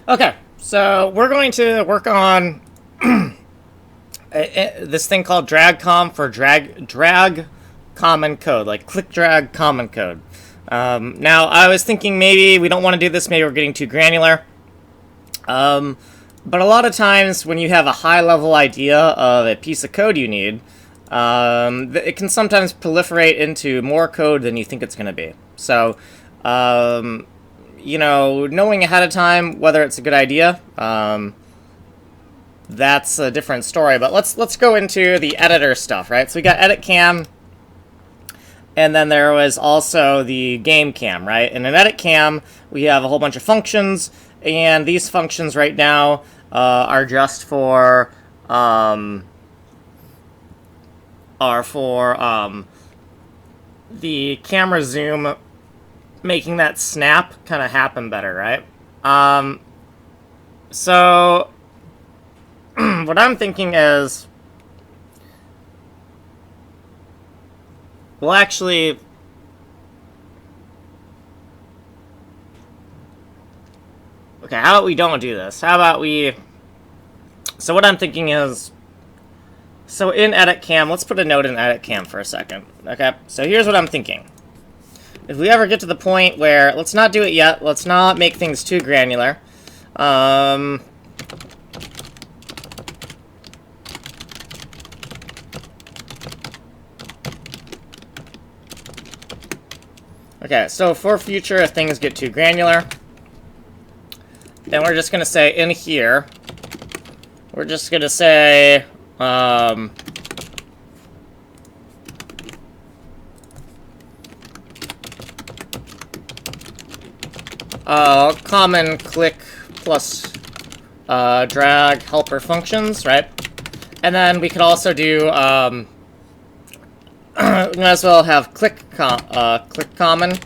Okay, so we're going to work on this thing called DRAGCOM for drag common code, like click drag common code. Now, I was thinking maybe we don't want to do this. Maybe we're getting too granular. But a lot of times when you have a high level idea of a piece of code you need, it can sometimes proliferate into more code than you think it's going to be. So, you know, knowing ahead of time whether it's a good idea, that's a different story. But let's go into the editor stuff, right? So we got edit cam, and then there was also the game cam, right? In an edit cam, we have a whole bunch of functions, and these functions right now are just for the camera zoom, making that snap kind of happen better, right? So what I'm thinking is, well, actually, okay, how about we don't do this? How about we... So what I'm thinking is, so in edit cam, let's put a note in edit cam for a second. Okay, so here's what I'm thinking. If we ever get to the point where, let's not do it yet, let's not make things too granular. Okay, so for future, if things get too granular, then we're just going to say in here, we're just going to say, common click plus drag helper functions, right? And then we could also do, we might as well have click common.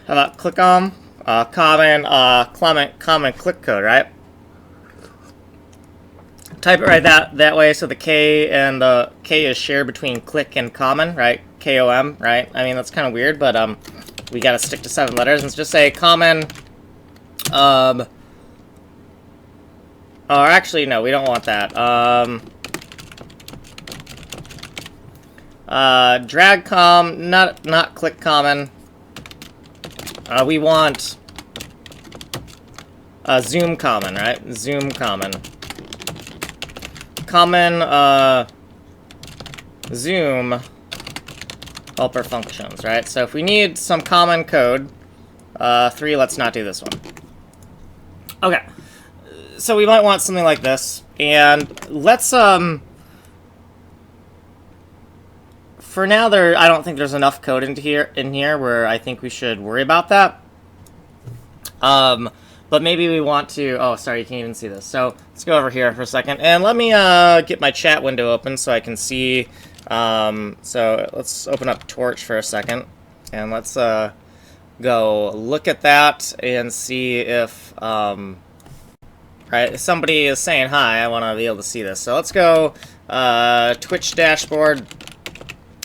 How about click on? Common click code, right? Type it right that way, so the K and the K is shared between click and common, right? KOM, right? I mean, that's kind of weird, but we gotta stick to 7 letters and just say common. Or actually, no, we don't want that. DRAGCOM, not click common. We want zoom common, right? Zoom common. Common zoom helper functions, right? So if we need some common code, 3, let's not do this one. Okay, so we might want something like this, and let's for now, I don't think there's enough code in here where I think we should worry about that. But maybe we want to... Oh, sorry, you can't even see this. So let's go over here for a second. And let me get my chat window open so I can see... so let's open up Torch for a second. And let's go look at that and see if... right, if somebody is saying hi, I want to be able to see this. So let's go Twitch dashboard.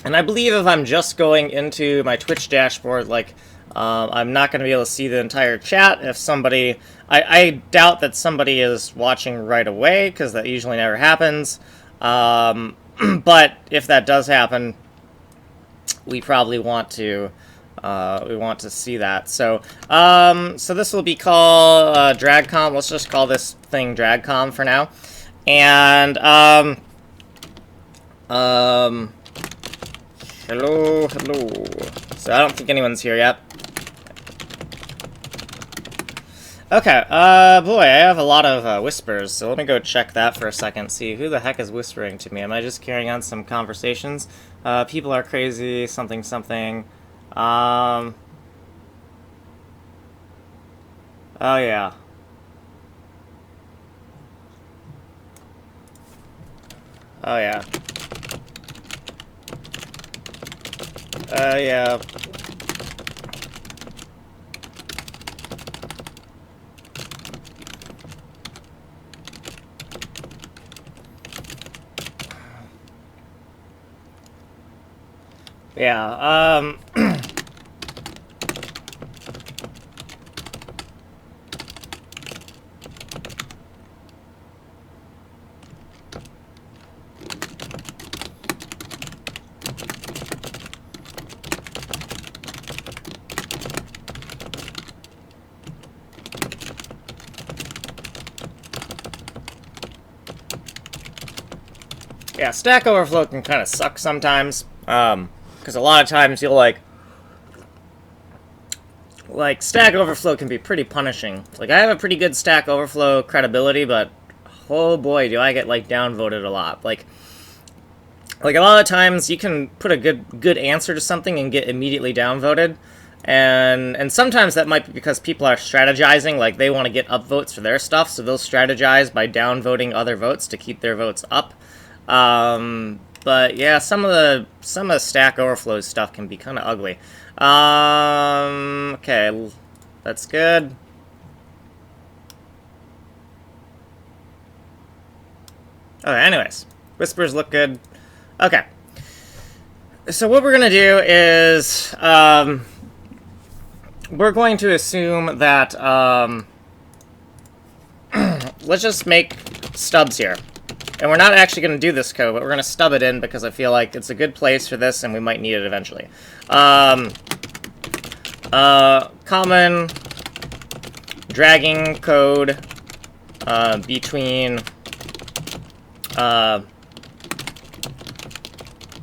And I believe if I'm just going into my Twitch dashboard, like, I'm not going to be able to see the entire chat. If somebody... I doubt that somebody is watching right away, because that usually never happens. But if that does happen, we probably want to... we want to see that. So, so this will be called DRAGCOM. Let's just call this thing DRAGCOM for now. And, hello. So I don't think anyone's here yet. Okay, boy, I have a lot of whispers, so let me go check that for a second, see who the heck is whispering to me. Am I just carrying on some conversations? People are crazy, something. Oh yeah. Oh yeah. Yeah. Yeah, Yeah, Stack Overflow can kind of suck sometimes, because a lot of times you'll like Stack Overflow can be pretty punishing. Like, I have a pretty good Stack Overflow credibility, but oh boy, do I get like downvoted a lot. Like a lot of times you can put a good answer to something and get immediately downvoted, and sometimes that might be because people are strategizing, like they want to get upvotes for their stuff, so they'll strategize by downvoting other votes to keep their votes up. But yeah, some of the Stack Overflow stuff can be kind of ugly. Okay, that's good. Okay, anyways, whispers look good. Okay, so what we're gonna do is we're going to assume that let's just make stubs here. And we're not actually going to do this code, but we're going to stub it in because I feel like it's a good place for this and we might need it eventually. Common dragging code between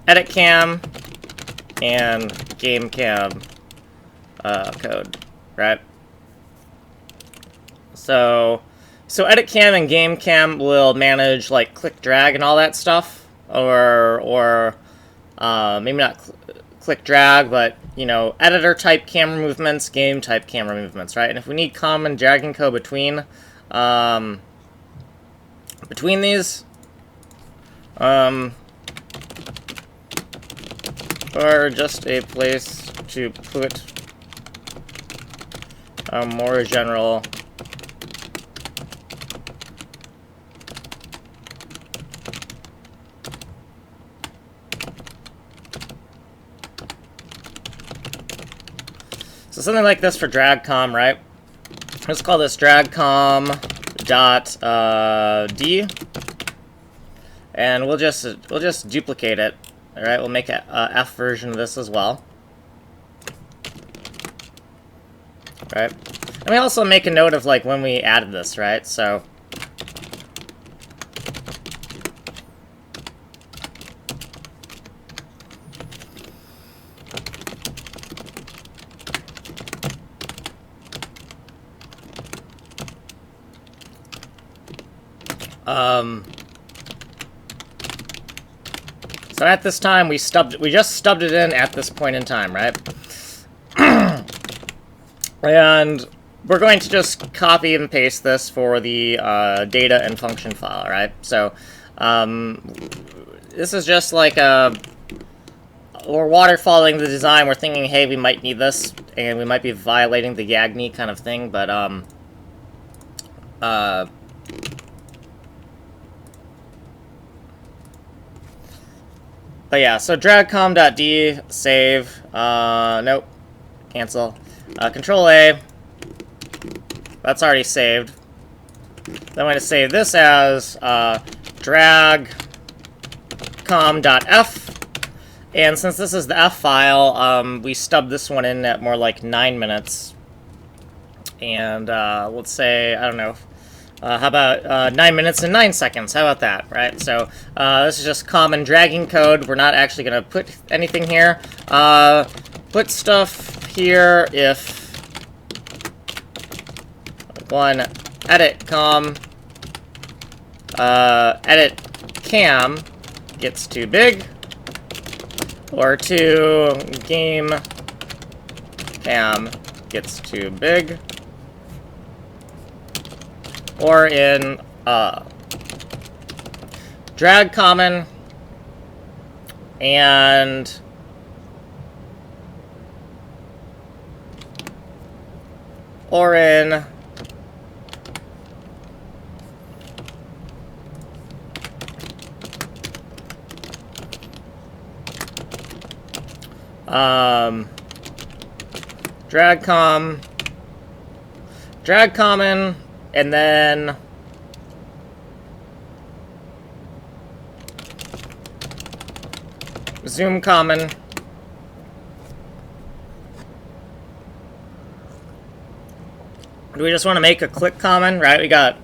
edit cam and game cam code, right? So edit cam and game cam will manage like click drag and all that stuff, or maybe not click drag, but you know, editor type camera movements, game type camera movements, right? And if we need common dragging code between these, or just a place to put a more general so something like this for DRAGCOM, right? Let's call this DRAGCOM.d, and we'll just duplicate it. All right, we'll make a F version of this as well. Right, and we also make a note of like when we added this, right? So so at this time we just stubbed it in at this point in time, right? And we're going to just copy and paste this for the data and function file, right? So this is just like we're waterfalling the design. We're thinking, hey, we might need this, and we might be violating the YAGNI kind of thing, but yeah, so dragcom.d, save, nope, cancel, Control A, that's already saved. Then I'm going to save this as dragcom.f, and since this is the F file, we stubbed this one in at more like 9 minutes, and let's say, I don't know, how about 9 minutes and 9 seconds? How about that, right? So this is just common dragging code. We're not actually going to put anything here. Put stuff here if one edit cam gets too big, or two game cam gets too big, or in drag common and or in drag common, and then zoom common, do we just want to make a click common, right? We got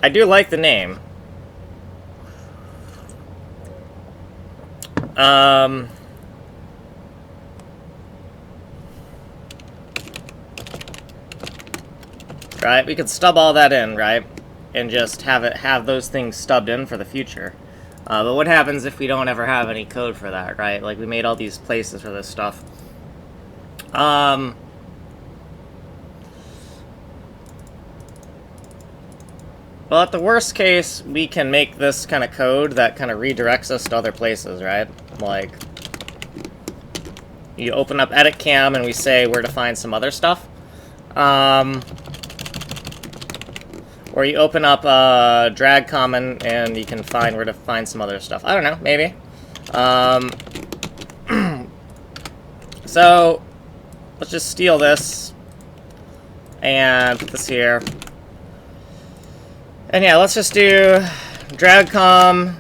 I do like the name. Right, we could stub all that in, right? And just have those things stubbed in for the future. But what happens if we don't ever have any code for that, right? Like, we made all these places for this stuff. Well, at the worst case, we can make this kind of code that kind of redirects us to other places, right? Like, you open up edit cam and we say where to find some other stuff. Or you open up DRAGCOM and you can find where to find some other stuff. I don't know, maybe. So, let's just steal this and put this here. And yeah, let's just do DRAGCOM,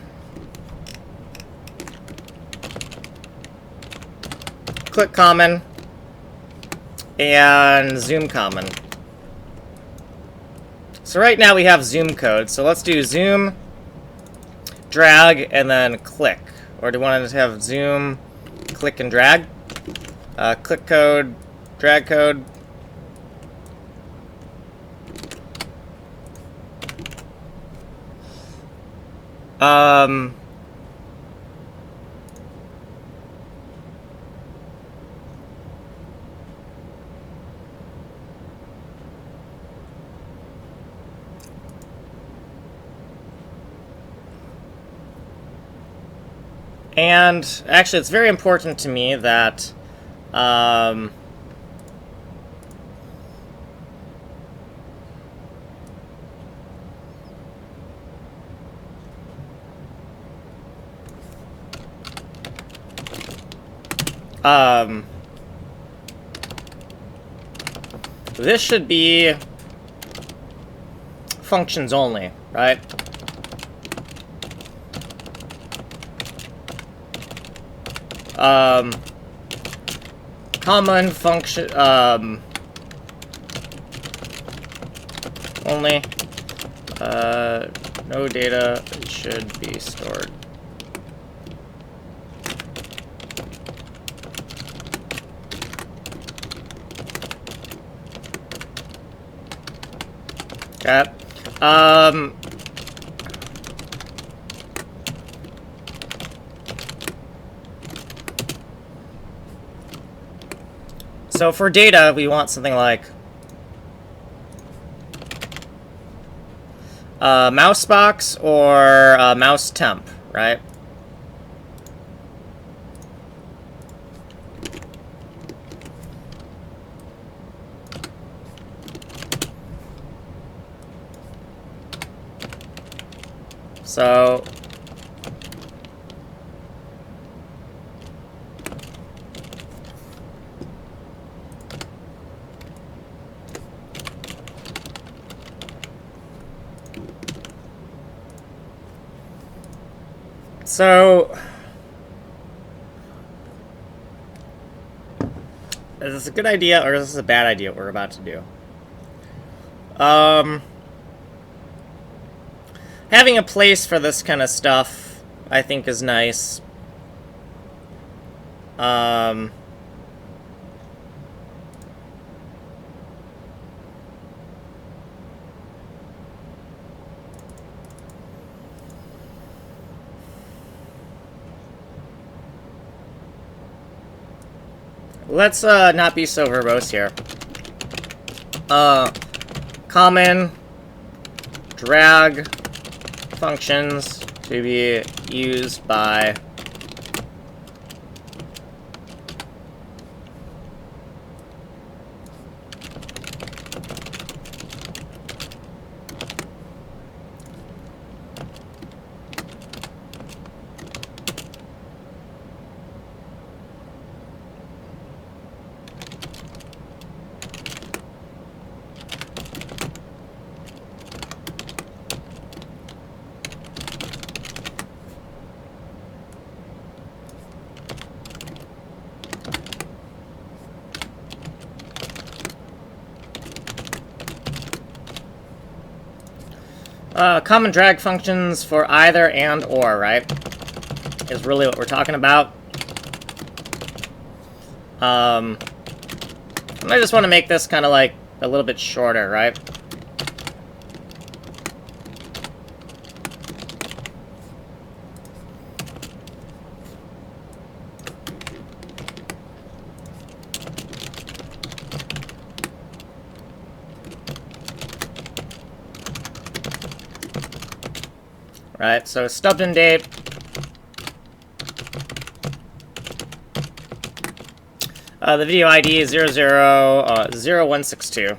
click common, and zoom common. So right now we have zoom code, so let's do zoom, drag, and then click. Or do we want to have zoom, click, and drag? Click code, drag code. And actually, it's very important to me that this should be functions only, right? Common function, only, no data should be stored. Okay. So for data, we want something like mouse box or mouse temp, right? So is this a good idea or is this a bad idea what we're about to do? Having a place for this kind of stuff, I think, is nice. Let's not be so verbose here. Common drag functions to be used by Common drag functions for either and or, right? Is really what we're talking about. I just want to make this kind of like a little bit shorter, right? Right, so stubbed in date. The video ID is 000162.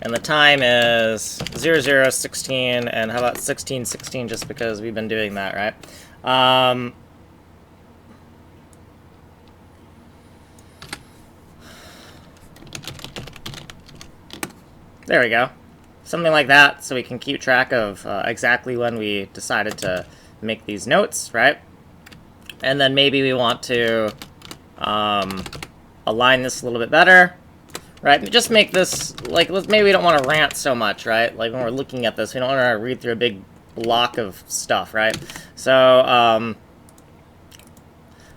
And the time is 0016, and how about 1616, just because we've been doing that, right? There we go. Something like that, so we can keep track of exactly when we decided to make these notes, right? And then maybe we want to align this a little bit better, right? Just make this, like, maybe we don't want to rant so much, right? Like, when we're looking at this, we don't want to read through a big block of stuff, right? So,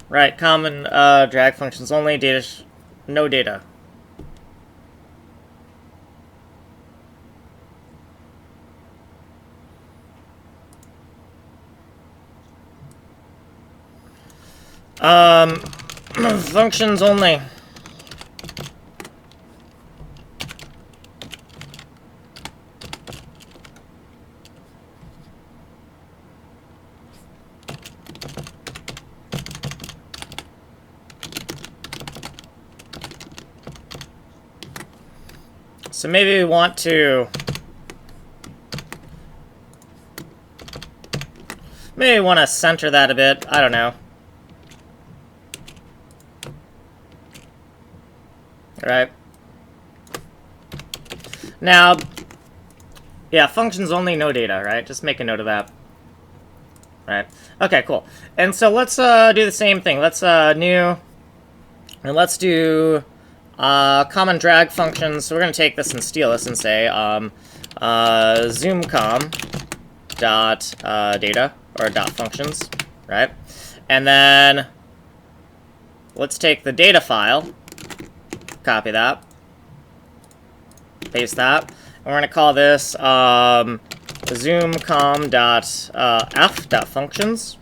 right, common drag functions only, data, no data. Functions only. So maybe we want to center that a bit. I don't know. Right. Now, yeah, functions only, no data, right? Just make a note of that. Right. Okay, cool. And so let's do the same thing. Let's new, and let's do common drag functions. So we're going to take this and steal this and say zoomcom dot data, or dot functions, right? And then let's take the data file, copy that, paste that, and we're going to call this zoomcom.f.functions.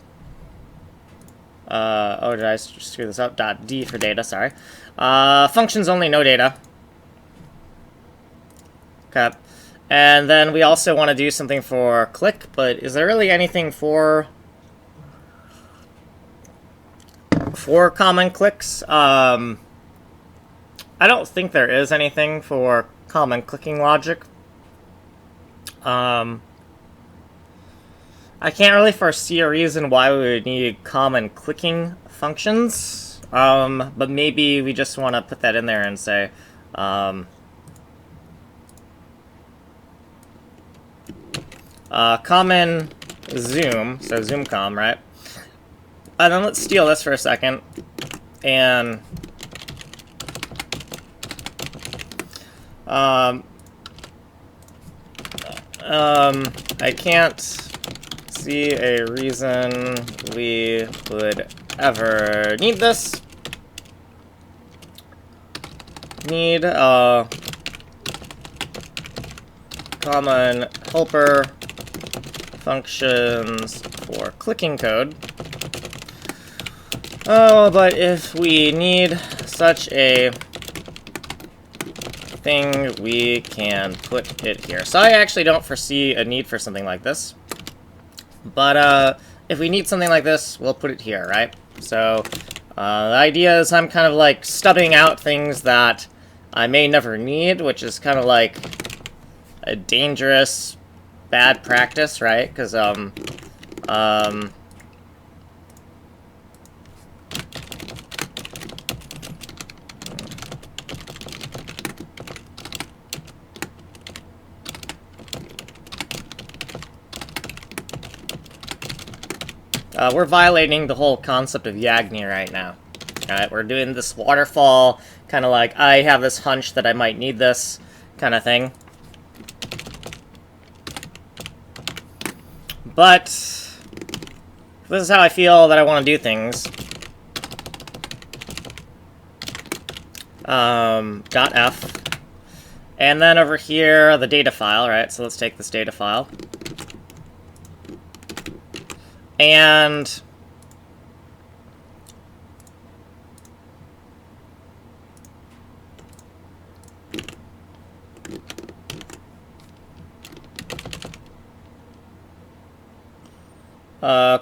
Oh, did I screw this up? .d for data, sorry. Functions only, no data. Okay. And then we also want to do something for click, but is there really anything for common clicks? I don't think there is anything for common clicking logic. I can't really foresee a reason why we would need common clicking functions, but maybe we just want to put that in there and say, common zoom, so zoomcom, right? And then let's steal this for a second, and I can't see a reason we would ever need this. Need common helper functions for clicking code. Oh, but if we need such a thing, we can put it here. So I actually don't foresee a need for something like this. But if we need something like this, we'll put it here, right? So the idea is I'm kind of like stubbing out things that I may never need, which is kind of like a dangerous, bad practice, right? Because we're violating the whole concept of Yagni right now. Alright, we're doing this waterfall, kind of like, I have this hunch that I might need this kind of thing. But this is how I feel that I want to do things. .f. And then over here, the data file, right? So let's take this data file. And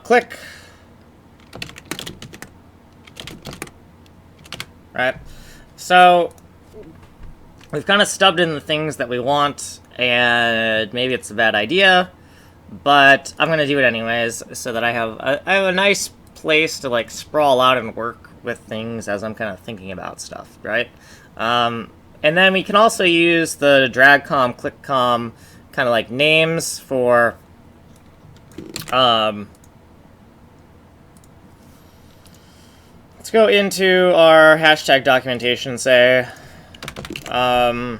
click. Right. So we've kind of stubbed in the things that we want, and maybe it's a bad idea, but I'm going to do it anyways, so that I have a nice place to, like, sprawl out and work with things as I'm kind of thinking about stuff, right? And then we can also use the DRAGCOM, ClickCOM kind of like names for let's go into our hashtag documentation, say, so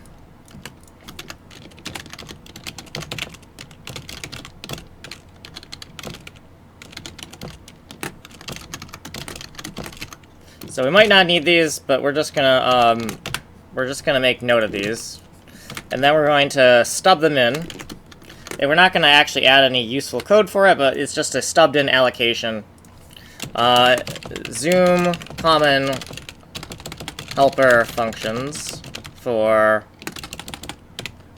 we might not need these, but we're just gonna make note of these, and then we're going to stub them in. And we're not gonna actually add any useful code for it, but it's just a stubbed in allocation. Zoom common helper functions for,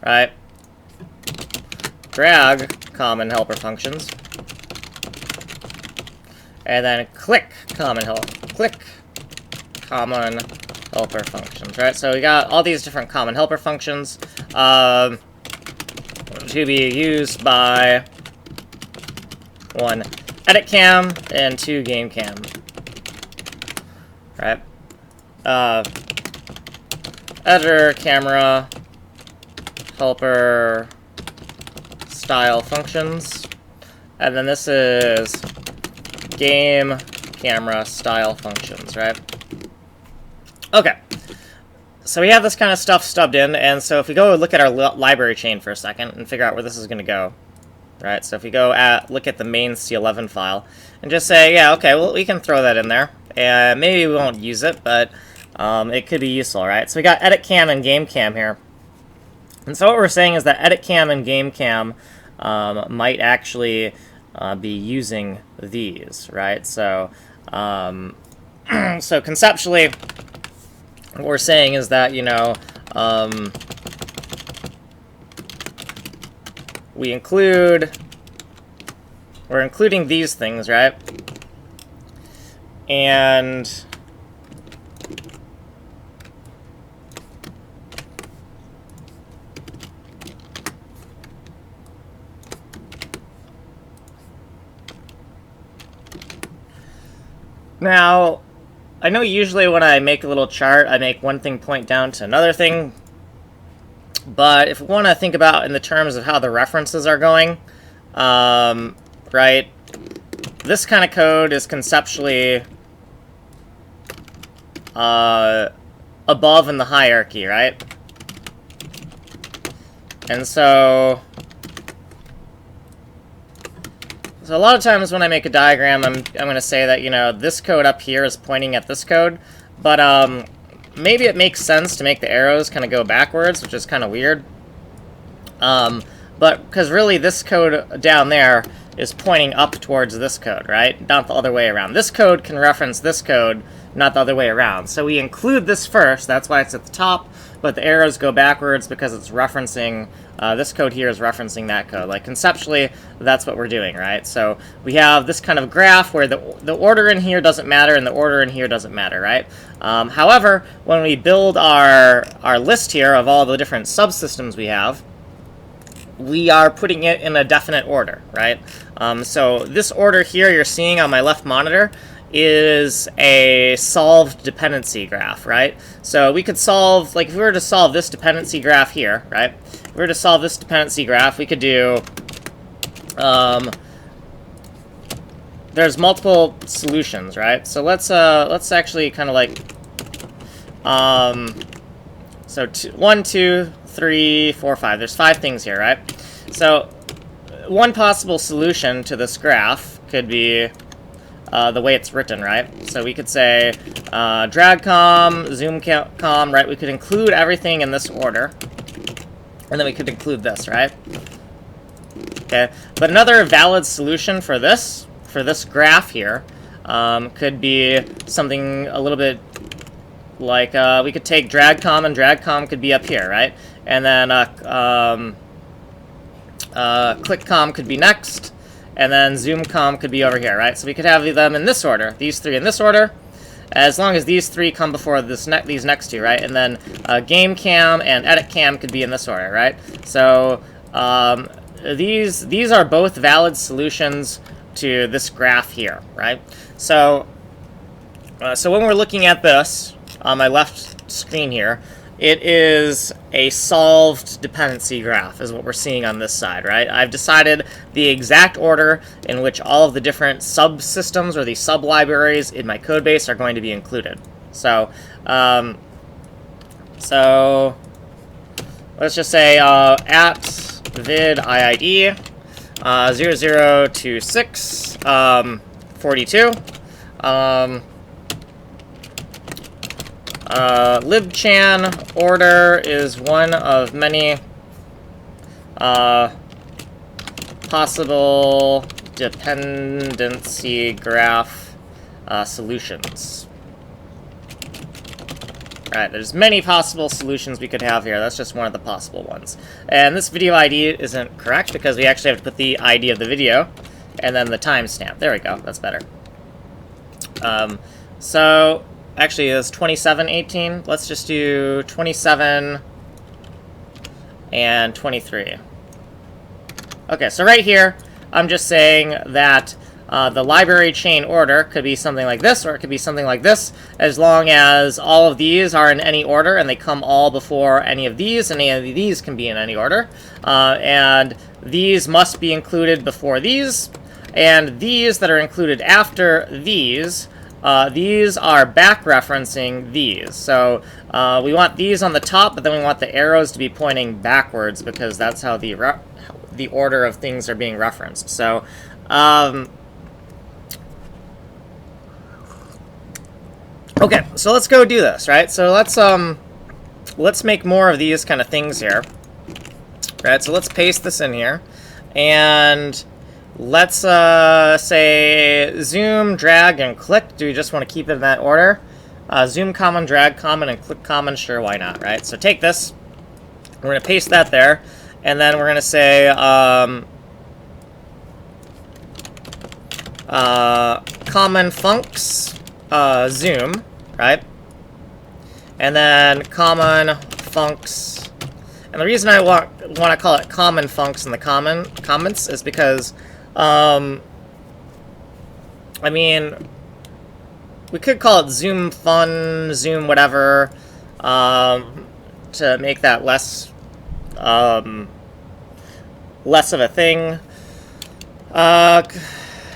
right, drag common helper functions, and then click common helper functions, right? So we got all these different common helper functions to be used by 1 edit cam and 2 game cam, right? Editor camera helper style functions, and then this is game camera style functions, right? Okay, so we have this kind of stuff stubbed in, and so if we go look at our library chain for a second and figure out where this is going to go, right? So if we go look at the main C11 file and just say, yeah, okay, well, we can throw that in there, and maybe we won't use it, but it could be useful, right? So we got edit cam and game cam here, and so what we're saying is that edit cam and game cam might actually be using these, right? So so conceptually, what we're saying is that, you know, we're including these things, right? And now, I know usually when I make a little chart, I make one thing point down to another thing, but if we want to think about in the terms of how the references are going, right, this kind of code is conceptually above in the hierarchy, right? And so a lot of times when I make a diagram, I'm going to say that, you know, this code up here is pointing at this code, but maybe it makes sense to make the arrows kind of go backwards, which is kind of weird. But because really this code down there is pointing up towards this code, right? Not the other way around. This code can reference this code, not the other way around. So we include this first, that's why it's at the top, but the arrows go backwards because it's referencing, this code here is referencing that code. Like, conceptually, that's what we're doing, right? So we have this kind of graph where the order in here doesn't matter and the order in here doesn't matter, right? However, when we build our list here of all the different subsystems we have, we are putting it in a definite order, right? So this order here you're seeing on my left monitor is a solved dependency graph, right? So we could solve, like, if we were to solve this dependency graph here, right? If we were to solve this dependency graph, we could do, there's multiple solutions, right? So let's actually kind of like, so 1, 2, 3, 4, 5. There's 5 things here, right? So one possible solution to this graph could be the way it's written, right? So we could say DRAGCOM, ZOOMCOM, right? We could include everything in this order, and then we could include this, right? Okay, but another valid solution for this graph here could be something a little bit like we could take DRAGCOM, and DRAGCOM could be up here, right? And then ClickCom could be next, and then ZoomCom could be over here, right? So we could have them in this order, these three in this order, as long as these three come before these next two, right? And then GameCam and EditCam could be in this order, right? So these are both valid solutions to this graph here, right? So so when we're looking at this on my left screen here, it is a solved dependency graph, is what we're seeing on this side, right? I've decided the exact order in which all of the different subsystems or the sub-libraries in my code base are going to be included. So, so let's just say at vid iid 0026 42 libchan order is one of many possible dependency graph solutions. Right, there's many possible solutions we could have here. That's just one of the possible ones. And this video ID isn't correct because we actually have to put the ID of the video and then the timestamp. There we go. That's better. So actually, it's 2718. Let's just do 27 and 23. Okay, so right here, I'm just saying that the library chain order could be something like this, or it could be something like this, as long as all of these are in any order, and they come all before any of these, and any of these can be in any order. And these must be included before these, and these that are included after these are back-referencing these. So we want these on the top, but then we want the arrows to be pointing backwards because that's how the order of things are being referenced. So okay, so let's go do this, right? So let's make more of these kind of things here, right? So let's paste this in here, and let's say zoom, drag, and click. Do we just want to keep it in that order? Zoom common, drag common, and click common. Sure, why not, right? So take this. We're going to paste that there, and then we're going to say common funcs zoom, right? And then common funcs. And the reason I want to call it common funcs in the comments is because I mean, we could call it zoom fun, zoom whatever, to make that less less of a thing.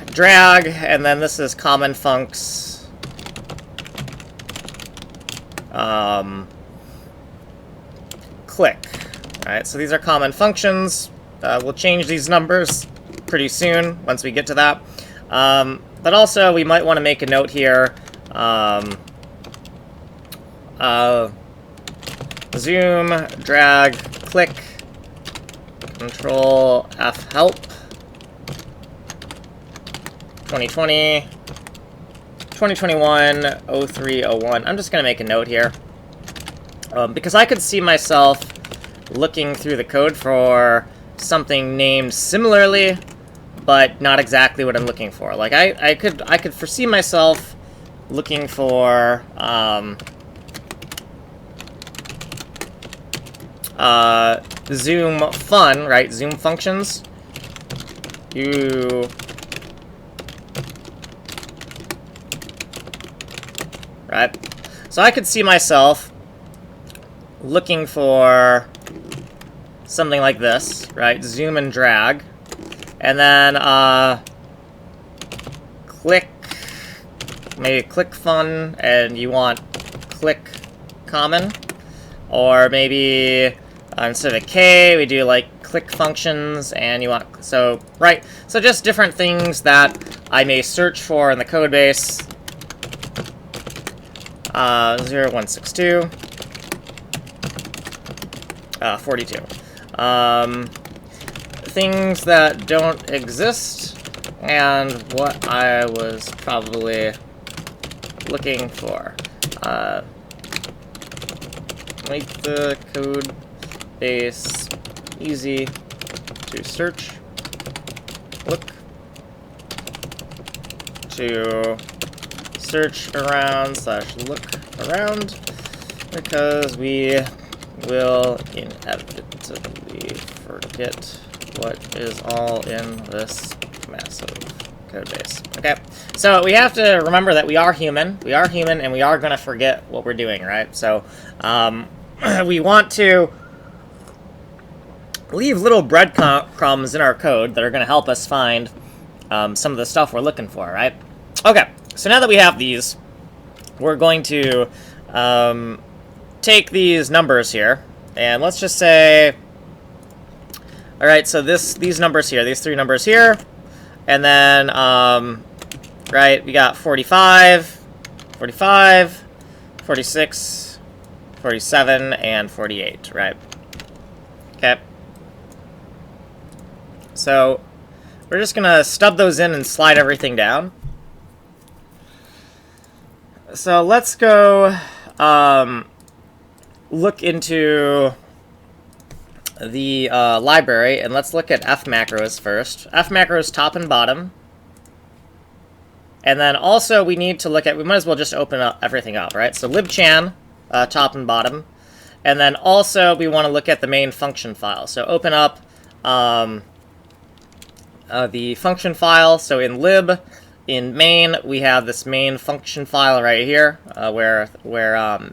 Drag, and then this is common funcs. Click. Alright, so these are common functions. We'll change these numbers pretty soon once we get to that. But also, we might want to make a note here. Zoom, drag, click, Control F help. 2020, 2021, 0301. I'm just going to make a note here. Because I could see myself looking through the code for something named similarly, but not exactly what I'm looking for. Like I could foresee myself looking for zoom fun, right? Zoom functions. Right? So I could see myself looking for something like this, right? Zoom and drag. And then click, maybe click fun, and you want click common. Or maybe instead of a K, we do like click functions, and you want, so, right, so just different things that I may search for in the code base. 0162, 42. Things that don't exist, and what I was probably looking for. Make the code base easy to search, look, to search around / look around, because we will inevitably forget what is all in this massive code base. Okay, so we have to remember that we are human, and we are going to forget what we're doing, right? So we want to leave little breadcrumbs in our code that are going to help us find some of the stuff we're looking for, right? Okay, so now that we have these, we're going to take these numbers here, and let's just say, all right, so these numbers here, these three numbers here, and then, right, we got 45, 45, 46, 47, and 48, right? Okay. So we're just going to stub those in and slide everything down. So let's go look into the library, and let's look at F macros first. F macros top and bottom. And then also we need to look at, we might as well just open up everything up, right? So libchan, top and bottom. And then also we want to look at the main function file. So open up the function file. So in lib, in main, we have this main function file right here, where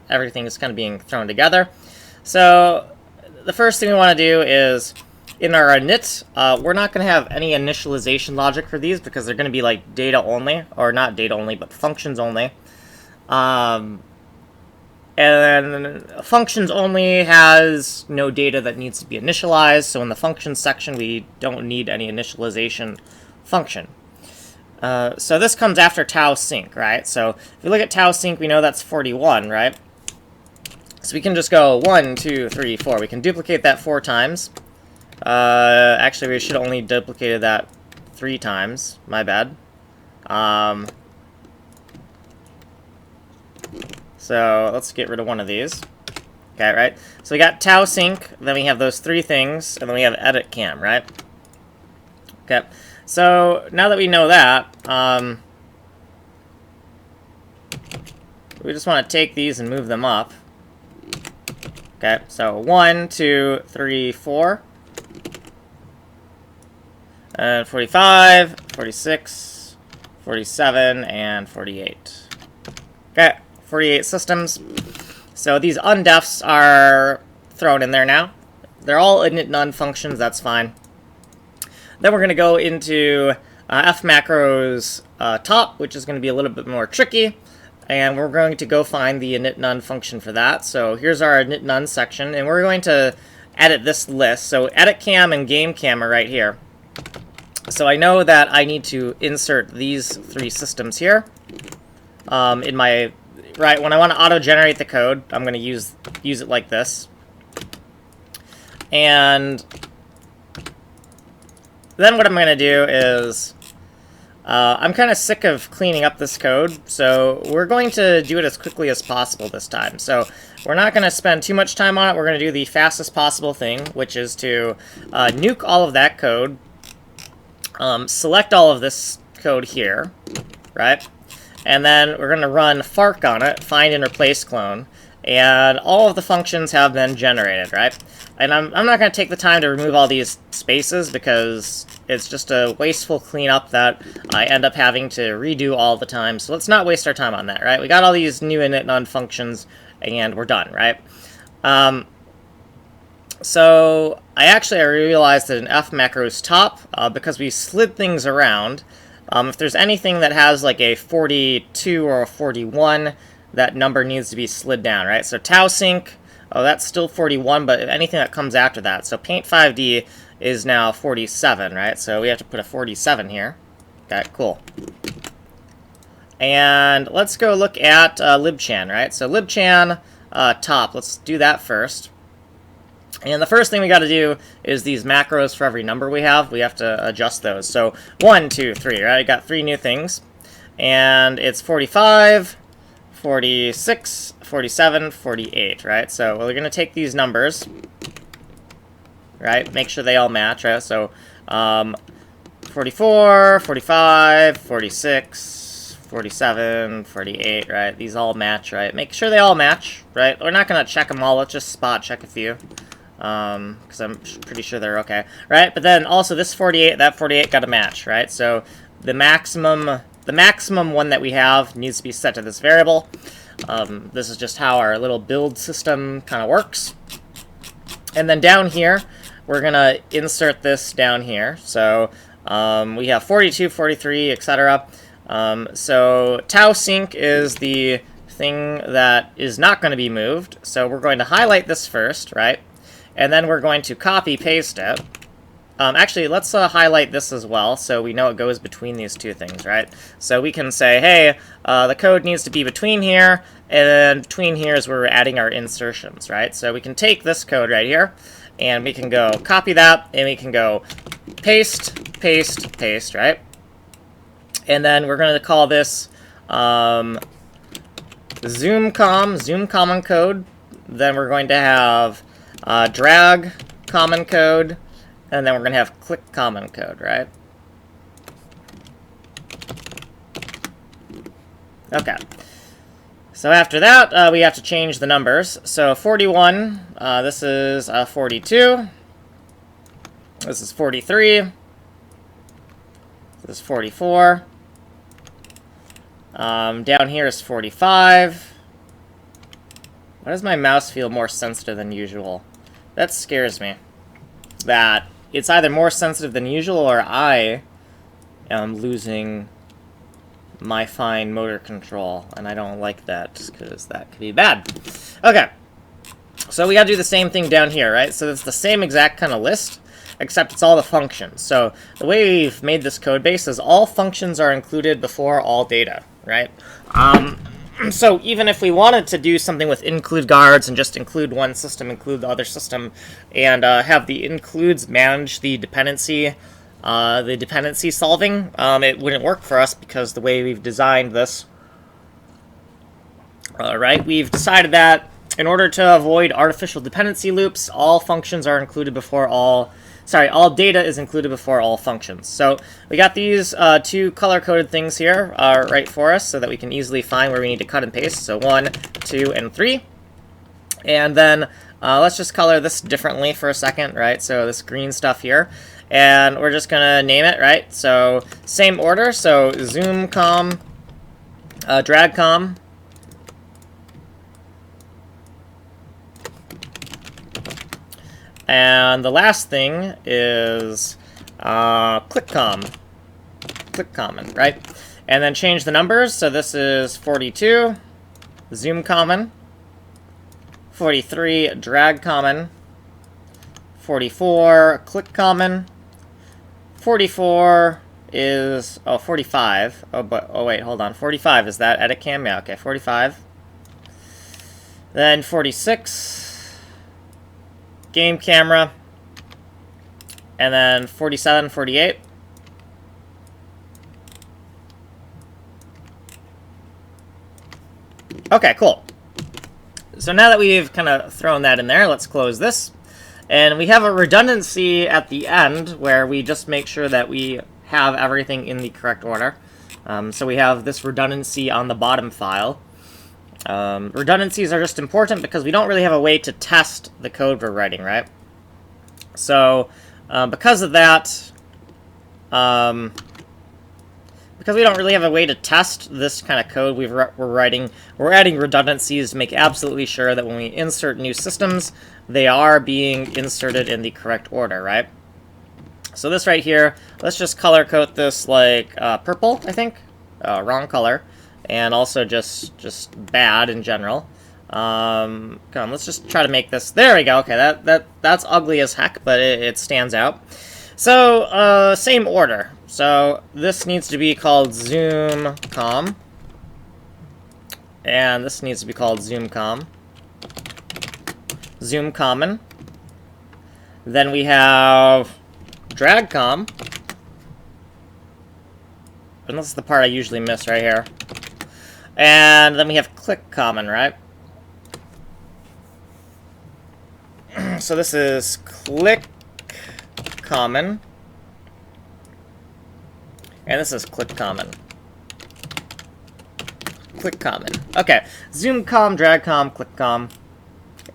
everything is kind of being thrown together. So the first thing we want to do is, in our init, we're not going to have any initialization logic for these because they're going to be like data only, or not data only, but functions only. And then functions only has no data that needs to be initialized, so in the functions section we don't need any initialization function. So this comes after tau sync, right? So if we look at tau sync, we know that's 41, right? So we can just go 1, 2, 3, 4. We can duplicate that 4 times. Actually, we should have only duplicated that 3 times. My bad. So let's get rid of one of these. Okay, right? So we got tau sync, then we have those 3 things, and then we have edit cam, right? Okay. So now that we know that, we just want to take these and move them up. Okay, so 1, 2, 3, 4. And 45, 46, 47, and 48. Okay, 48 systems. So these undefs are thrown in there now. They're all init none functions, that's fine. Then we're going to go into F macros top, which is going to be a little bit more tricky. And we're going to go find the init none function for that. So here's our init none section, and we're going to edit this list. So edit cam and game cam are right here. So I know that I need to insert these 3 systems here. In my, right, when I want to auto-generate the code, I'm going to use it like this. And then what I'm going to do is, I'm kind of sick of cleaning up this code, so we're going to do it as quickly as possible this time. So we're not going to spend too much time on it. We're going to do the fastest possible thing, which is to nuke all of that code, select all of this code here, right? And then we're going to run fark on it, find and replace clone, and all of the functions have been generated, right? And I'm not going to take the time to remove all these spaces because it's just a wasteful cleanup that I end up having to redo all the time. So let's not waste our time on that, right? We got all these new init none functions, and we're done, right? So I realized that in F macros top, because we slid things around, if there's anything that has like a 42 or a 41, that number needs to be slid down, right? So tau sync, oh, that's still 41, but anything that comes after that. So PAINT5D is now 47, right? So we have to put a 47 here. Okay, cool. And let's go look at libchan, right? So libchan top, let's do that first. And the first thing we got to do is these macros for every number we have to adjust those. So 1, 2, 3, right? I got 3 new things. And it's 45, 46, 47, 48, right? So we're going to take these numbers, right? Make sure they all match, right? So 44, 45, 46, 47, 48, right? These all match, right? Make sure they all match, right? We're not going to check them all. Let's just spot check a few. Because I'm pretty sure they're okay, right? But then also this 48, that 48 got to match, right? So the maximum one that we have needs to be set to this variable. This is just how our little build system kind of works. And then down here, we're going to insert this down here. So we have 42, 43, etc. So tau sync is the thing that is not going to be moved. So we're going to highlight this first, right? And then we're going to copy paste it. Actually, let's highlight this as well, so we know it goes between these two things, right? So we can say, hey, the code needs to be between here, and between here is where we're adding our insertions, right? So we can take this code right here, and we can go copy that, and we can go paste, paste, paste, right? And then we're going to call this zoom common code. Then we're going to have drag common code, and then we're going to have click common code, right? Okay. So after that, we have to change the numbers. So 41, this is 42. This is 43. This is 44. Down here is 45. Why does my mouse feel more sensitive than usual? That scares me. That it's either more sensitive than usual or I am losing my fine motor control, and I don't like that because that could be bad. Okay, so we gotta do the same thing down here, right? So it's the same exact kind of list, except it's all the functions. So the way we've made this code base is all functions are included before all data, right? So even if we wanted to do something with include guards and just include one system, include the other system, and have the includes manage the dependency solving, it wouldn't work for us because the way we've designed this, right? We've decided that in order to avoid artificial dependency loops, all functions are included before all data is included before all functions. So we got these two color-coded things here right for us so that we can easily find where we need to cut and paste. So 1, 2, and 3. And then let's just color this differently for a second, right? So this green stuff here. And we're just going to name it, right? So same order. So zoom com, DRAGCOM. And the last thing is click common, right? And then change the numbers. So this is 42, zoom common, 43, drag common, 44, click common, 44 is, 45. Oh wait, hold on. 45, is that edit cam? Yeah, okay, 45. Then 46. Game camera, and then 47, 48. Okay, cool. So now that we've kind of thrown that in there, let's close this. And we have a redundancy at the end where we just make sure that we have everything in the correct order. So we have this redundancy on the bottom file. Redundancies are just important because we don't really have a way to test the code we're writing, right? So, because of that, because we don't really have a way to test this kind of code we're writing, we're adding redundancies to make absolutely sure that when we insert new systems, they are being inserted in the correct order, right? So this right here, let's just color code this like purple, I think. Wrong color. And also just bad in general. Come on, let's just try to make this. There we go. Okay, that's ugly as heck, but it stands out. So, same order. So, this needs to be called zoom com. And this needs to be called zoom com. Zoom common. Then we have DRAGCOM. And this is the part I usually miss right here. And then we have click common, right? So this is click common. And this is click common. Click common. Okay. Zoom com, drag com, click com.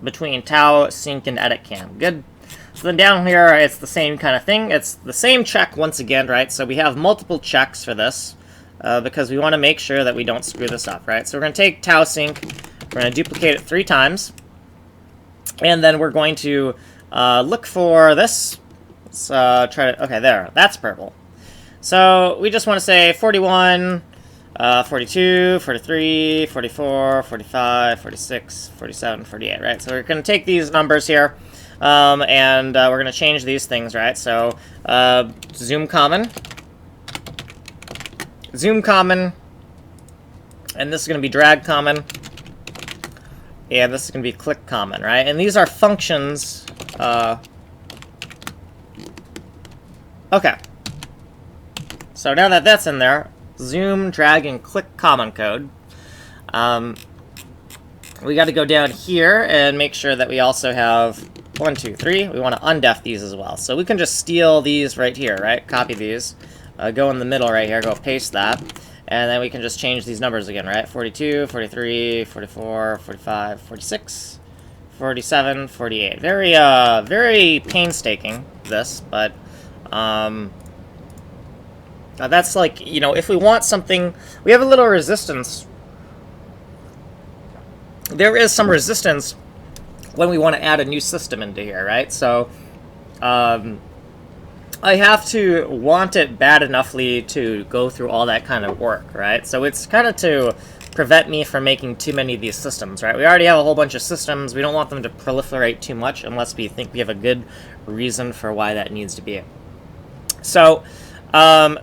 Between tau, sync, and edit cam. Good. So then down here, it's the same kind of thing. It's the same check once again, right? So we have multiple checks for this because we want to make sure that we don't screw this up, right? So we're going to take tau sync. We're going to duplicate it 3 times. And then we're going to look for this. Let's try to... Okay, there. That's purple. So we just want to say 41, 42, 43, 44, 45, 46, 47, 48, right? So we're going to take these numbers here, and we're going to change these things, right? So zoom common, and this is going to be drag common, and this is going to be click common, right? And these are functions. Okay. So now that that's in there, zoom, drag, and click common code. We got to go down here and make sure that we also have 1, 2, 3. We want to undef these as well. So we can just steal these right here, right? Copy these. Go in the middle right here. Go paste that. And then we can just change these numbers again, right? 42, 43, 44, 45, 46, 47, 48. Very, very painstaking, this, but... that's like, you know, if we want something, we have a little resistance. There is some resistance when we want to add a new system into here, right? So, I have to want it bad enoughly to go through all that kind of work, right? So it's kind of to prevent me from making too many of these systems, right? We already have a whole bunch of systems. We don't want them to proliferate too much unless we think we have a good reason for why that needs to be. So,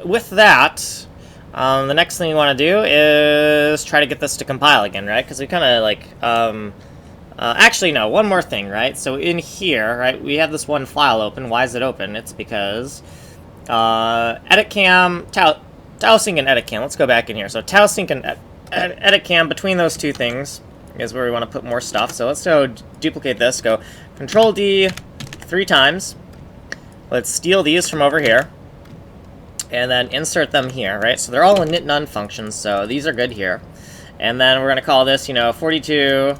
with that, the next thing you want to do is try to get this to compile again, right? Because we kind of like, actually no, one more thing, right? So in here, right, we have this one file open. Why is it open? It's because, edit cam, tau sync and edit cam. Let's go back in here. So tau sync and edit cam, between those two things is where we want to put more stuff. So let's go duplicate this, go Control D 3 times. Let's steal these from over here. And then insert them here, right? So they're all init none functions, so these are good here. And then we're going to call this, you know, 42,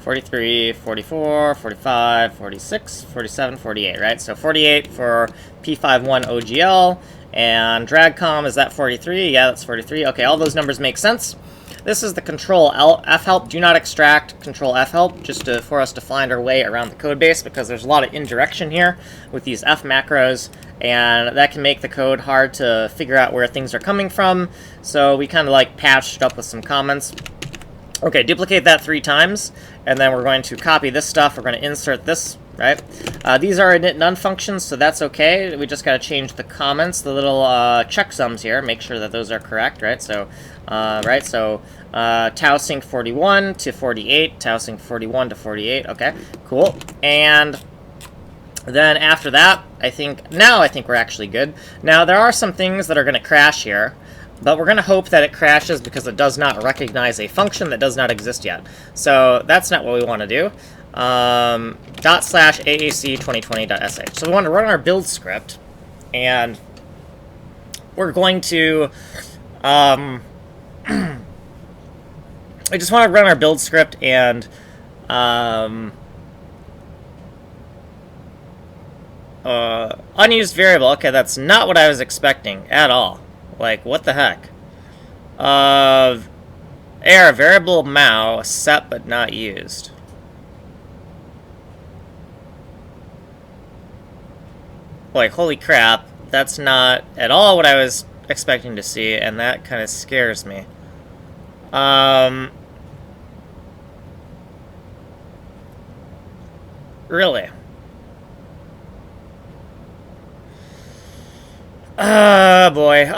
43, 44, 45, 46, 47, 48, right? So 48 for P51 OGL, and DRAGCOM, is that 43? Yeah, that's 43. Okay, all those numbers make sense. This is the Control F help. Do not extract Control F help, just for us to find our way around the code base, because there's a lot of indirection here with these F macros, and that can make the code hard to figure out where things are coming from. So we kind of like patched up with some comments. Okay, duplicate that 3 times, and then we're going to copy this stuff. We're going to insert this, right? These are init none functions, so that's okay. We just got to change the comments, the little checksums here, make sure that those are correct, right? So, tau sync 41 to 48, tau sync 41 to 48. Okay, cool. And then after that, I think we're actually good. Now, there are some things that are going to crash here, but we're going to hope that it crashes because it does not recognize a function that does not exist yet. So that's not what we want to do. /AAC2020.sh. So we want to run our build script, and we're going to, I just want to run our build script and, unused variable. Okay, that's not what I was expecting at all. Like, what the heck? Error, variable mau, set but not used. Like, holy crap, that's not at all what I was expecting to see, and that kind of scares me. Really? Boy.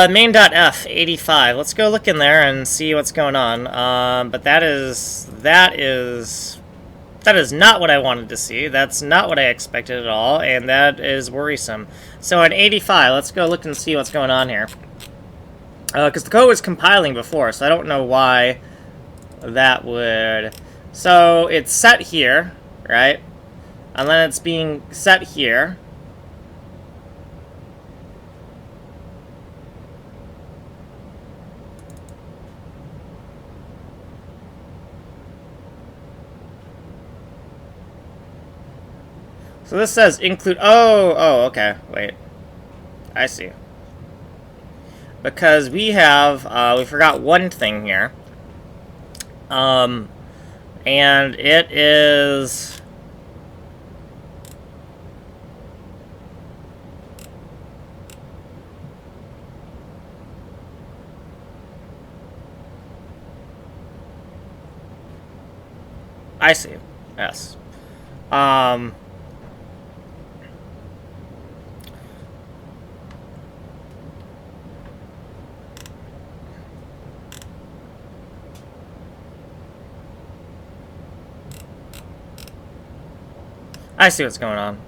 Main.f, 85. Let's go look in there and see what's going on. But that is not what I wanted to see. That's not what I expected at all, and that is worrisome. So at 85, let's go look and see what's going on here. Because the code was compiling before, so I don't know why that would... So it's set here, right? And then it's being set here. So this says include... Oh, okay. Wait. I see. Because we have... we forgot one thing here. And it is... I see. Yes. I see what's going on.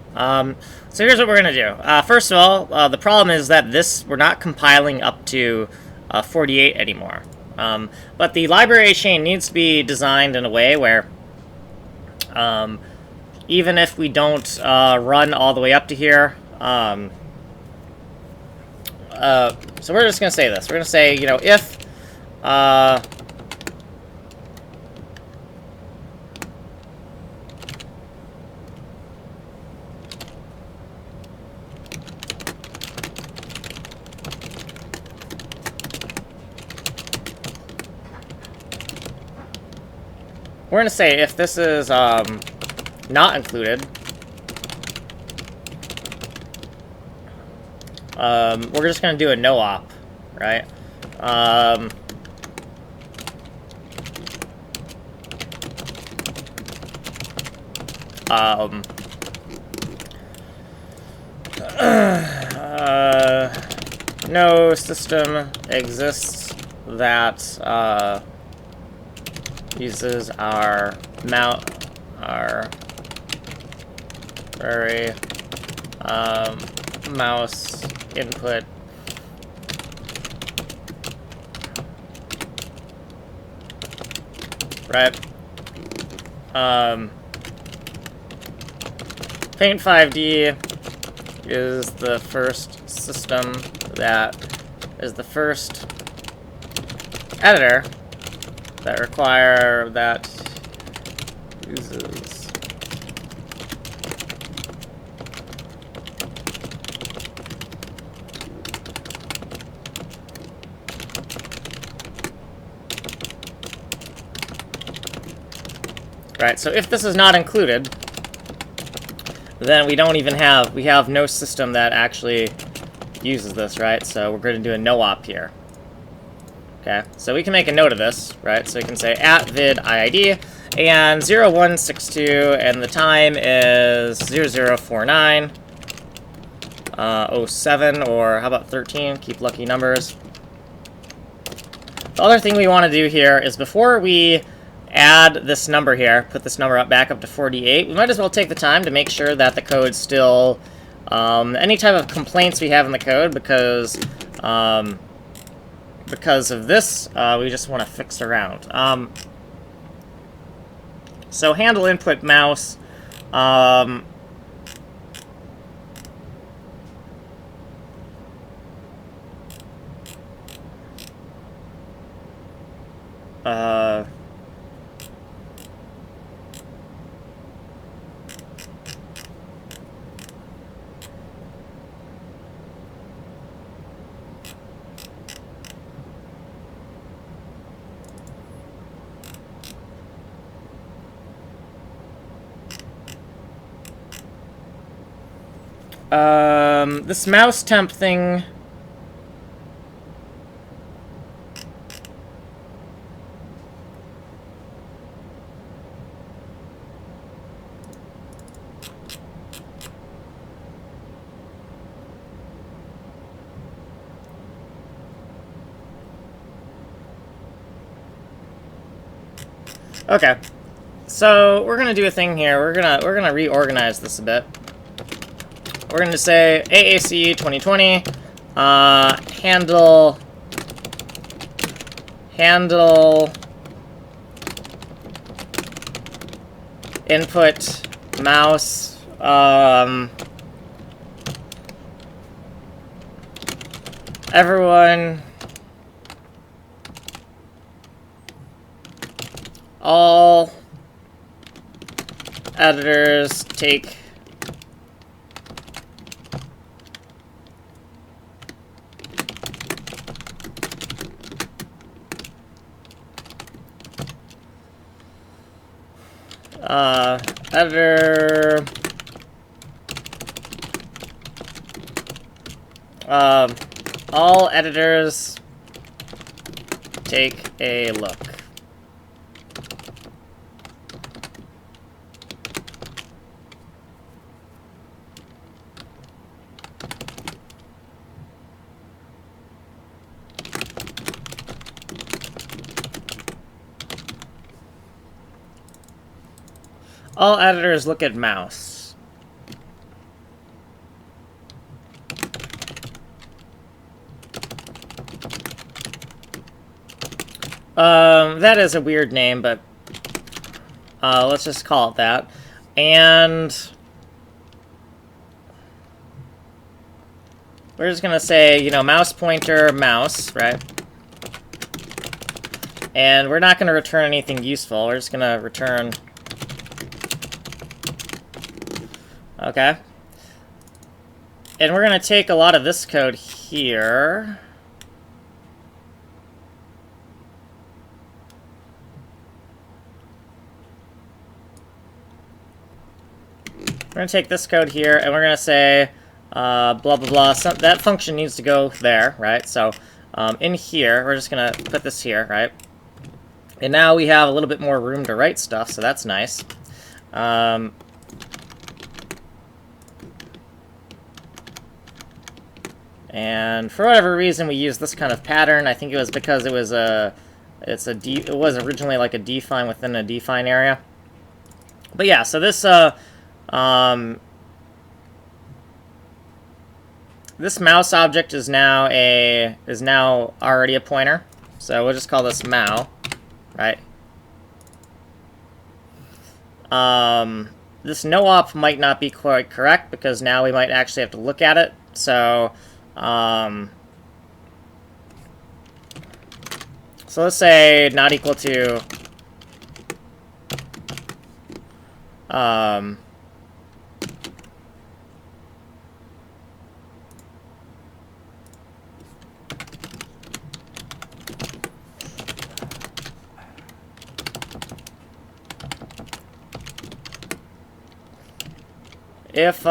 So here's what we're going to do. First of all, the problem is that we're not compiling up to 48 anymore. But the library chain needs to be designed in a way where even if we don't run all the way up to here, so we're just going to say this. We're going to say, you know, if... we're going to say if this is not included, we're just going to do a no-op, right? No system exists that uses our very mouse input right. PAINT5D is the first system that is the first editor that uses right. So if this is not included, then we have no system that actually uses this, right? So we're going to do a no-op here. Okay, so we can make a note of this, right? So we can say @vid IID and 0162, and the time is 0049 07, or how about 13? Keep lucky numbers. The other thing we want to do here is before we add this number here, put this number back up to 48, we might as well take the time to make sure that the code still, any type of complaints we have in the code, because of this, we just want to fix around. So handle input mouse, this mouse temp thing. Okay. So we're gonna do a thing here. We're gonna reorganize this a bit. We're gonna say AAC 2020 handle input mouse everyone all editors take editor all editors take a look. All editors look at mouse. That is a weird name, but let's just call it that. And we're just gonna say, you know, mouse pointer, mouse, right? And we're not gonna return anything useful. We're just gonna return. Okay. And we're going to take a lot of this code here. We're going to take this code here, and we're going to say, blah, blah, blah. That function needs to go there, right? So in here, we're just going to put this here, right? And now we have a little bit more room to write stuff, so that's nice. And for whatever reason, we use this kind of pattern. I think it was because it was it was originally like a define within a define area. But yeah, so this this mouse object is now already a pointer. So we'll just call this Mau, right? This no-op might not be quite correct because now we might actually have to look at it. So so let's say not equal to if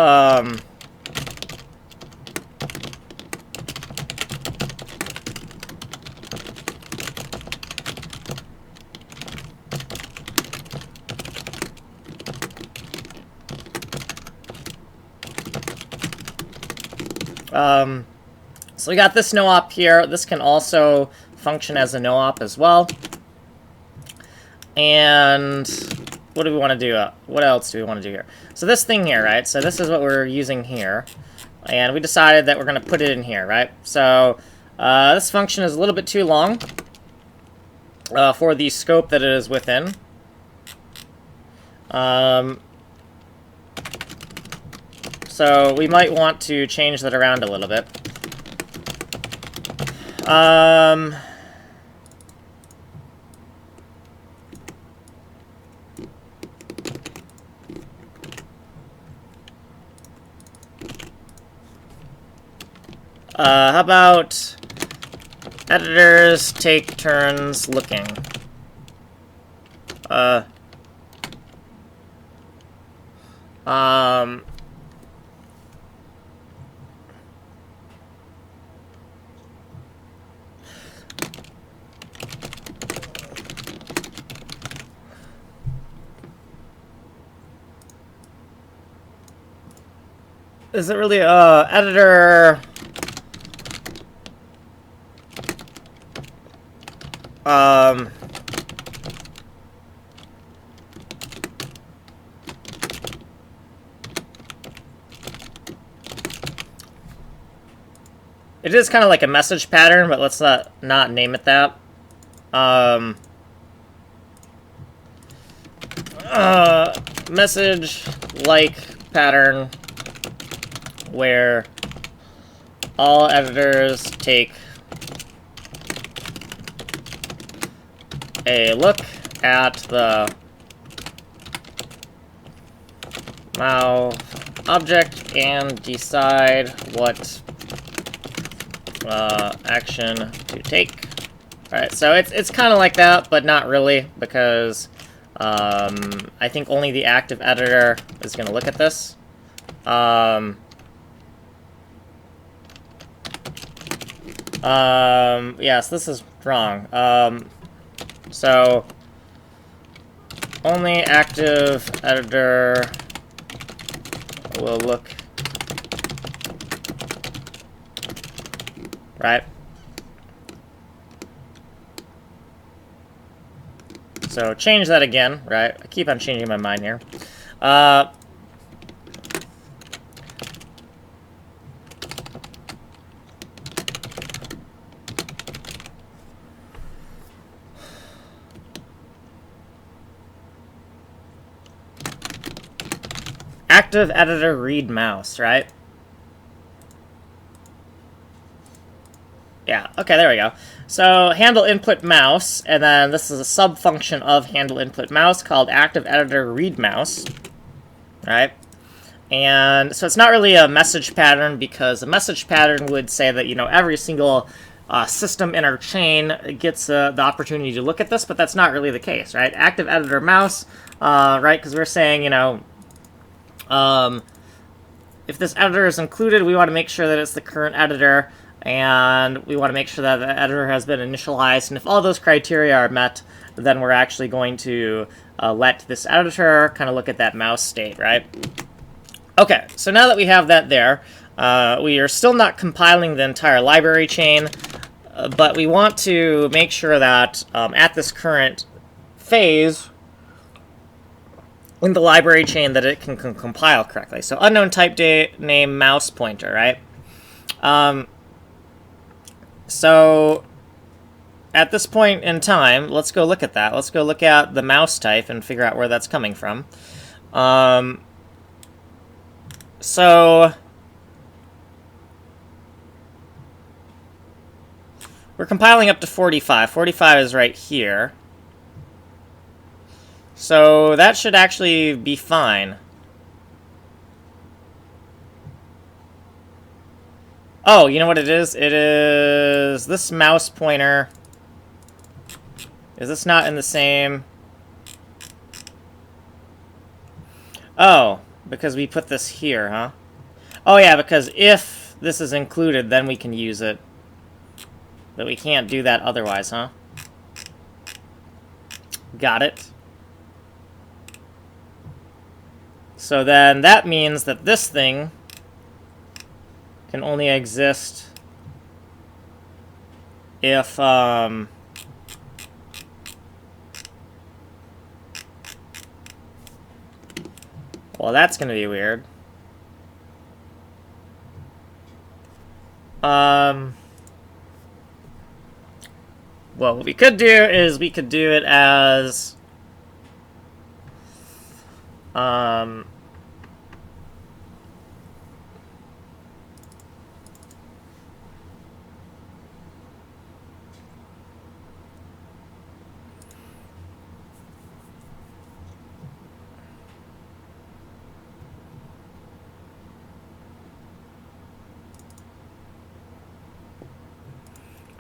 so we got this no-op here. This can also function as a no-op as well. And what do we want to do? What else do we want to do here? So this thing here, right? So this is what we're using here. And we decided that we're going to put it in here, right? So this function is a little bit too long for the scope that it is within. So we might want to change that around a little bit. How about editors take turns looking? Is it really editor? it is kind of like a message pattern, but let's not name it that. Message like pattern where all editors take a look at the MAU object and decide what action to take. Alright, so it's kind of like that, but not really, because I think only the active editor is going to look at this. Yes, this is wrong. So, only active editor will look. Right? So, change that again, right? I keep on changing my mind here. Active editor read mouse, right? Yeah, okay, there we go. So, handle input mouse, and then this is a sub-function of handle input mouse called active editor read mouse, right? And so it's not really a message pattern, because a message pattern would say that, you know, every single system in our chain gets the opportunity to look at this, but that's not really the case, right? Active editor mouse, right, because we're saying, you know, if this editor is included, we want to make sure that it's the current editor, and we want to make sure that the editor has been initialized, and if all those criteria are met, then we're actually going to let this editor kind of look at that mouse state, right? Okay, so now that we have that there, we are still not compiling the entire library chain, but we want to make sure that at this current phase in the library chain that it can compile correctly. So unknown type name mouse pointer, right? So at this point in time, let's go look at that. Let's go look at the mouse type and figure out where that's coming from. So we're compiling up to 45. 45 is right here. So that should actually be fine. Oh, you know what it is? It is this mouse pointer. Is this not in the same? Oh, because we put this here, huh? Oh yeah, because if this is included, then we can use it. But we can't do that otherwise, huh? Got it. So then that means that this thing can only exist if, well, that's going to be weird. Well, what we could do is we could do it as,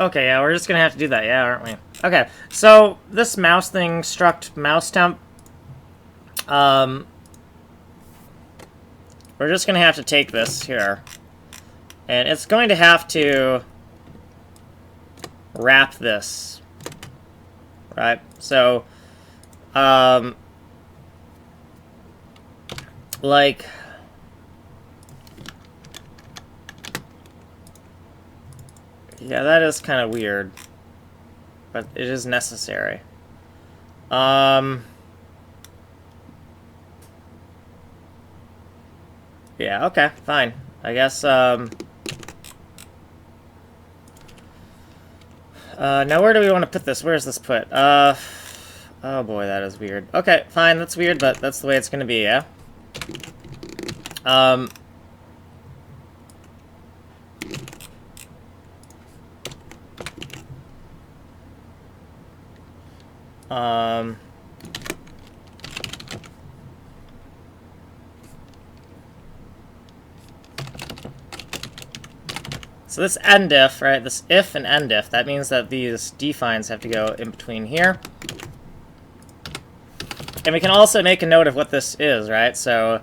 okay, yeah, we're just gonna have to do that, yeah, aren't we? Okay, so this mouse thing, struct mouse temp, we're just gonna have to take this here, and it's going to have to wrap this, right? So, like, yeah, that is kind of weird, but it is necessary. Yeah, okay, fine. I guess, Now where do we want to put this? Where is this put? Oh boy, that is weird. Okay, fine, that's weird, but that's the way it's gonna be, yeah? So this end if, right, this if and end if, that means that these defines have to go in between here. And we can also make a note of what this is, right? So,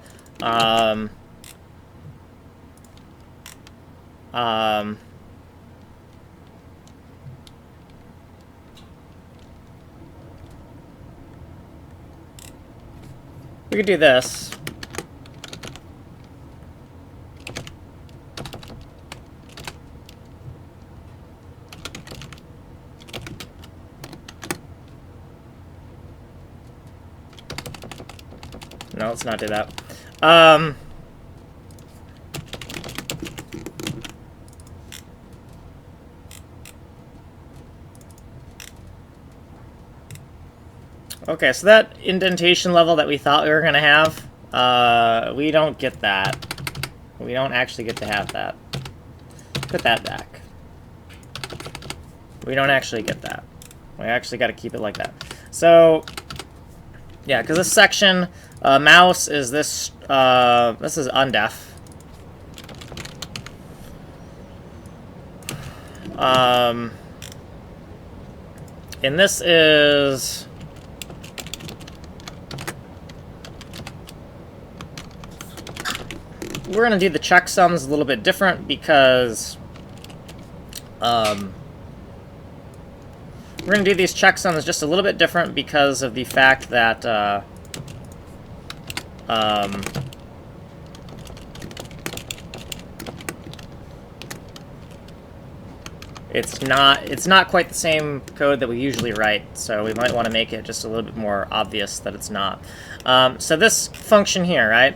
we could do this. No, let's not do that. Okay, so that indentation level that we thought we were going to have, we don't get that. We don't actually get to have that. Put that back. We don't actually get that. We actually got to keep it like that. So, yeah, because this section, mouse is this, this is undef. And this is... We're going to do the checksums a little bit different because... we're going to do these checksums just a little bit different because of the fact that, it's not quite the same code that we usually write, so we might want to make it just a little bit more obvious that it's not. So this function here, right?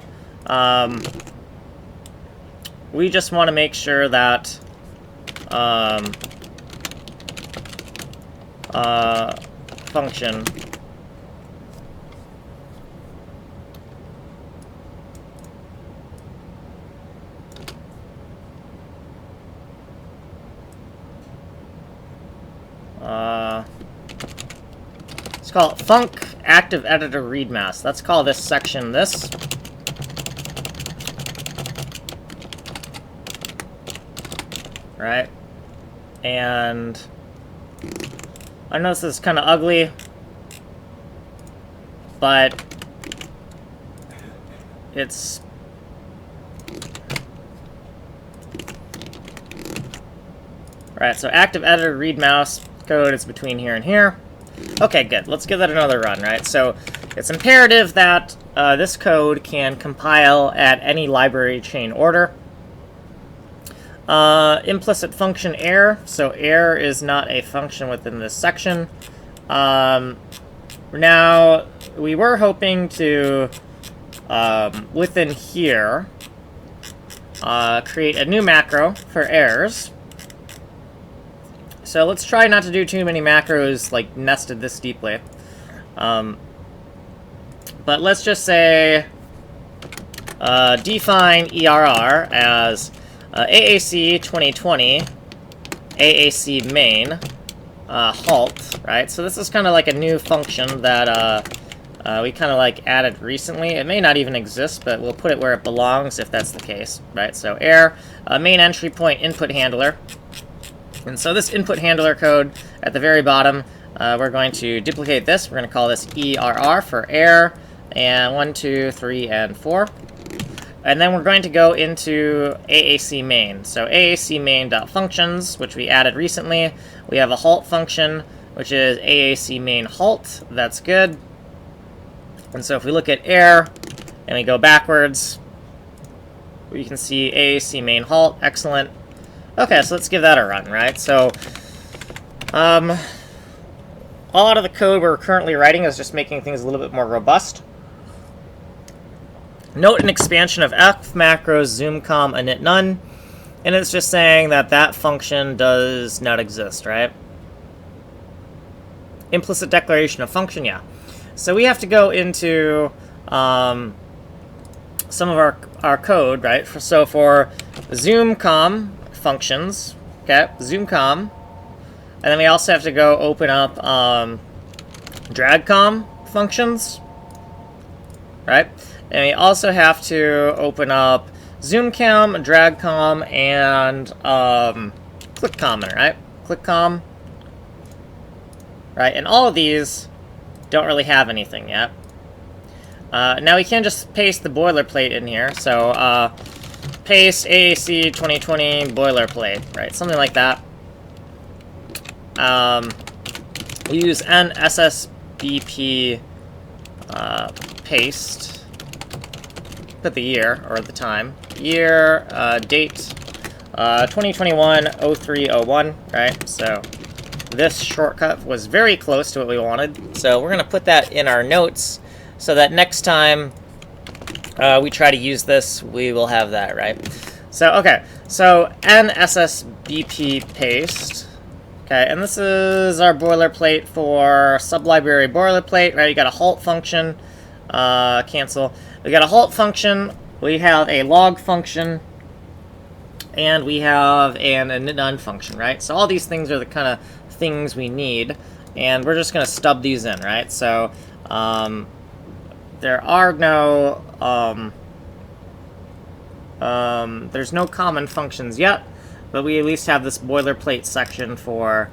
We just want to make sure that function let's call it func active editor read mask. Let's call this section this. Right? And I know this is kind of ugly, but it's right, so active editor read mouse code is between here and here. Okay, good. Let's give that another run, right? So it's imperative that this code can compile at any library chain order. Implicit function error. So error is not a function within this section. Now, we were hoping to, within here, create a new macro for errors. So let's try not to do too many macros, like, nested this deeply. But let's just say, define ERR as AAC 2020 AAC main halt, right? So this is kind of like a new function that we kind of like added recently. It may not even exist, but we'll put it where it belongs if that's the case, right? So err, main entry point input handler. And so this input handler code at the very bottom, we're going to duplicate this. We're going to call this ERR for error, and 1, 2, 3, and 4. And then we're going to go into AAC main. So AAC main.functions, which we added recently. We have a halt function, which is AAC main halt. That's good. And so if we look at error and we go backwards, we can see AAC main halt. Excellent. Okay, so let's give that a run, right? So a lot of the code we're currently writing is just making things a little bit more robust. Note an expansion of f macros zoom.com init none, and it's just saying that that function does not exist, right? Implicit declaration of function, yeah. So we have to go into some of our code, right? So for zoom-com functions, okay, zoom-com, and then we also have to go open up DRAGCOM functions, right? And we also have to open up zoom-com, DRAGCOM, and click-com, right? Click-com, right? And all of these don't really have anything yet. Now we can just paste the boilerplate in here. So paste AAC 2020 boilerplate, right? Something like that. Use NSSBP paste. Put the year or the time. Year, date, 2021-03-01, right? So this shortcut was very close to what we wanted. So we're going to put that in our notes so that next time we try to use this, we will have that, right? So, okay. So NSSBP paste. Okay, and this is our boilerplate for sublibrary boilerplate, right? You got a halt function, cancel. We got a halt function, we have a log function, and we have an init function, right? So all these things are the kind of things we need, and we're just going to stub these in, right? So there are no there's no common functions yet, but we at least have this boilerplate section for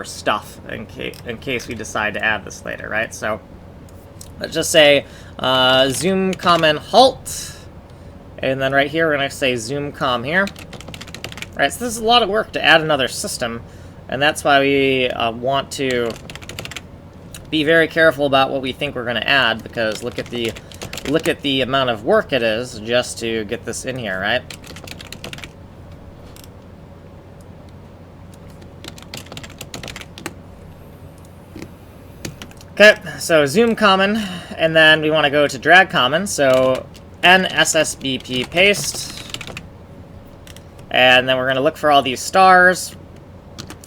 stuff in case we decide to add this later, right? So let's just say zoom comment halt, and then right here we're going to say zoom com here. Right, so this is a lot of work to add another system, and that's why we want to be very careful about what we think we're going to add, because look at the amount of work it is just to get this in here, right? Okay, so zoom common, and then we want to go to drag common, so NSSBP paste, and then we're going to look for all these stars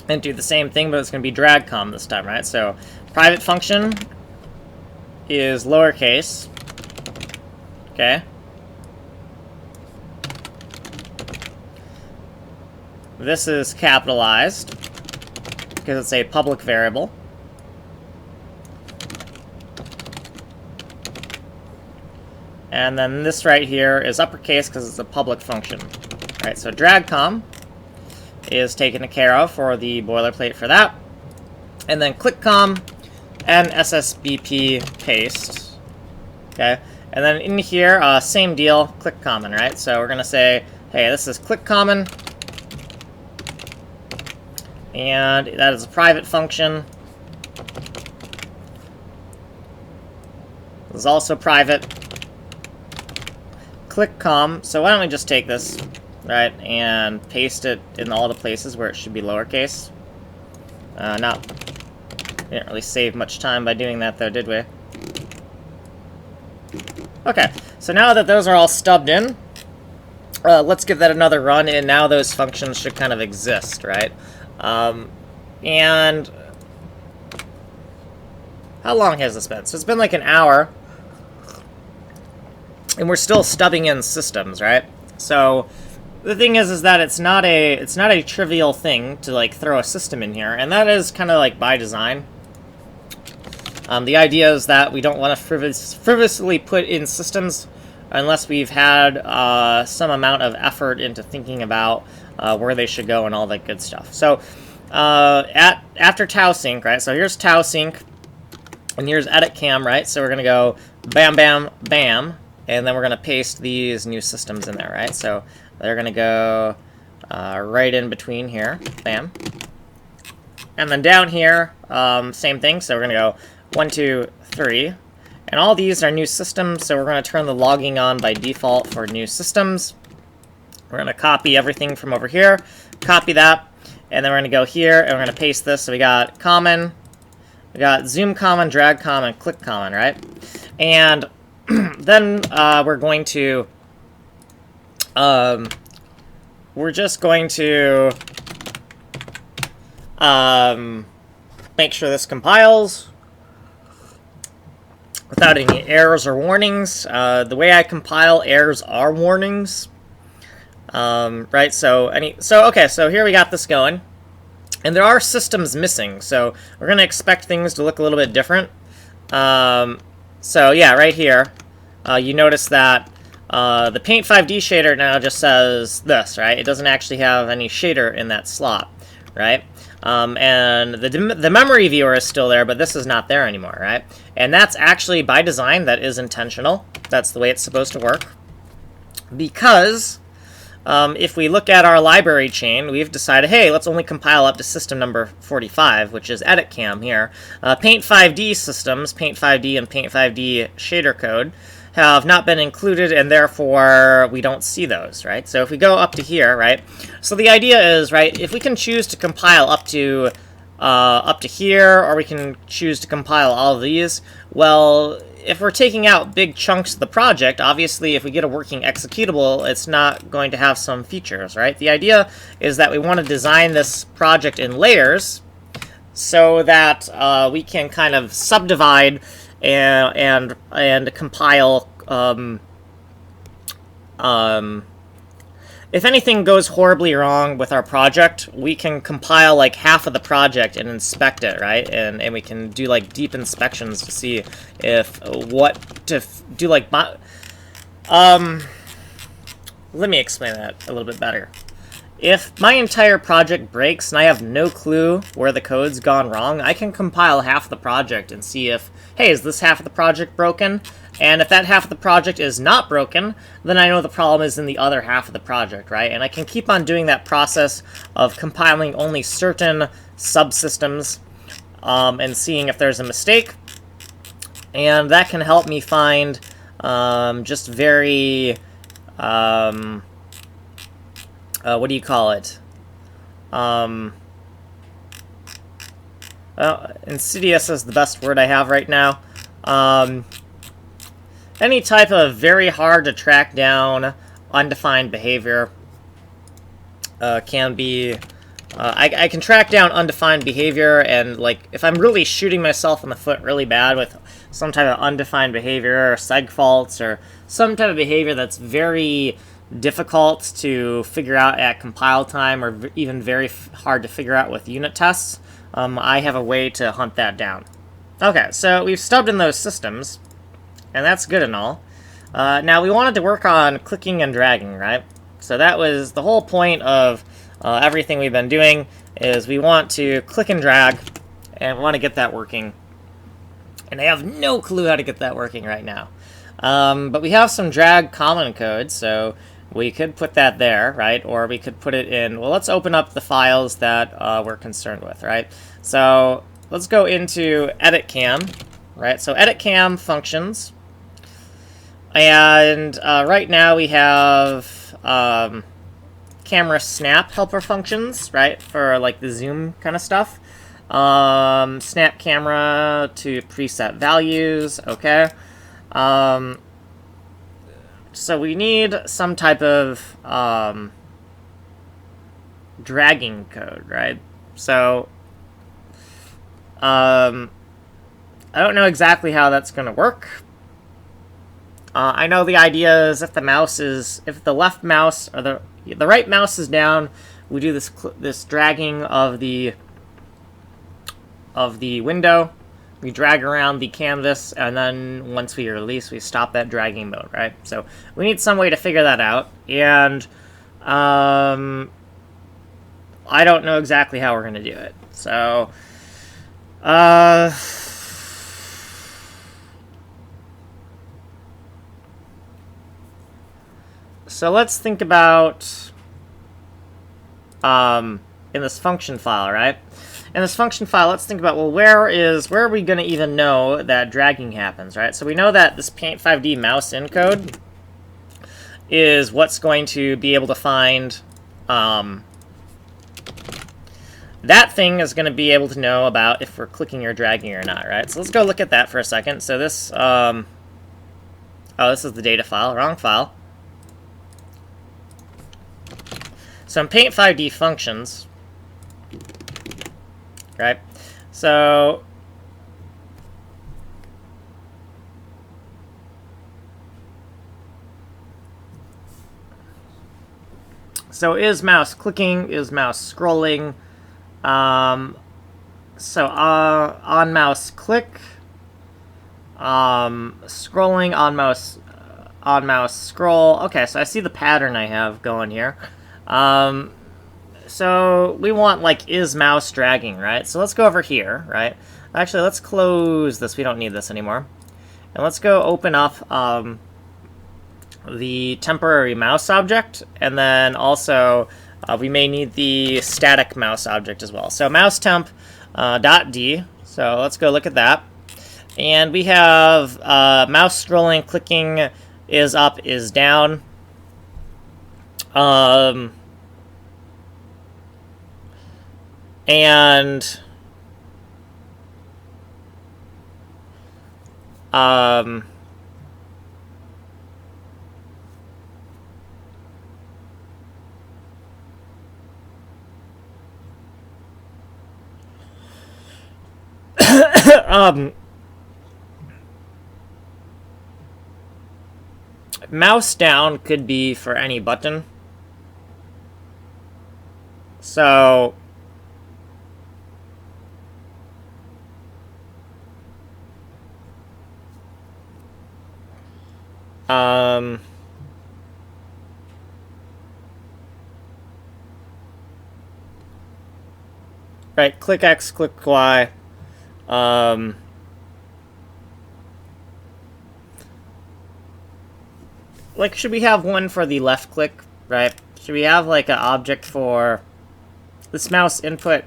and do the same thing, but it's going to be drag com this time, right? So private function is lowercase, okay? This is capitalized because it's a public variable. And then this right here is uppercase because it's a public function. Right, so DRAGCOM is taken care of for the boilerplate for that. And then ClickCom and SSBP paste. Okay, and then in here, same deal, ClickCommon, right? So we're going to say, hey, this is ClickCommon. And that is a private function. This is also private. ClickCom, so why don't we just take this, right, and paste it in all the places where it should be lowercase. We didn't really save much time by doing that, though, did we? Okay, so now that those are all stubbed in, let's give that another run, and now those functions should kind of exist, right? And how long has this been? So it's been like an hour. And we're still stubbing in systems, right? So the thing is that it's not a trivial thing to like throw a system in here, and that is kind of like by design. The idea is that we don't want to frivolously put in systems unless we've had some amount of effort into thinking about where they should go and all that good stuff. So after tau sync, right? So here's tau sync, and here's edit cam, right? So we're gonna go bam, bam, bam. And then we're going to paste these new systems in there, right? So they're going to go right in between here. Bam. And then down here, same thing. So we're going to go 1, 2, 3. And all these are new systems, so we're going to turn the logging on by default for new systems. We're going to copy everything from over here, copy that, and then we're going to go here, and we're going to paste this. So we got common, we got zoom common, drag common, click common, right? And then we're going to, we're just going to make sure this compiles without any errors or warnings. The way I compile, errors are warnings. Right, so okay, so here we got this going. And there are systems missing, so we're going to expect things to look a little bit different. So yeah, right here, you notice that the PAINT5D shader now just says this, right? It doesn't actually have any shader in that slot, right? And the memory viewer is still there, but this is not there anymore, right? And that's actually by design. That is intentional. That's the way it's supposed to work. Because if we look at our library chain, we've decided, hey, let's only compile up to system number 45, which is DRAGCOM here. PAINT5D systems, PAINT5D and PAINT5D shader code, have not been included, and therefore we don't see those, right? So if we go up to here, right? So the idea is, right, if we can choose to compile up to here, or we can choose to compile all of these, well, if we're taking out big chunks of the project, obviously if we get a working executable, it's not going to have some features, right? The idea is that we want to design this project in layers so that we can kind of subdivide and compile. If anything goes horribly wrong with our project, we can compile like half of the project and inspect it, right? And we can do like deep inspections to see if what to do. Like, let me explain that a little bit better. If my entire project breaks and I have no clue where the code's gone wrong, I can compile half the project and see if, hey, is this half of the project broken? And if that half of the project is not broken, then I know the problem is in the other half of the project, right? And I can keep on doing that process of compiling only certain subsystems and seeing if there's a mistake. And that can help me find just very, what do you call it? Well, insidious is the best word I have right now. Any type of very hard to track down undefined behavior can be... I can track down undefined behavior, and like if I'm really shooting myself in the foot really bad with some type of undefined behavior or seg faults or some type of behavior that's very difficult to figure out at compile time or even very hard to figure out with unit tests, I have a way to hunt that down. Okay, so we've stubbed in those systems, and that's good and all. Now we wanted to work on clicking and dragging, right? So that was the whole point of everything we've been doing, is we want to click and drag, and we want to get that working. And I have no clue how to get that working right now. But we have some drag common code, so we could put that there, right? Or we could put it in, well, let's open up the files that we're concerned with, right? So let's go into edit cam, right? So edit cam functions. And right now we have camera snap helper functions, right? For like the zoom kind of stuff. Snap camera to preset values, okay. So we need some type of dragging code, right? So I don't know exactly how that's going to work. I know the idea is if the mouse is, if the left mouse or the right mouse is down, we do this dragging of the window. We drag around the canvas, and then once we release, we stop that dragging mode, right? So we need some way to figure that out, and I don't know exactly how we're going to do it. So so let's think about in this function file, right? In this function file, let's think about, well, where are we going to even know that dragging happens, right? So we know that this PAINT5D mouse encode is what's going to be able to find, that thing is going to be able to know about if we're clicking or dragging or not, right? So let's go look at that for a second. So this, oh, this is the data file, wrong file. So in PAINT5D functions, right? So is mouse clicking? Is mouse scrolling? So on mouse click, scrolling, on mouse scroll. Okay, so I see the pattern I have going here. So we want, like, is mouse dragging, right? So let's go over here, right? Actually, let's close this. We don't need this anymore. And let's go open up the temporary mouse object, and then also we may need the static mouse object as well. So mouse temp .d. So let's go look at that. And we have mouse scrolling, clicking, is up, is down. And mouse down could be for any button. So right, click X, click Y. Like, should we have one for the left click, right? Should we have, like, an object for this mouse input?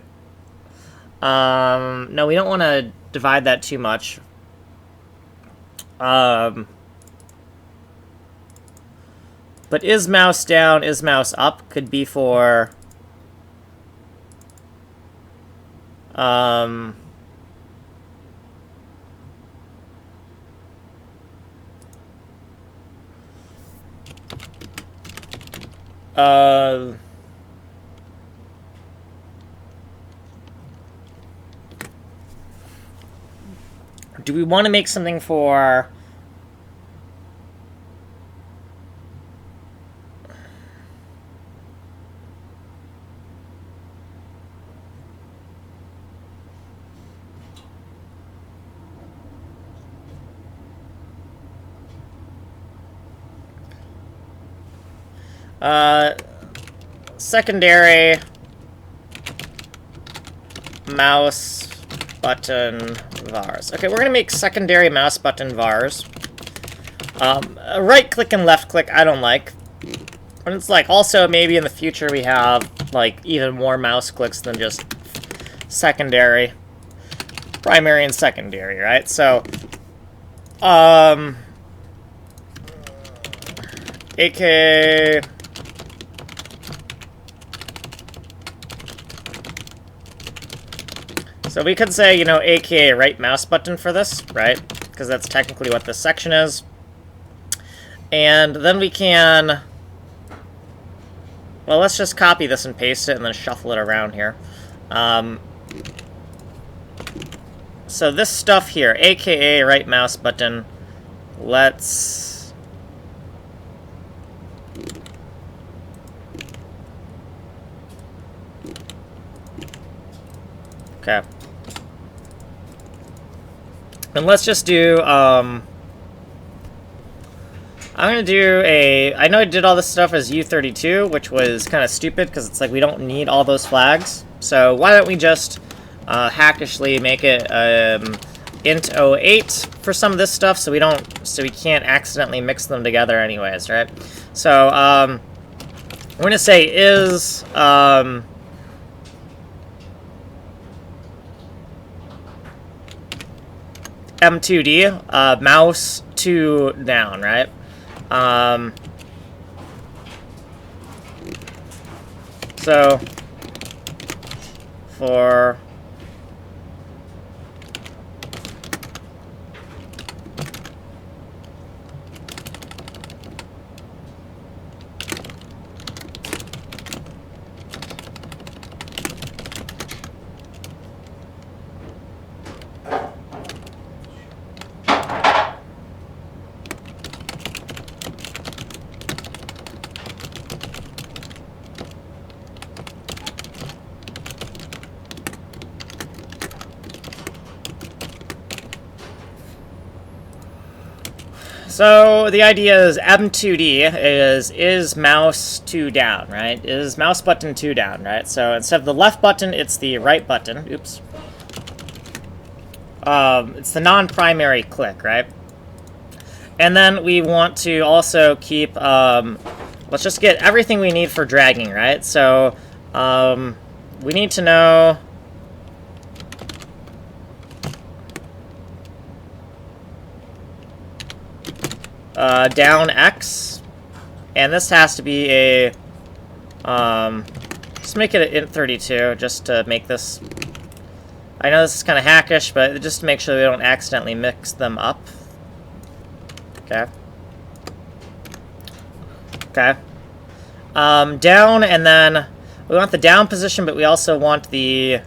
No, we don't want to divide that too much. But is mouse down, is mouse up could be for do we want to make something for secondary mouse button vars? Okay, we're gonna make secondary mouse button vars. Right click and left click I don't like. And it's like, also maybe in the future we have like even more mouse clicks than just secondary, primary and secondary, right? So AK so we could say, you know, aka right mouse button for this, right? Because that's technically what this section is. And then we can, well, let's just copy this and paste it and then shuffle it around here. So this stuff here, aka right mouse button, let's okay. And let's just do, I'm going to do a, I know I did all this stuff as U32, which was kind of stupid, because it's like we don't need all those flags. So why don't we just hackishly make it int 08 for some of this stuff, so we can't accidentally mix them together anyways, right? So, we're going to say is, M2D, mouse 2 down, right? So, for So the idea is M2D is mouse 2 down, right? Is mouse button 2 down, right? So instead of the left button, it's the right button. Oops. It's the non-primary click, right? And then we want to also keep, let's just get everything we need for dragging, right? So we need to know down X, and this has to be a, just make it an int32, just to make this, I know this is kind of hackish, but just to make sure we don't accidentally mix them up. Okay. Okay. Down, and then we want the down position, but we also want the,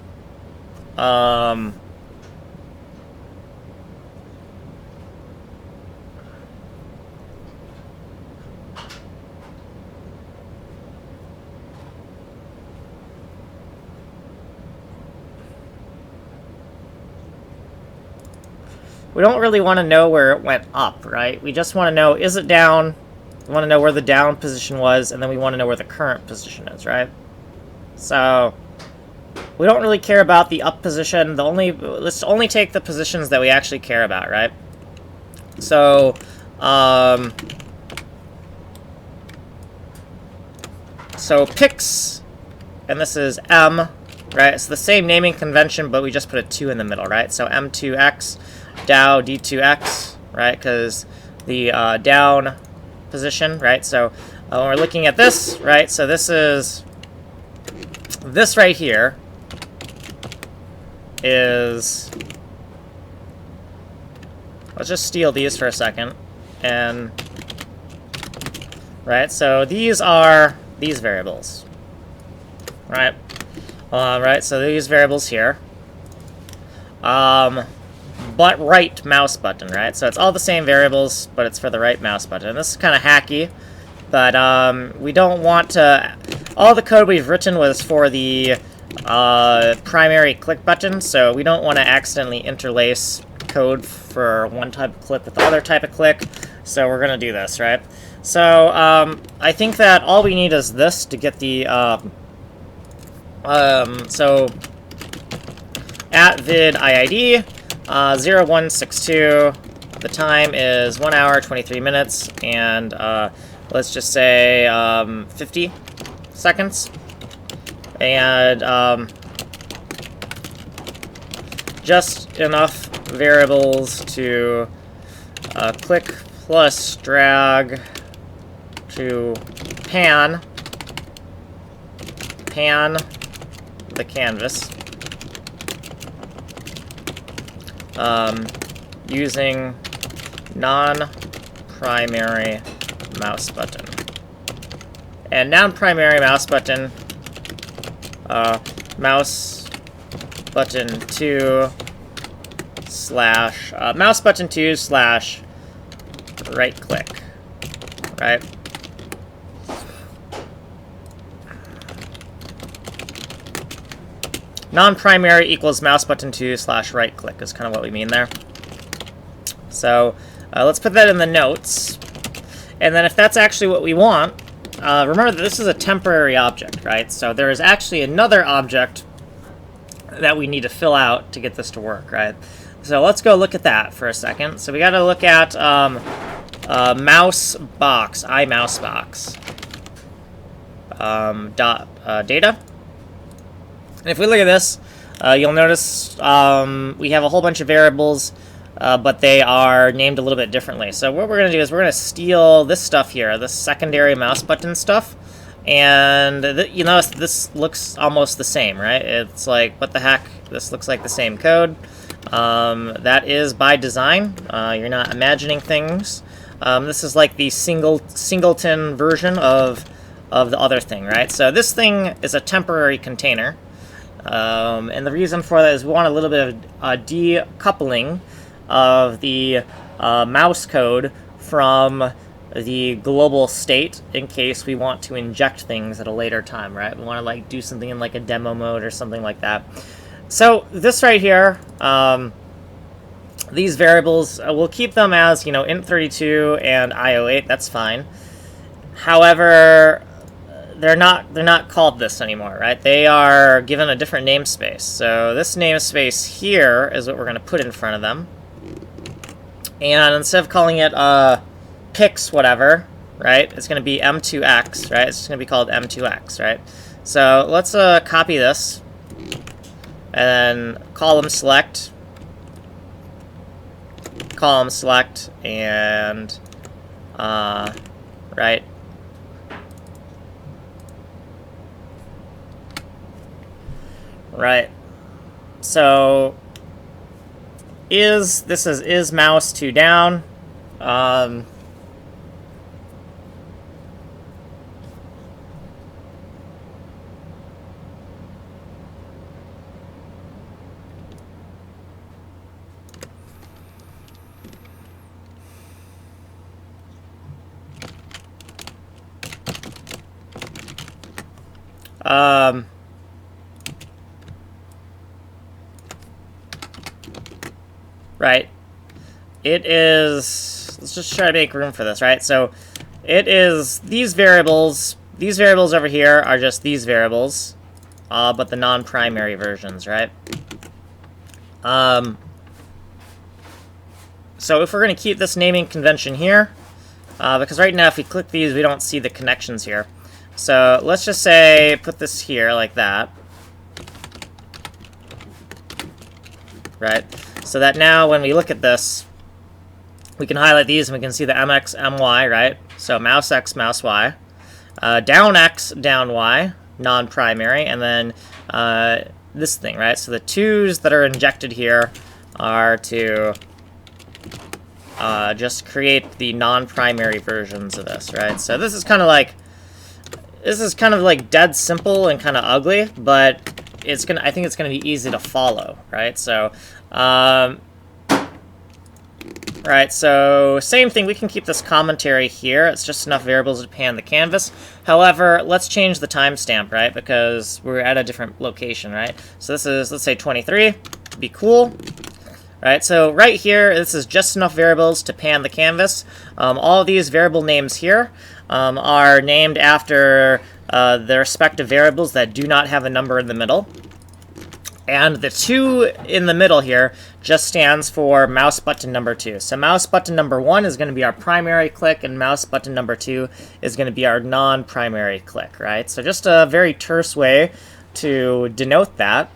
we don't really want to know where it went up, right? We just want to know, is it down? We want to know where the down position was, and then we want to know where the current position is, right? So we don't really care about the up position. Let's only take the positions that we actually care about, right? So so pix, and this is M, right? It's the same naming convention, but we just put a 2 in the middle, right? So M2X, Dow D2X, right? Because the down position, right? So when we're looking at this, right? So this is, this right here is, let's just steal these for a second, and, right? So these are these variables, right? Right, so these variables here. But right mouse button, right? So it's all the same variables, but it's for the right mouse button. And this is kind of hacky, but we don't want to... All the code we've written was for the primary click button, so we don't want to accidentally interlace code for one type of click with the other type of click, so we're going to do this, right? So I think that all we need is this to get the... so at vid IID 0162, the time is 1 hour 23 minutes, and let's just say 50 seconds, and just enough variables to click plus drag to pan the canvas using non-primary mouse button. And non-primary mouse button, mouse button 2 slash mouse button 2 slash right click, right? Non-primary equals mouse button 2 slash right click is kind of what we mean there. So let's put that in the notes. And then if that's actually what we want, remember that this is a temporary object, right? So there is actually another object that we need to fill out to get this to work, right? So let's go look at that for a second. So we got to look at mouse box, iMouseBox data. And if we look at this, you'll notice we have a whole bunch of variables, but they are named a little bit differently. So what we're going to do is we're going to steal this stuff here, this secondary mouse button stuff, and you notice this looks almost the same, right? It's like, what the heck? This looks like the same code. That is by design. You're not imagining things. This is like the singleton version of the other thing, right? So this thing is a temporary container. And the reason for that is we want a little bit of decoupling of the mouse code from the global state in case we want to inject things at a later time, right? We want to like do something in like a demo mode or something like that. So this right here, These variables, we'll keep them as, int32 and io8, that's fine. However, they're not called this anymore, right? They are given a different namespace. So this namespace here is what we're going to put in front of them. And instead of calling it pix whatever, right, it's going to be m2x, right? It's going to be called m2x, right? So let's copy this and then column select, and right. Right. So is mouse 2 down. Right. It is, let's just try to make room for this, right? So it is these variables over here are just these variables, but the non-primary versions, right? So if we're going to keep this naming convention here, because right now if we click these, we don't see the connections here. So let's just say, put this here like that. Right? So that now when we look at this, we can highlight these and we can see the mx, my, right? So mouse x, mouse y. Down x, down y, non-primary, and then this thing, right? So the 2's that are injected here are to just create the non-primary versions of this, right? So this is kind of like dead simple and kind of ugly, but I think it's gonna be easy to follow, right? So right, so same thing, we can keep this commentary here. It's just enough variables to pan the canvas. However, let's change the timestamp, right? Because we're at a different location, right? So this is, let's say 23, be cool. Right, so right here, this is just enough variables to pan the canvas. All of these variable names here are named after the respective variables that do not have a number in the middle. And the 2 in the middle here just stands for mouse button number 2. So mouse button number 1 is going to be our primary click, and mouse button number 2 is going to be our non-primary click, right? So just a very terse way to denote that.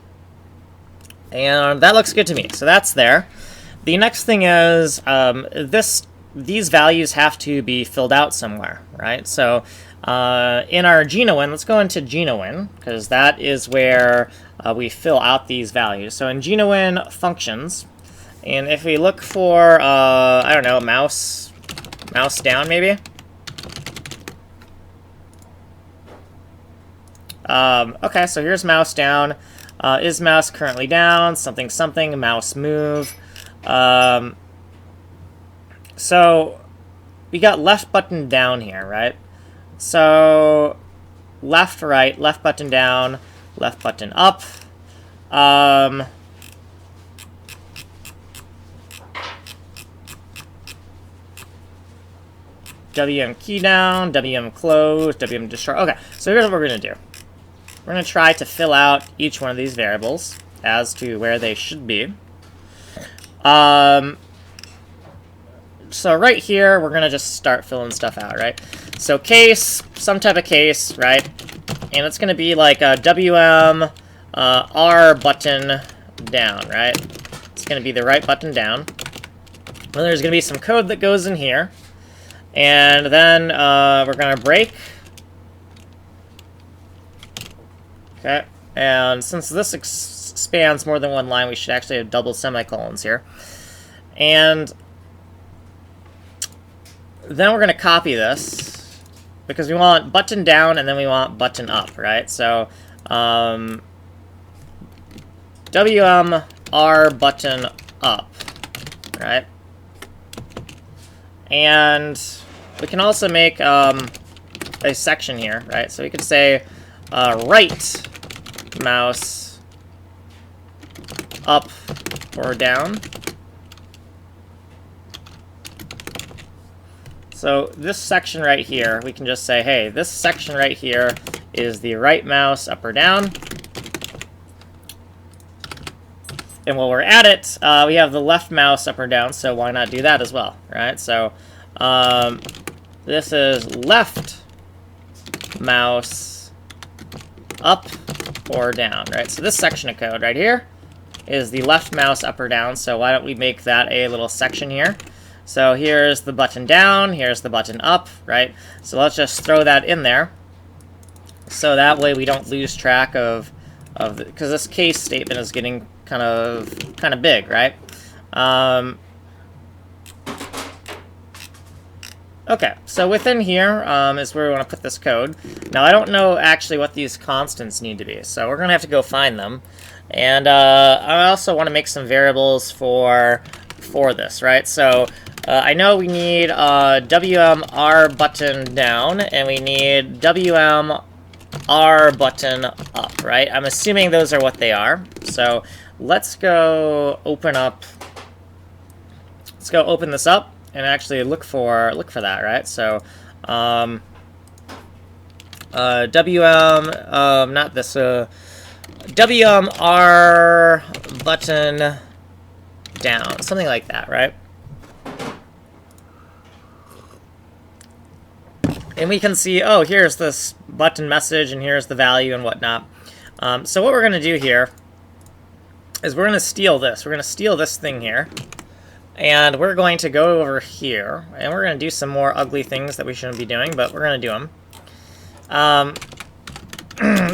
And that looks good to me. So that's there. The next thing is these values have to be filled out somewhere, right? So in our GINAMOU, let's go into GINAMOU, because that is where we fill out these values. So in GINAMOU functions, and if we look for, I don't know, mouse down maybe. Okay, so here's mouse down. Is mouse currently down? Something, something, mouse move. So we got left button down here, right? So left, right, left button down, left button up. WM key down, WM close, WM destroy. Okay, so here's what we're going to do. We're going to try to fill out each one of these variables as to where they should be. So right here, we're going to just start filling stuff out, right? So case, some type of case, right? And it's going to be like a WM R button down, right? It's going to be the right button down. And there's going to be some code that goes in here. And then we're going to break. Okay, and since this spans more than one line, we should actually have double semicolons here. And then we're going to copy this, because we want button down and then we want button up, right? So WM R button up, right? And we can also make a section here, right? So we could say right mouse up or down. So this section right here, we can just say, hey, this section right here is the right mouse up or down. And while we're at it, we have the left mouse up or down, so why not do that as well, right? So this is left mouse up or down, right? So this section of code right here is the left mouse up or down, so why don't we make that a little section here? So here's the button down, here's the button up, right? So let's just throw that in there, so that way we don't lose track of because this case statement is getting kind of big, right? Okay, so within here is where we want to put this code. Now I don't know actually what these constants need to be, so we're gonna have to go find them. And I also want to make some variables for this, right? So I know we need WMR button down, and we need WMR button up, right? I'm assuming those are what they are. So let's go open up. Let's go open this up and actually look for that, right? So WM not this WMR button down, something like that, right? And we can see, oh, here's this button message, and here's the value and whatnot. So what we're going to do here is we're going to steal this. We're going to steal this thing here. And we're going to go over here, and we're going to do some more ugly things that we shouldn't be doing, but we're going to do them.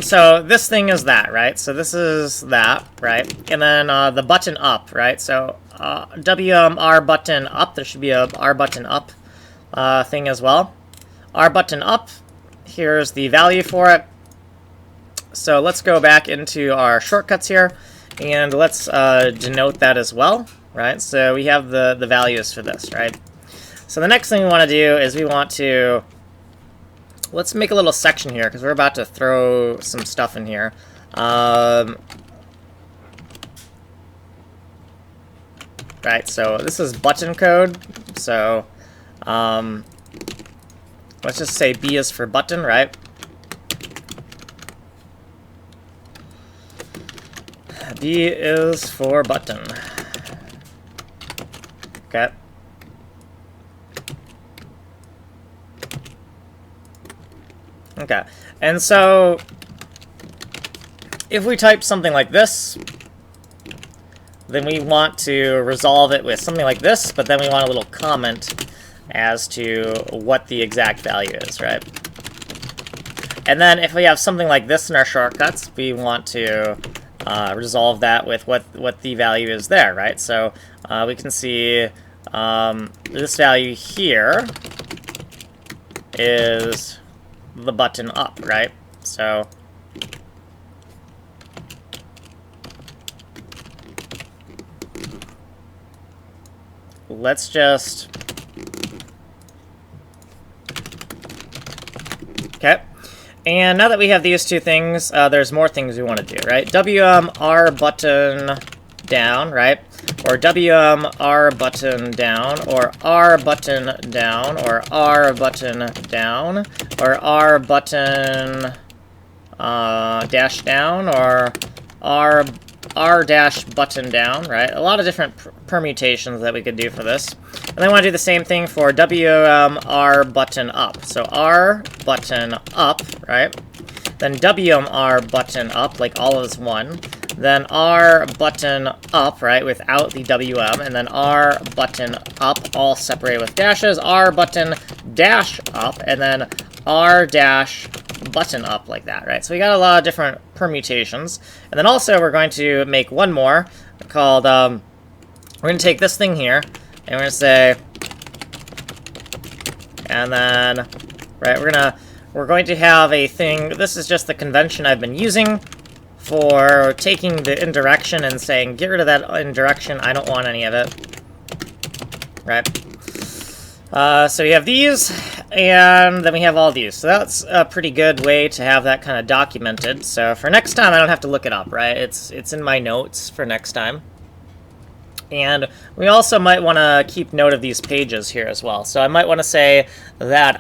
So this thing is that, right? So this is that, right? And then the button up, right? So WMR button up, there should be a R button up thing as well. R button up, here's the value for it. So let's go back into our shortcuts here, and let's denote that as well, right? So we have the values for this, right? So the next thing we want to do is we want to, let's make a little section here, because we're about to throw some stuff in here. Right, so this is button code, so let's just say B is for button, right? B is for button. Okay. Okay, and so if we type something like this, then we want to resolve it with something like this, but then we want a little comment as to what the exact value is, right? And then if we have something like this in our shortcuts, we want to resolve that with what the value is there, right? So we can see this value here is the button up, right? So let's just, okay. And now that we have these two things, there's more things we want to do, right? WMR button down, right? Or WMR button down, or R button down, or R button down, or R button dash down, or R dash button down, right? A lot of different permutations that we could do for this. And then I want to do the same thing for WMR button up. So R button up, right? Then WMR button up, like all as one. Then R button up, right, without the WM. And then R button up, all separated with dashes. R button dash up, and then R dash button up, like that, right? So we got a lot of different permutations. And then also we're going to make one more called, we're going to take this thing here, and we're going to say, and then, right, we're going to have a thing, this is just the convention I've been using for taking the indirection and saying, get rid of that indirection, I don't want any of it, right? So we have these, and then we have all these. So that's a pretty good way to have that kind of documented. So for next time, I don't have to look it up, right? It's in my notes for next time. And we also might want to keep note of these pages here as well. So I might want to say that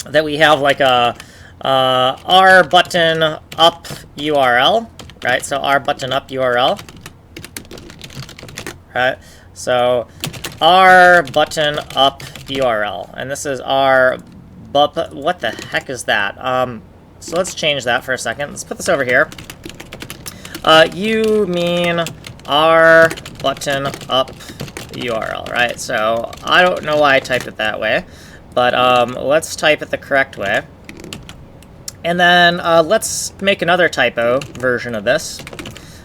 that we have like a R button up URL, right? So R button up URL, right? So R button up URL, and this is R. But what the heck is that? So let's change that for a second. Let's put this over here. You mean R button up URL, right? So I don't know why I typed it that way, but let's type it the correct way. And then let's make another typo version of this.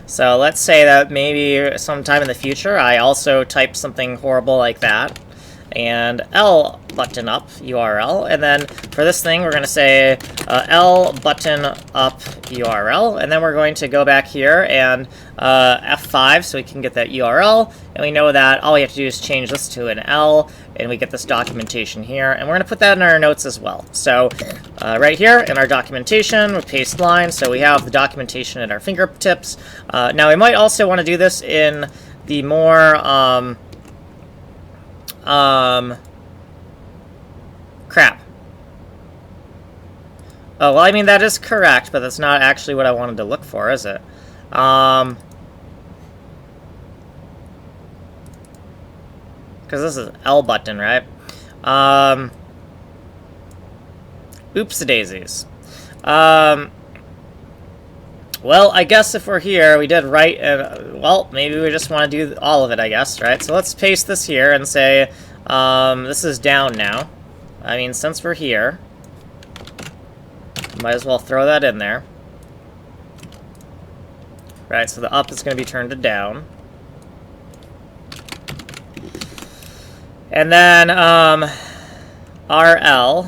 So let's say that maybe sometime in the future I also type something horrible like that. And L button up URL, and then for this thing we're going to say L button up URL, and then we're going to go back here and F5 so we can get that URL, and we know that all we have to do is change this to an L, and we get this documentation here, and we're going to put that in our notes as well. So right here in our documentation, we paste line, so we have the documentation at our fingertips. Now we might also want to do this in the more crap. Oh, well, I mean, that is correct, but that's not actually what I wanted to look for, is it? Because this is L button, right? Oops-a-daisies. Well, I guess if we're here, we did right, and well, maybe we just want to do all of it, I guess, right? So let's paste this here and say, this is down now. I mean, since we're here, might as well throw that in there. Right, so the up is going to be turned to down. And then, RL.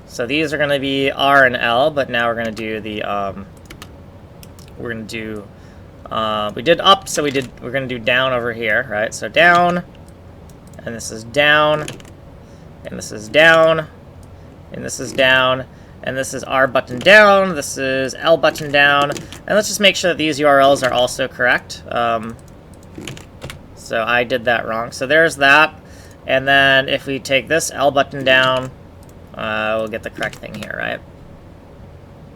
So these are going to be R and L, but now we're going to do the, we're going to do, we did up, so we're going to do down over here, right? So down, and this is down, and this is down, and this is down, and this is R button down, this is L button down, and let's just make sure that these URLs are also correct. So I did that wrong. So there's that, and then if we take this L button down, we'll get the correct thing here, right?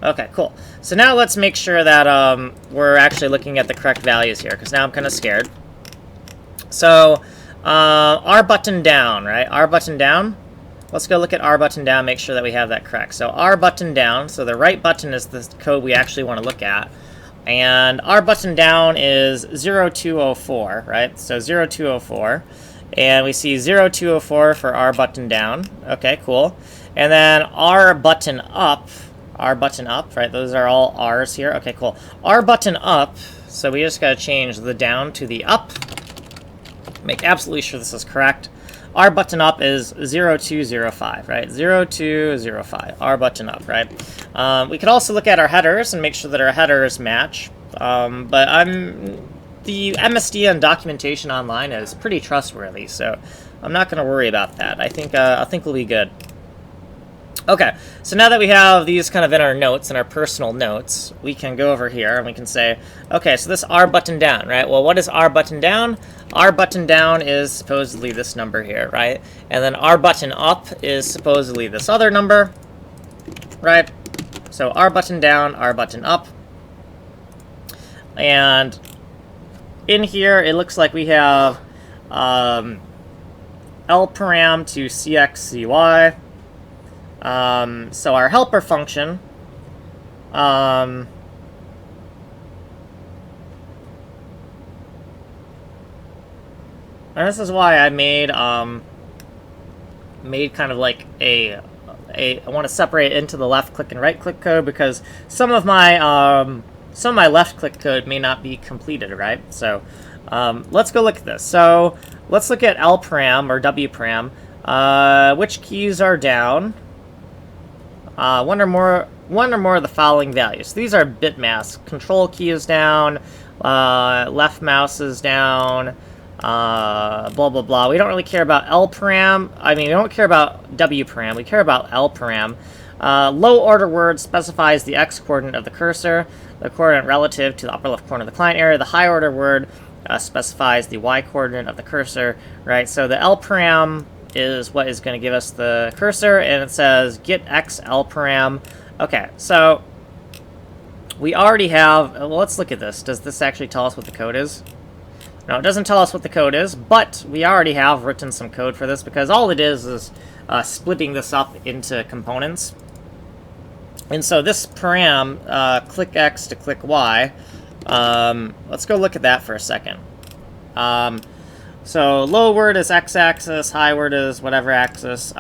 Okay, cool. So now let's make sure that we're actually looking at the correct values here, because now I'm kind of scared. So R button down, right? R button down. Let's go look at R button down, make sure that we have that correct. So R button down, so the right button is the code we actually want to look at. And R button down is 0204, right? So 0204. And we see 0204 for R button down. Okay, cool. And then R button up, right? Those are all R's here. Okay, cool. R button up, so we just got to change the down to the up. Make absolutely sure this is correct. R button up is 0205, right? 0205, R button up, right? We could also look at our headers and make sure that our headers match. But the MSD and documentation online is pretty trustworthy, so I'm not going to worry about that. I think we'll be good. Okay, so now that we have these kind of in our notes, in our personal notes, we can go over here and we can say, okay, so this R button down, right? Well, what is R button down? R button down is supposedly this number here, right? And then R button up is supposedly this other number, right? So R button down, R button up. And in here, it looks like we have L param to CXCY. So our helper function, and this is why I made kind of like I want to separate it into the left click and right click code, because some of my left click code may not be completed, right? So let's go look at this. So let's look at L param or W param. Which keys are down? One or more of the following values. These are bit masks. Control key is down, left mouse is down, blah blah blah. We don't really care about L param. I mean, we don't care about W param. We care about L param. Low order word specifies the X coordinate of the cursor. the coordinate relative to the upper left corner of the client area. The high order word specifies the y coordinate of the cursor, right? So the L param is what is going to give us the cursor, and it says get x L param. Okay, so we already have, well, let's look at this. Does this actually tell us what the code is? No, it doesn't tell us what the code is, but we already have written some code for this, because all it is splitting this up into components. And so this param, click X to click Y, let's go look at that for a second. So low word is x-axis, high word is whatever axis.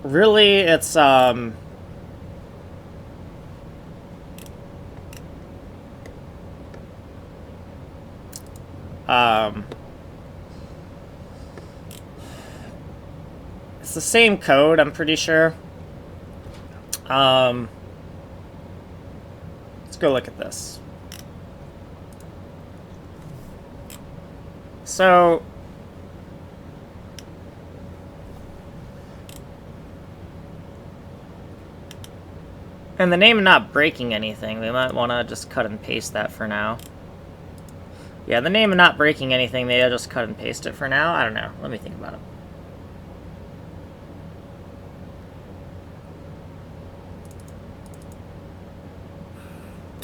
Really, it's it's the same code, I'm pretty sure. Let's go look at this. So, and the name not breaking anything, we might want to just cut and paste that for now. Yeah, the name of not breaking anything, they'll just cut and paste it for now. I don't know. Let me think about it.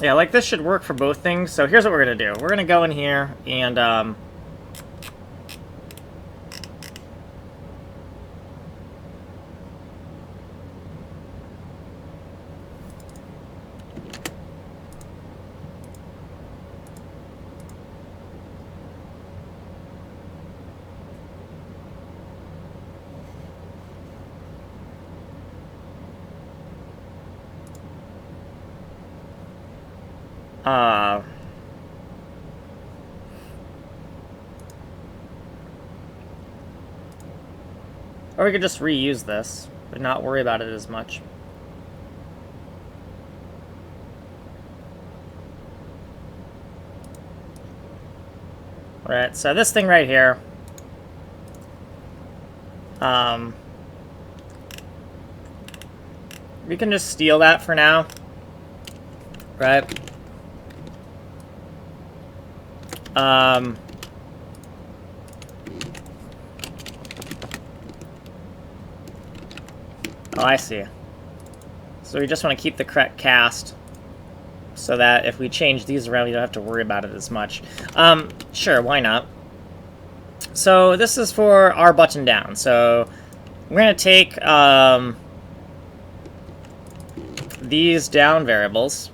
Yeah, like this should work for both things. So here's what we're going to do. We're going to go in here and or we could just reuse this, but not worry about it as much. Alright, so this thing right here, we can just steal that for now, right? Oh, I see. So we just want to keep the correct cast so that if we change these around, we don't have to worry about it as much. Sure, why not? So this is for our button down. So we're going to take these down variables.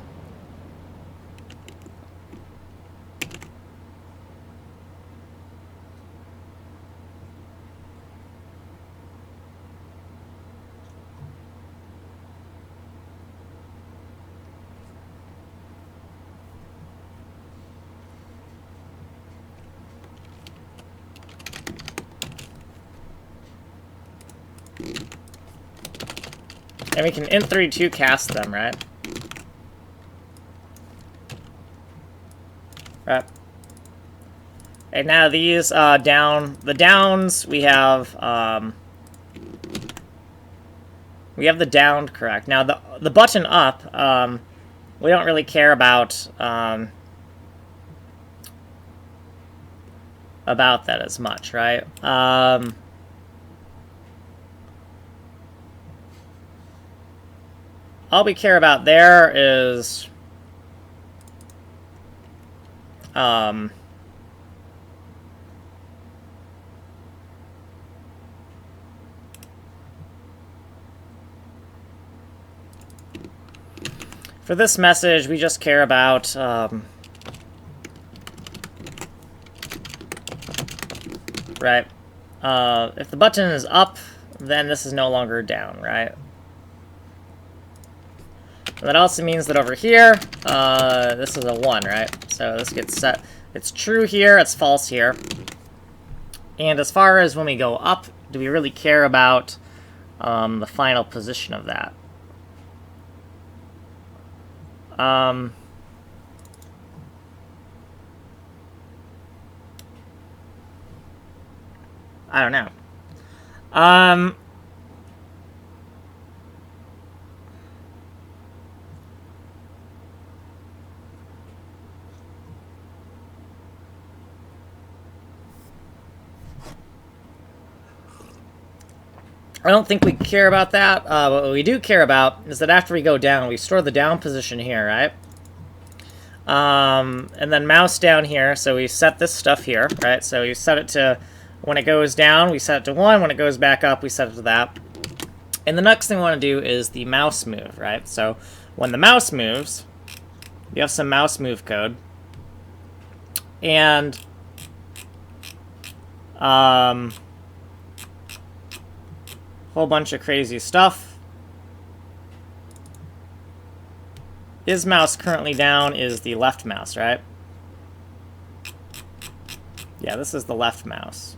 And we can int32 cast them, right? Right. And now these the downs we have the downed correct. Now the button up, we don't really care about that as much, right? All we care about there is for this message, we just care about right. If the button is up, then this is no longer down, right? And that also means that over here, this is a 1, right? So this gets set. It's true here, it's false here. And as far as when we go up, do we really care about the final position of that? I don't know. I don't think we care about that. What we do care about is that after we go down, we store the down position here, right? And then mouse down here, so we set this stuff here, right? So you set it to, when it goes down, we set it to 1. When it goes back up, we set it to that. And the next thing we want to do is the mouse move, right? So when the mouse moves, you have some mouse move code. And whole bunch of crazy stuff. Is mouse currently down is the left mouse, right? Yeah, this is the left mouse.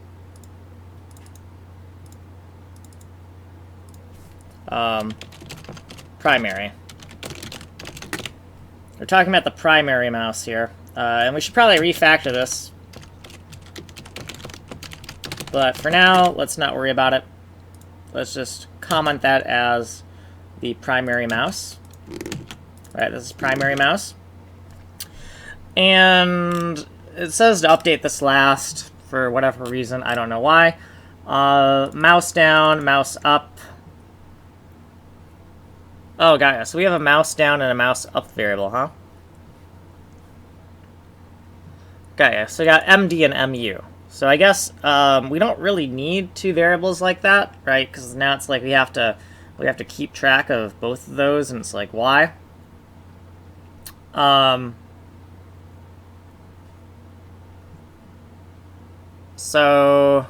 Primary. We're talking about the primary mouse here. And we should probably refactor this. But for now, let's not worry about it. Let's just comment that as the primary mouse. Right, this is primary mouse. And it says to update this last for whatever reason. I don't know why. Mouse down, mouse up. Oh, got ya. So we have a mouse down and a mouse up variable, huh? Got ya. So we got MD and MU. So I guess we don't really need 2 variables like that, right? Because now it's like we have to keep track of both of those, and it's like why? So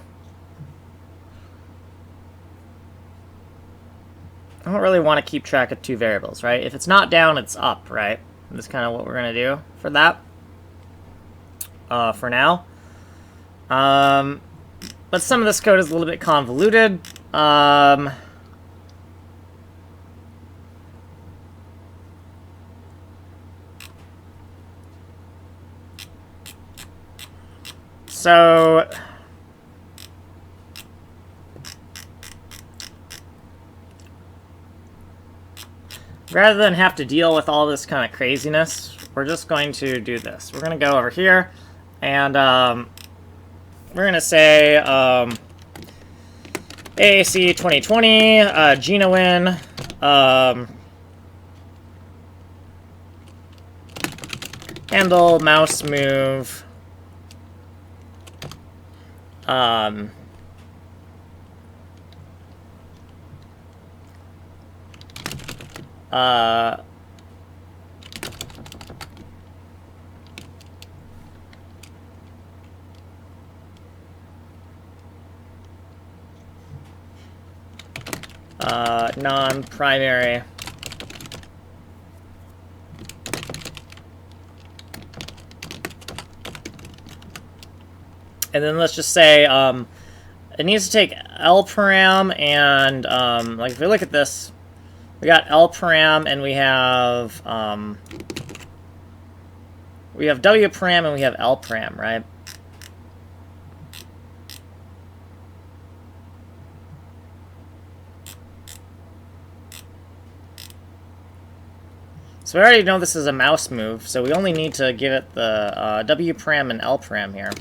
I don't really want to keep track of 2 variables, right? If it's not down, it's up, right? That's kind of what we're going to do for that for now. But some of this code is a little bit convoluted. So rather than have to deal with all this kind of craziness, we're just going to do this. We're going to go over here, and we're going to say AAC 2020, GINAMOU, handle mouse move, non-primary. And then let's just say it needs to take L param and like if we look at this, we got L param and we have W param and we have L param, right? So we already know this is a mouse move, so we only need to give it the W param and L param here.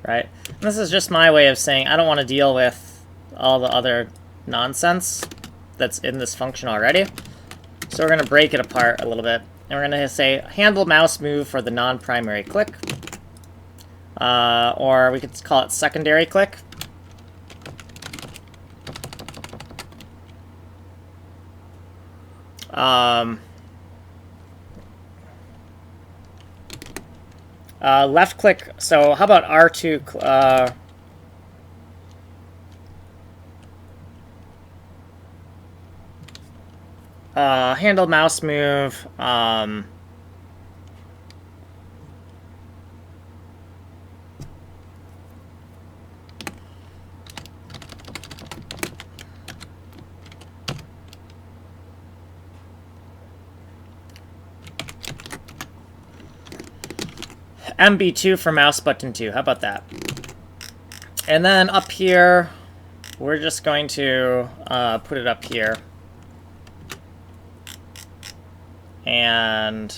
Right? And this is just my way of saying I don't want to deal with all the other nonsense that's in this function already. So we're going to break it apart a little bit. And we're going to say handle mouse move for the non-primary click. Or we could call it secondary click. Left click, so how about R2, handle mouse move, MB2 for mouse button 2. How about that? And then up here, we're just going to put it up here. And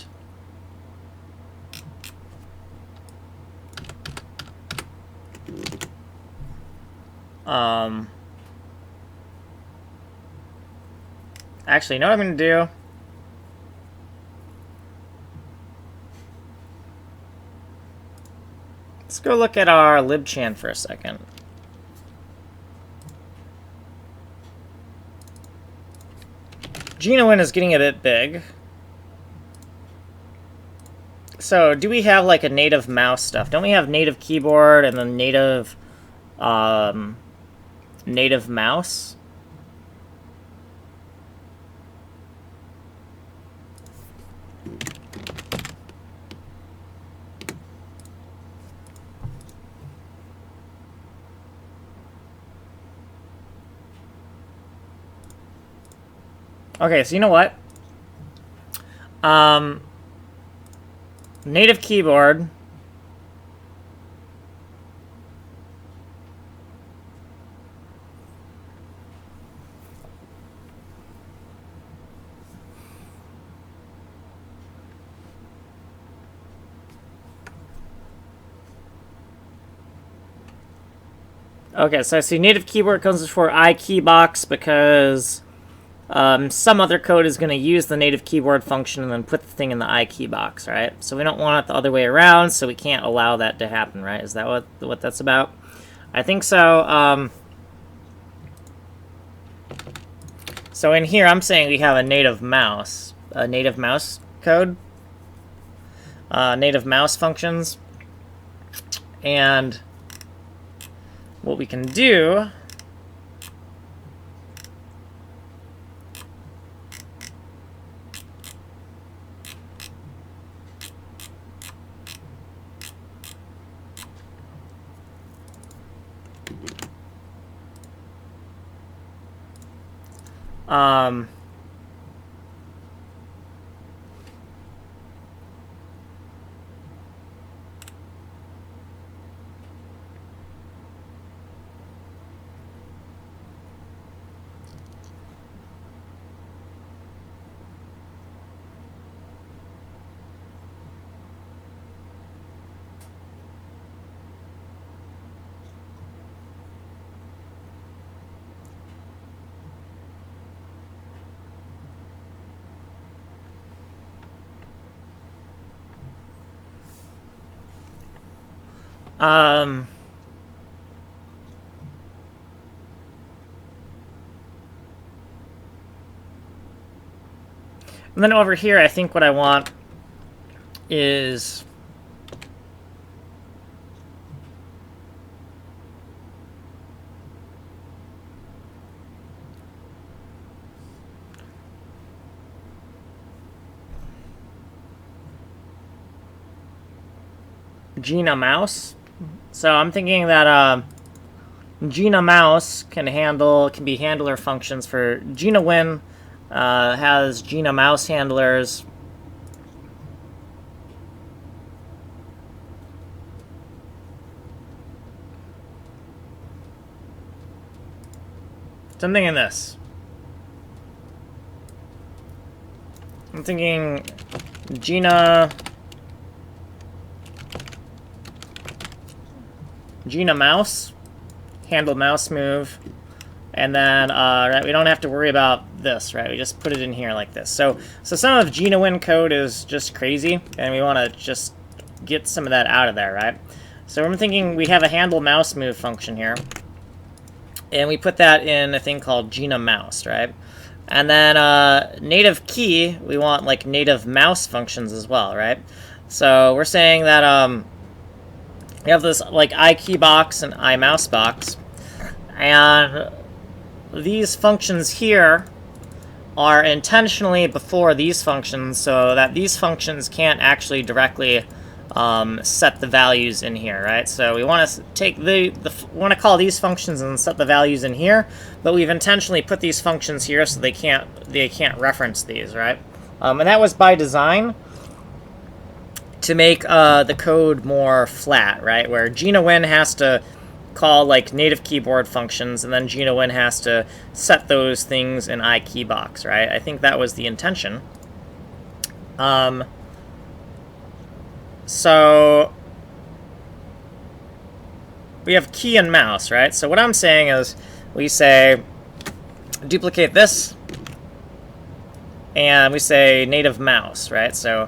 Actually, you know what I'm going to do? Let's go look at our libchan for a second. GINAMOU is getting a bit big. So, do we have like a native mouse stuff? Don't we have native keyboard and then native native mouse? Okay, so you know what? Native keyboard. Okay, so I see native keyboard comes before iKeybox because some other code is going to use the native keyboard function and then put the thing in the iKeybox, right? So we don't want it the other way around, so we can't allow that to happen, right? Is that what that's about? I think so. So in here, I'm saying we have a native mouse code, native mouse functions, and what we can do and then over here, I think what I want is GINAMOU. So I'm thinking that GINAMOU can be handler functions for GINAWIN. Has GINAMOU handlers. So I'm thinking this. I'm thinking GINAMOU, handle mouse move, and then right, we don't have to worry about this, right? We just put it in here like this. So some of GINAWIN code is just crazy, and we want to just get some of that out of there, right? So I'm thinking we have a handle mouse move function here, and we put that in a thing called GINAMOU, right? And then native key, we want like native mouse functions as well, right? So we're saying that we have this like iKeybox and iMouseBox, and these functions here are intentionally before these functions so that these functions can't actually directly set the values in here, right? So we want to take want to call these functions and set the values in here, but we've intentionally put these functions here so they can't reference these, right? And that was by design to make the code more flat, right? Where GINAWIN has to call like native keyboard functions, and then GINAWIN has to set those things in iKeybox, right? I think that was the intention. So we have key and mouse, right? So what I'm saying is we say duplicate this, and we say native mouse, right? So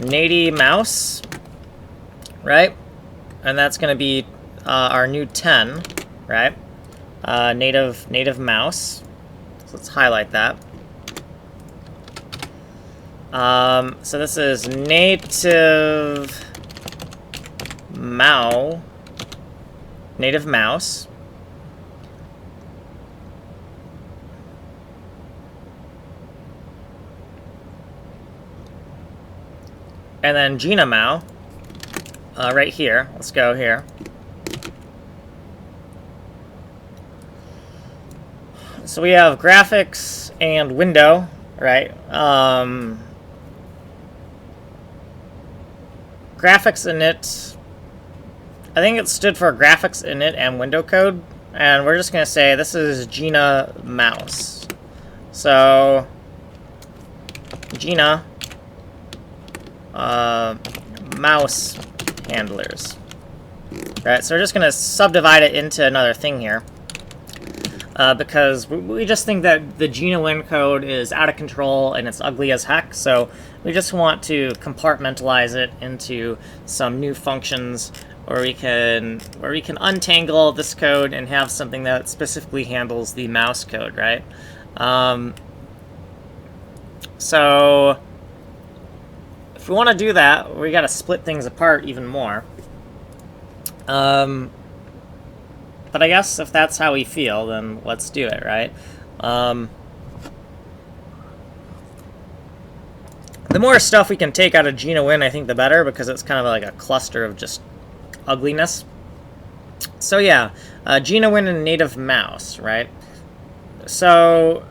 native mouse, right? And that's going to be our new 10, right? Native mouse. So let's highlight that. So this is native mouse. And then GINAMOU, right here. Let's go here. So we have graphics and window, right? Graphics init. I think it stood for graphics init and window code, and we're just gonna say this is GINAMOU. So Gina. Mouse handlers. Right, so we're just going to subdivide it into another thing here. Because we just think that the GINAWIN code is out of control and it's ugly as heck, so we just want to compartmentalize it into some new functions where we can untangle this code and have something that specifically handles the mouse code, right? So if we want to do that, we got to split things apart even more. But I guess if that's how we feel, then let's do it, right? The more stuff we can take out of GINAWIN, I think the better, because it's kind of like a cluster of just ugliness. So yeah, GINAWIN and native mouse, right? So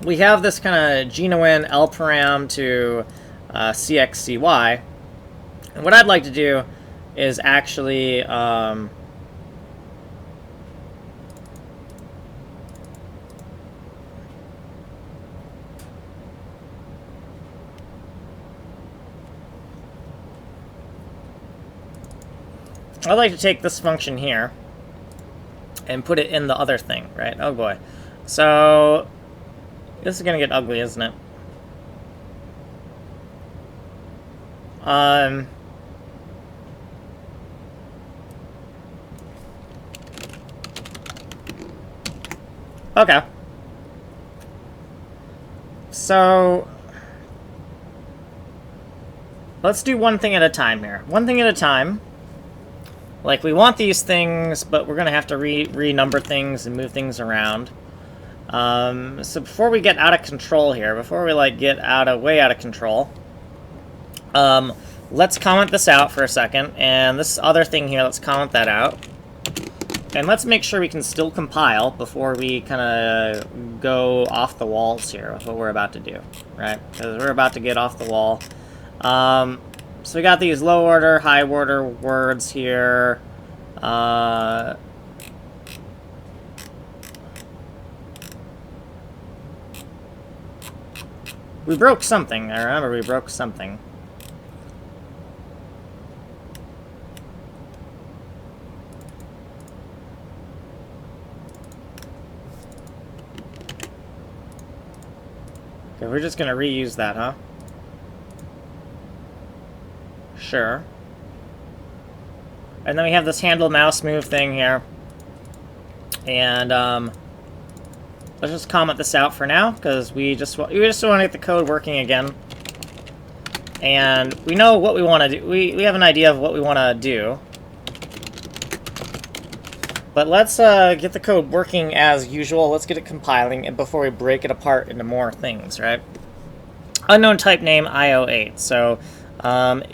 we have this kind of GINAWIN lparam to cxcy, and what I'd like to do is actually I'd like to take this function here and put it in the other thing, right? Oh boy. So this is gonna get ugly, isn't it? Okay. So let's do one thing at a time here. One thing at a time. Like, we want these things, but we're gonna have to renumber things and move things around. So before we get out of control here, before we like get way out of control, let's comment this out for a second, and this other thing here, let's comment that out. And let's make sure we can still compile before we kind of go off the walls here with what we're about to do, right? Because we're about to get off the wall. So we got these low order, high order words here. We broke something. I remember we broke something. Okay, we're just gonna reuse that, huh? Sure. And then we have this handle mouse move thing here. And let's just comment this out for now, because we just want to get the code working again. And we know what we want to do. We have an idea of what we want to do. But let's get the code working as usual. Let's get it compiling, and before we break it apart into more things, right? Unknown type name IO8. So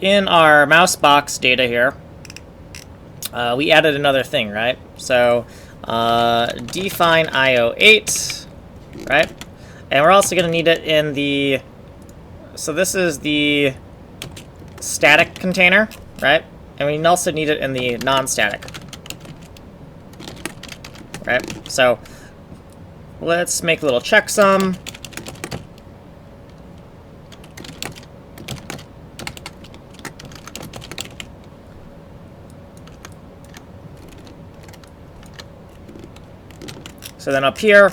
in our mouse box data here, we added another thing, right? So define IO8, right? And we're also going to need it in the... So this is the static container, right? And we also need it in the non-static. Right, so let's make a little checksum. So then up here,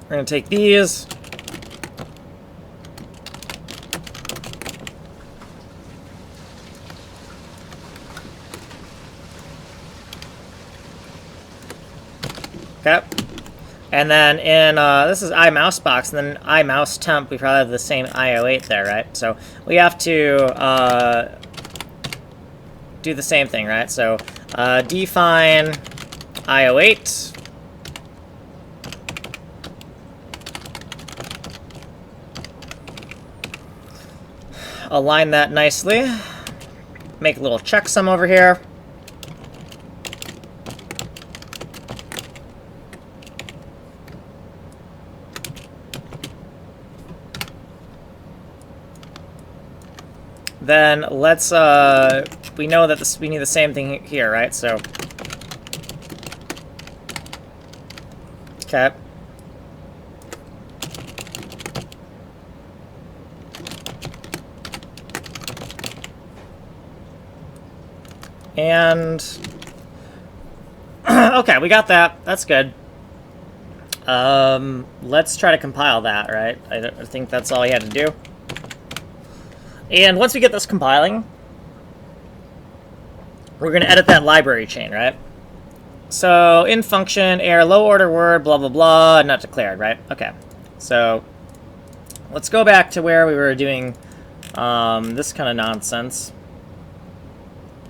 we're going to take these. Okay. And then in, this is iMouseBox, and then iMouseTemp, we probably have the same IO8 there, right? So we have to do the same thing, right? So define IO8. Align that nicely. Make a little checksum over here. Then let's, we know that we need the same thing here, right? So, okay. And, okay, we got that. That's good. Let's try to compile that, right? I think that's all we had to do. And once we get this compiling, we're going to edit that library chain, right? So, in function, error, low order word, blah, blah, blah, not declared, right? Okay. So, let's go back to where we were doing this kind of nonsense.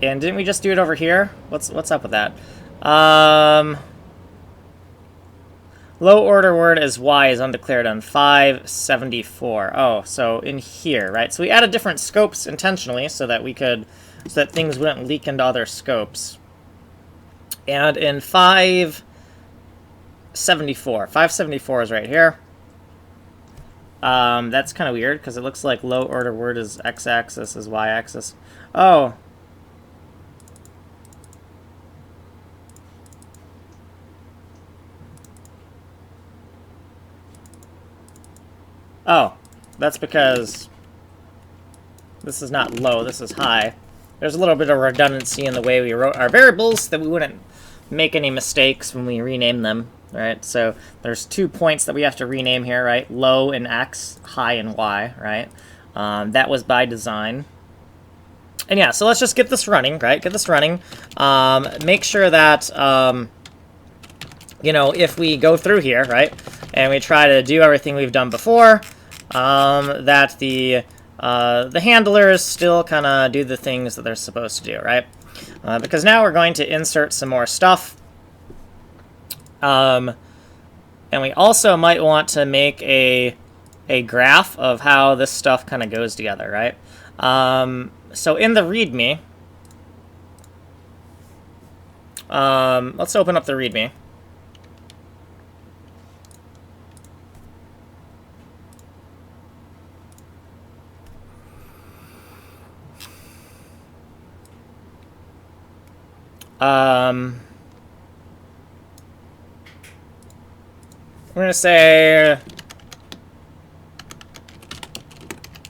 And didn't we just do it over here? What's up with that? Low order word as Y is undeclared on 574. Oh, so in here, right? So we added different scopes intentionally so that we could, so that things wouldn't leak into other scopes. And in 574 is right here. That's kind of weird because it looks like low order word is x-axis is y-axis. Oh. Oh, that's because this is not low, this is high. There's a little bit of redundancy in the way we wrote our variables that we wouldn't make any mistakes when we rename them, right? So there's 2 points that we have to rename here, right? Low in X, high in Y, right? That was by design. And yeah, so let's just get this running, right? Get this running. Make sure that, you know, if we go through here, right, and we try to do everything we've done before, that the handlers still kind of do the things that they're supposed to do, right? Because now we're going to insert some more stuff. And we also might want to make a graph of how this stuff kind of goes together, right? So in the README, let's open up the README. We're going to say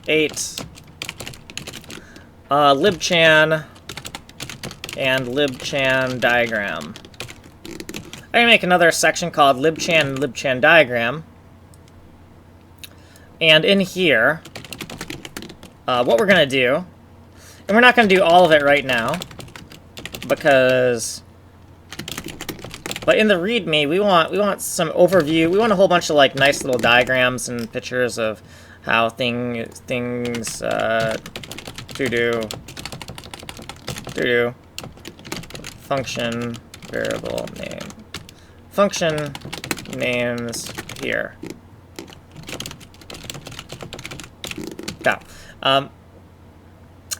8 libchan and libchan diagram. I'm going to make another section called libchan and libchan diagram. And in here, what we're going to do, and we're not going to do all of it right now, because, but in the README, we want some overview. We want a whole bunch of like nice little diagrams and pictures of how things to do function variable name function names here. Yeah.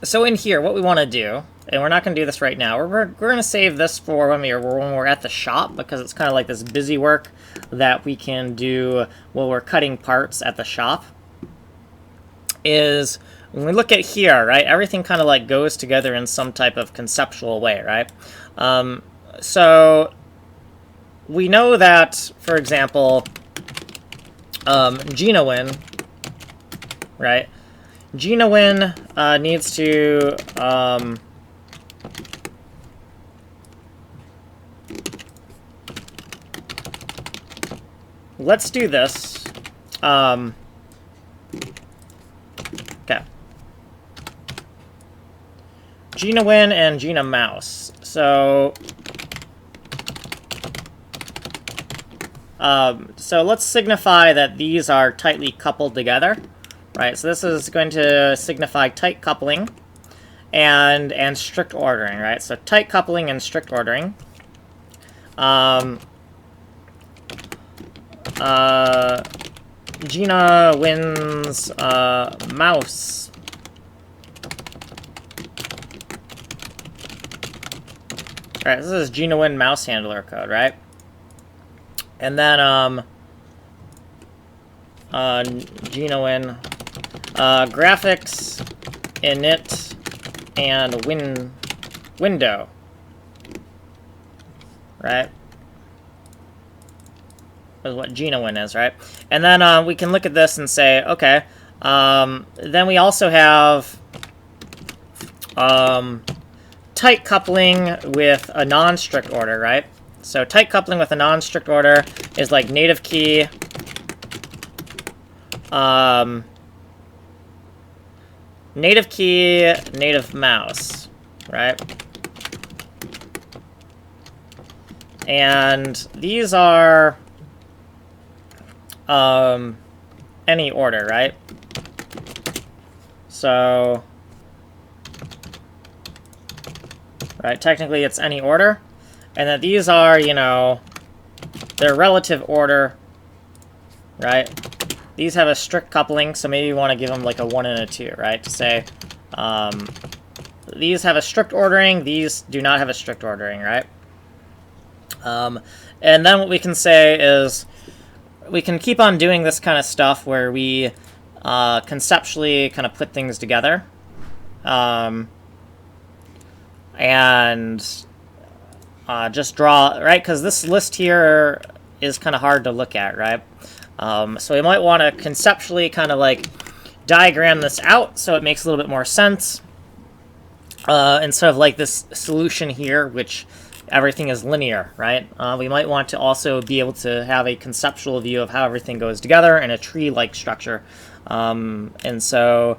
So in here, what we want to do, and we're not going to do this right now, we're going to save this for when we're at the shop, because it's kind of like this busy work that we can do while we're cutting parts at the shop. Is when we look at here, right, everything kind of like goes together in some type of conceptual way, right? So we know that, for example, GINAMOU, right? GINAMOU needs to let's do this. Okay. GINAWIN and GINAMOUS. So, so let's signify that these are tightly coupled together, right? So this is going to signify tight coupling and strict ordering, right? So tight coupling and strict ordering. GINAWIN's mouse. Alright, this is GINAWIN mouse handler code, right? And then, GINAWIN, graphics, init, and window, right? Is what GINAWIN is, right? And then we can look at this and say, okay, then we also have tight coupling with a non-strict order, right? So tight coupling with a non-strict order is like native key, native mouse, right? And these are any order, right? So, right, technically it's any order. And that these are, you know, their relative order, right? These have a strict coupling, so maybe you want to give them like a 1 and a 2, right? To say, these have a strict ordering, these do not have a strict ordering, right? And then what we can say is, we can keep on doing this kind of stuff where we conceptually kind of put things together. And just draw, right? Because this list here is kind of hard to look at, right? So we might want to conceptually kind of like diagram this out so it makes a little bit more sense. Instead of like this solution here, which everything is linear, right? We might want to also be able to have a conceptual view of how everything goes together in a tree-like structure. And so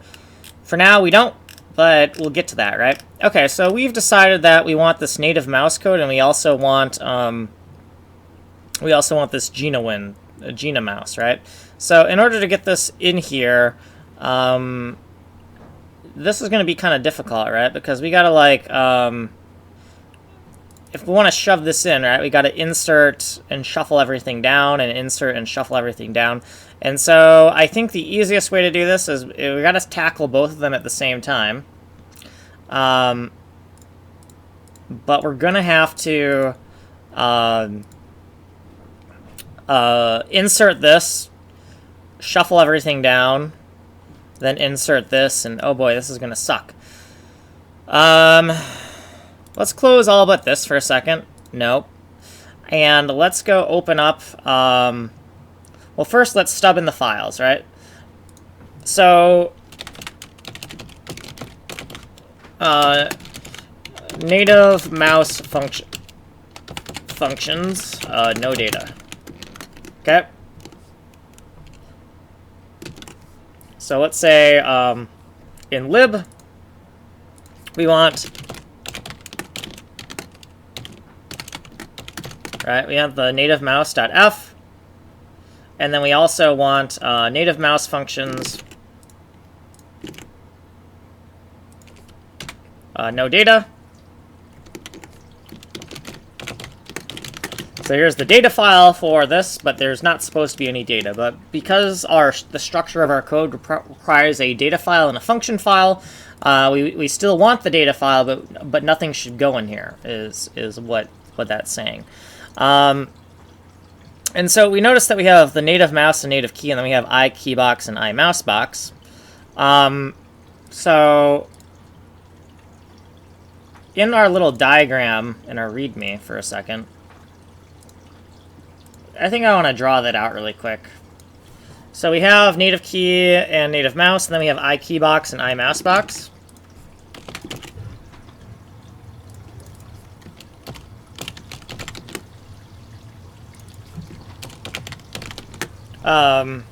for now we don't, but we'll get to that, right? Okay, so we've decided that we want this native mouse code, and we also want this GINAWIN, GINAMOUS, right? So in order to get this in here, this is going to be kind of difficult, right? Because we got to like, if we want to shove this in, right, we got to insert and shuffle everything down, and insert and shuffle everything down. And so I think the easiest way to do this is we got to tackle both of them at the same time. But we're going to have to insert this, shuffle everything down, then insert this, and oh boy, this is going to suck. Let's close all but this for a second. Nope. And let's go open up... well, first, let's stub in the files, right? So, native mouse functions, no data. Okay. So let's say in lib, we want, right? We have the native mouse.f. And then we also want native mouse functions, no data. So here's the data file for this, but there's not supposed to be any data. But because the structure of our code requires a data file and a function file, we still want the data file, but nothing should go in here, is what that's saying. And so we notice that we have the native mouse and native key, and then we have iKeybox and iMouseBox. So in our little diagram in our README for a second, I think I want to draw that out really quick. So we have native key and native mouse, and then we have iKeybox and iMouseBox. Um,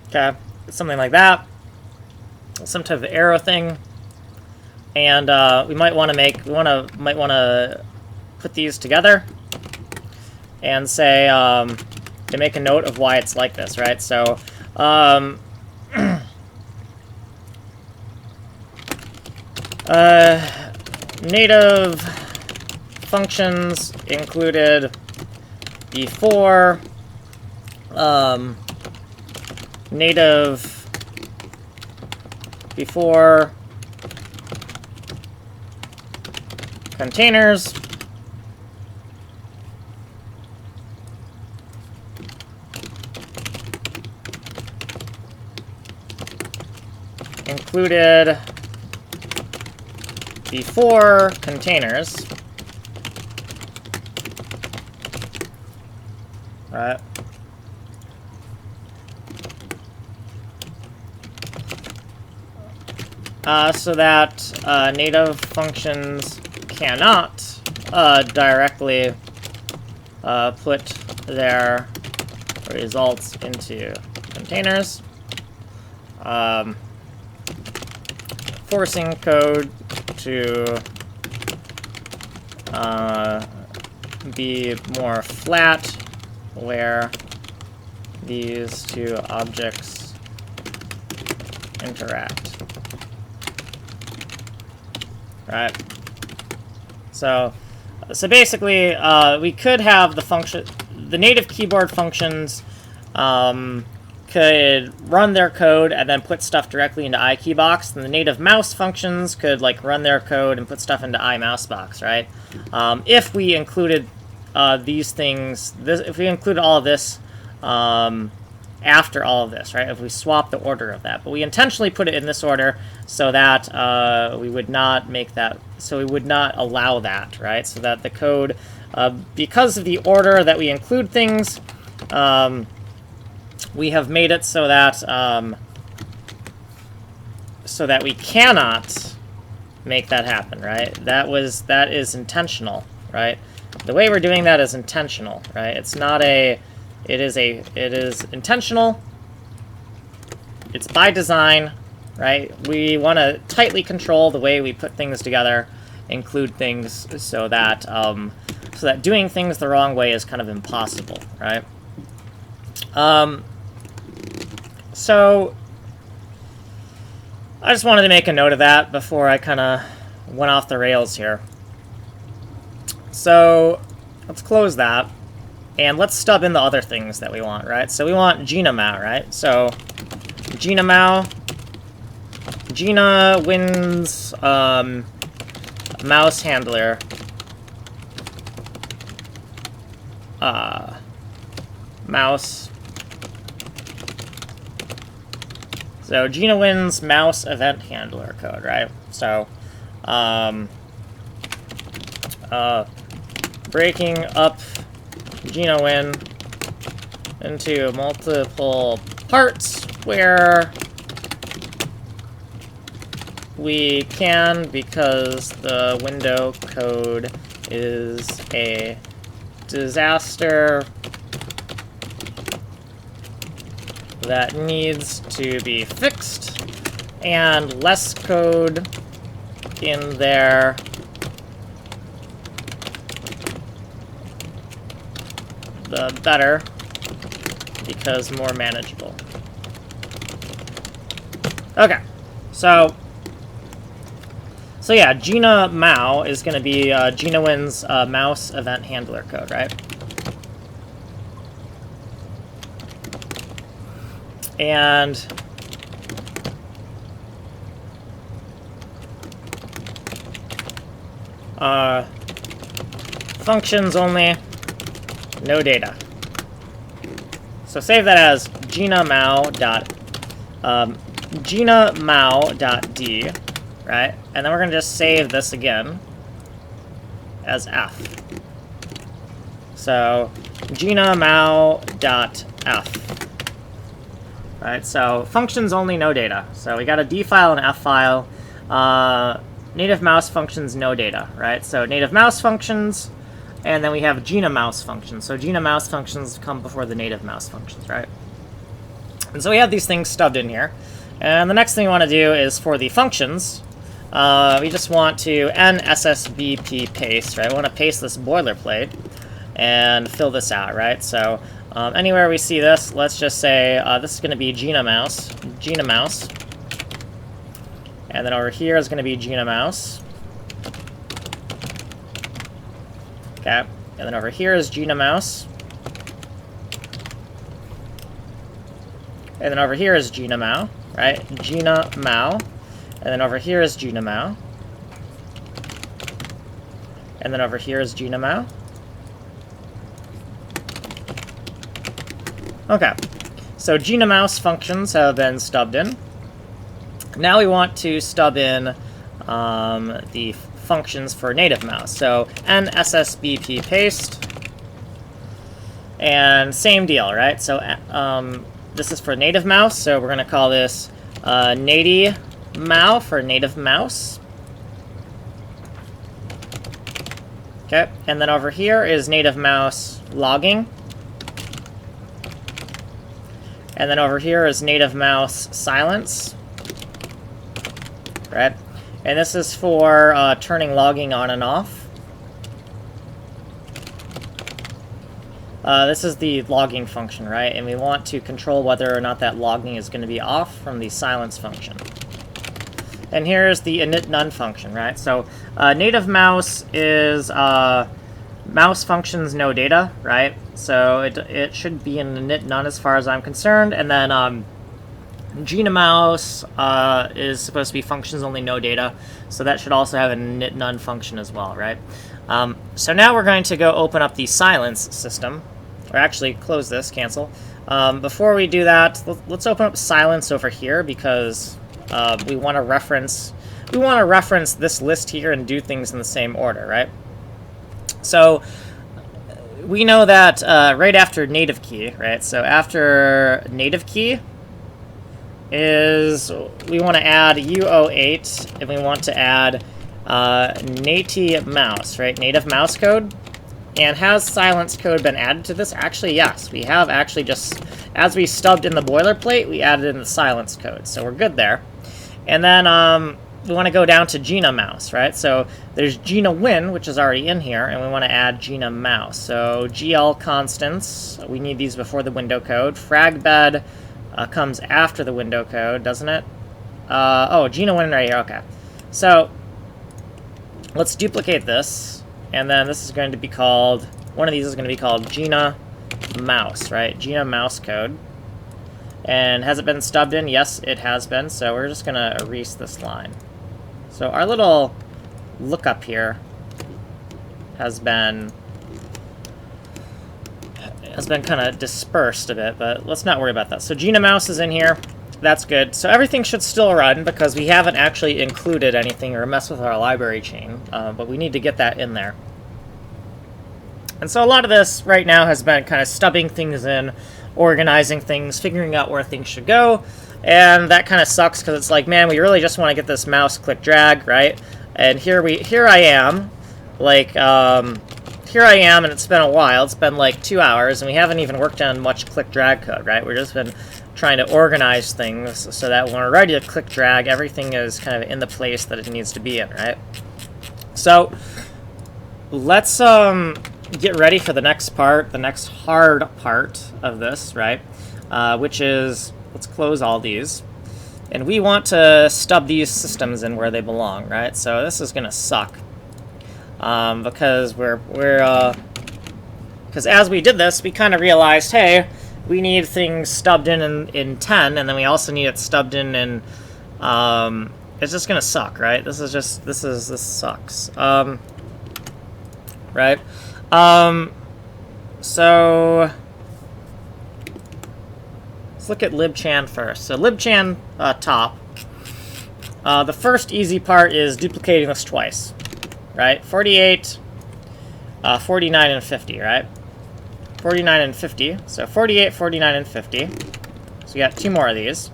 okay, something like that. Some type of arrow thing. And we might want to put these together and say to make a note of why it's like this, right? So native functions included before native before containers included before containers, right? So that native functions cannot directly put their results into containers, forcing code to be more flat where these two objects interact. Right. So basically, we could have the native keyboard functions could run their code and then put stuff directly into iKeybox, and the native mouse functions could like run their code and put stuff into iMouseBox, right? If we included these things, if we included all of this after all of this, right? If we swap the order of that, but we intentionally put it in this order so that we would not make that, so we would not allow that, right? So that the code, because of the order that we include things, we have made it so that we cannot make that happen, right? That is intentional, right? The way we're doing that is intentional, right? It's not a, it is intentional. It's by design, right? We want to tightly control the way we put things together, include things, so that doing things the wrong way is kind of impossible, right? So I just wanted to make a note of that before I kind of went off the rails here. So let's close that, and let's stub in the other things that we want, right? So we want GINAMOU, right? So GINAMOU, Gina wins mouse handler. Mouse. So Gina wins mouse event handler code, right? So breaking up Gina win into multiple parts where we can, because the window code is a disaster that needs to be fixed, and less code in there the better, because more manageable. Okay, so yeah, GINAMOU is going to be Gina wins mouse event handler code, right? And functions only, no data. So save that as GINAMOU.d, right? And then we're going to just save this again. as f. So GINAMOU.f. Right, so functions only, no data. So we got a D file and an F file. Native mouse functions, no data, right? So native mouse functions, and then we have GINAMOUS functions. So GINAMOUS functions come before the native mouse functions, right? And so we have these things stubbed in here. And the next thing we want to do is for the functions, we just want to NSSBP paste, right? We want to paste this boilerplate and fill this out, right? So anywhere we see this, let's just say this is going to be GINAMOUS. And then over here is going to be GINAMOUS. Okay. And then over here is GINAMOUS. And then over here is GINAMOU, right? GINAMOU. And then over here is GINAMOU. And then over here is GINAMOU. Okay. So GINAMOUS functions have been stubbed in. Now we want to stub in the functions for native mouse. So NSSBP paste. And same deal, right? So this is for native mouse, so we're going to call this NatiMou for native mouse. Okay, and then over here is native mouse logging. And then over here is native mouse silence. Right? And this is for turning logging on and off. This is the logging function, right? And we want to control whether or not that logging is going to be off from the silence function. And here's the init none function, right? So native mouse is mouse functions no data, right? So it should be an init none as far as I'm concerned. And then GINAMOUS is supposed to be functions only, no data. So that should also have an init none function as well, right? So now we're going to go open up the silence system. Or actually, close this, cancel. Before we do that, let's open up silence over here because we want to reference this list here and do things in the same order, right? So we know that right after native key, right? So after native key is we want to add U08 and we want to add native mouse, right? Native mouse code. And has silence code been added to this? Actually, yes. We have actually just, as we stubbed in the boilerplate, we added in the silence code. So we're good there. And then we want to go down to GINAMOUS, right? So there's GINAWin, which is already in here, and we want to add GINAMOUS. So GL constants, we need these before the window code. Fragbed comes after the window code, doesn't it? Oh, GINAWin right here, okay. So let's duplicate this. And then this is going to be called, one of these is going to be called GINAMOUS, right? GINAMOUS code. And has it been stubbed in? Yes, it has been. So we're just going to erase this line. So our little lookup here has been kind of dispersed a bit, but let's not worry about that. So GINAMOUS is in here. That's good. So everything should still run because we haven't actually included anything or messed with our library chain, but we need to get that in there. And so a lot of this right now has been kind of stubbing things in, organizing things, figuring out where things should go, and that kind of sucks because it's like, man, we really just want to get this mouse click drag, right? And here I am, like, here I am, and it's been a while. It's been like 2 hours, and we haven't even worked on much click drag code, right? We've just been trying to organize things so that when we're ready to click drag, everything is kind of in the place that it needs to be in, right? So let's get ready for the next part, the next hard part of this, right? Which is, let's close all these. And we want to stub these systems in where they belong, right? So this is going to suck. Because because as we did this, we kind of realized, hey, we need things stubbed in 10, and then we also need it stubbed in it's just gonna suck, right? This sucks. Right? So let's look at libchan first. So libchan top. The first easy part is duplicating this twice, right? 48 49 and 50, right? 49 and 50. So 48, 49, and 50. So we got 2 more of these.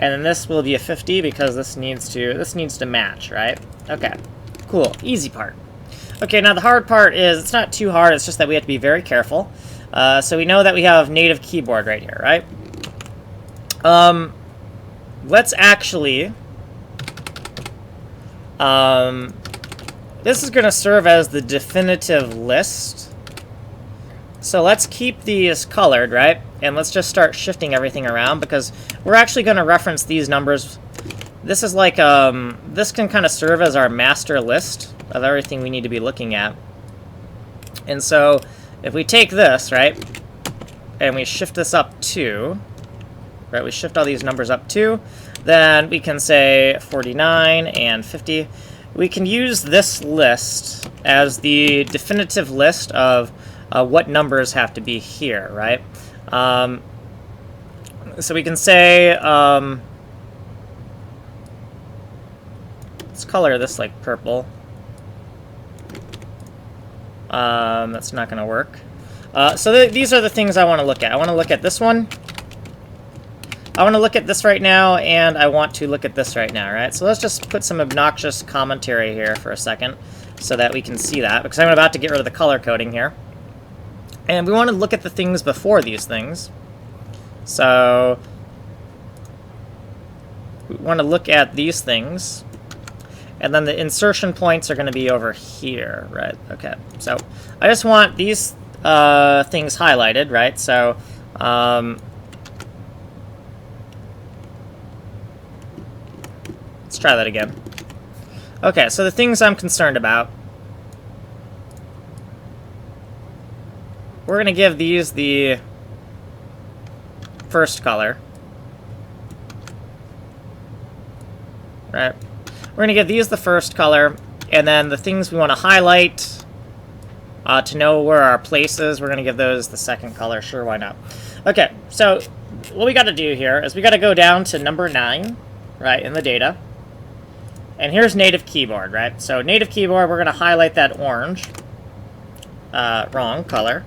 And then this will be a 50 because this needs to match, right? Okay, cool, easy part. Okay, now the hard part is, it's not too hard, it's just that we have to be very careful. So we know that we have native keyboard right here, right? Let's actually, this is going to serve as the definitive list. So let's keep these colored, right? And let's just start shifting everything around, because we're actually going to reference these numbers. This is like, this can kind of serve as our master list of everything we need to be looking at. And so if we take this, right, and we shift this up 2, right, we shift all these numbers up 2, then we can say 49 and 50. We can use this list as the definitive list of what numbers have to be here, right? So we can say, let's color this like purple. That's not going to work. So these are the things I want to look at. I want to look at this one. I want to look at this right now, and I want to look at this right now, right? So let's just put some obnoxious commentary here for a second so that we can see that, because I'm about to get rid of the color coding here. And we want to look at the things before these things. So we want to look at these things. And then the insertion points are going to be over here, right? Okay, so I just want these things highlighted, right? So let's try that again. Okay, so the things I'm concerned about, we're going to give these the first color, right? We're going to give these the first color, and then the things we want to highlight to know where our place is, we're going to give those the second color. Sure, why not? Okay, so what we got to do here is we got to go down to number 9, right, in the data. And here's native keyboard, right? So native keyboard, we're going to highlight that orange. Wrong color.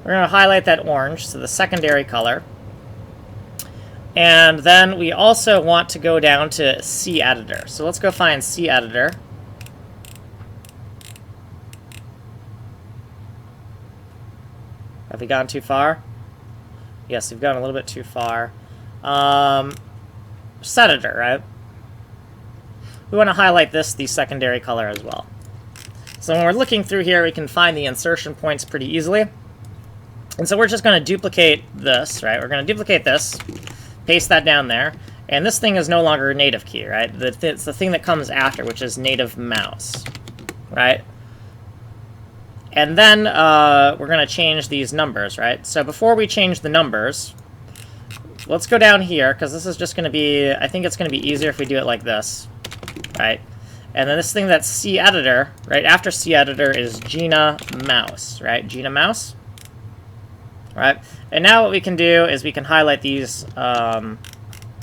We're going to highlight that orange, so the secondary color. And then we also want to go down to C editor. So let's go find C editor. Have we gone too far? Yes, we've gone a little bit too far. Set editor, right? We want to highlight this, the secondary color as well. So when we're looking through here, we can find the insertion points pretty easily. And so we're just going to duplicate this, right? We're going to duplicate this. Paste that down there, and this thing is no longer a native key, right? It's the thing that comes after, which is native mouse, right? And then we're going to change these numbers, right? So before we change the numbers, let's go down here, because this is just going to be, I think it's going to be easier if we do it like this, right? And then this thing that's C editor, right? After C editor is GINAMOU, right? GINAMOU. Right, and now what we can do is we can highlight these,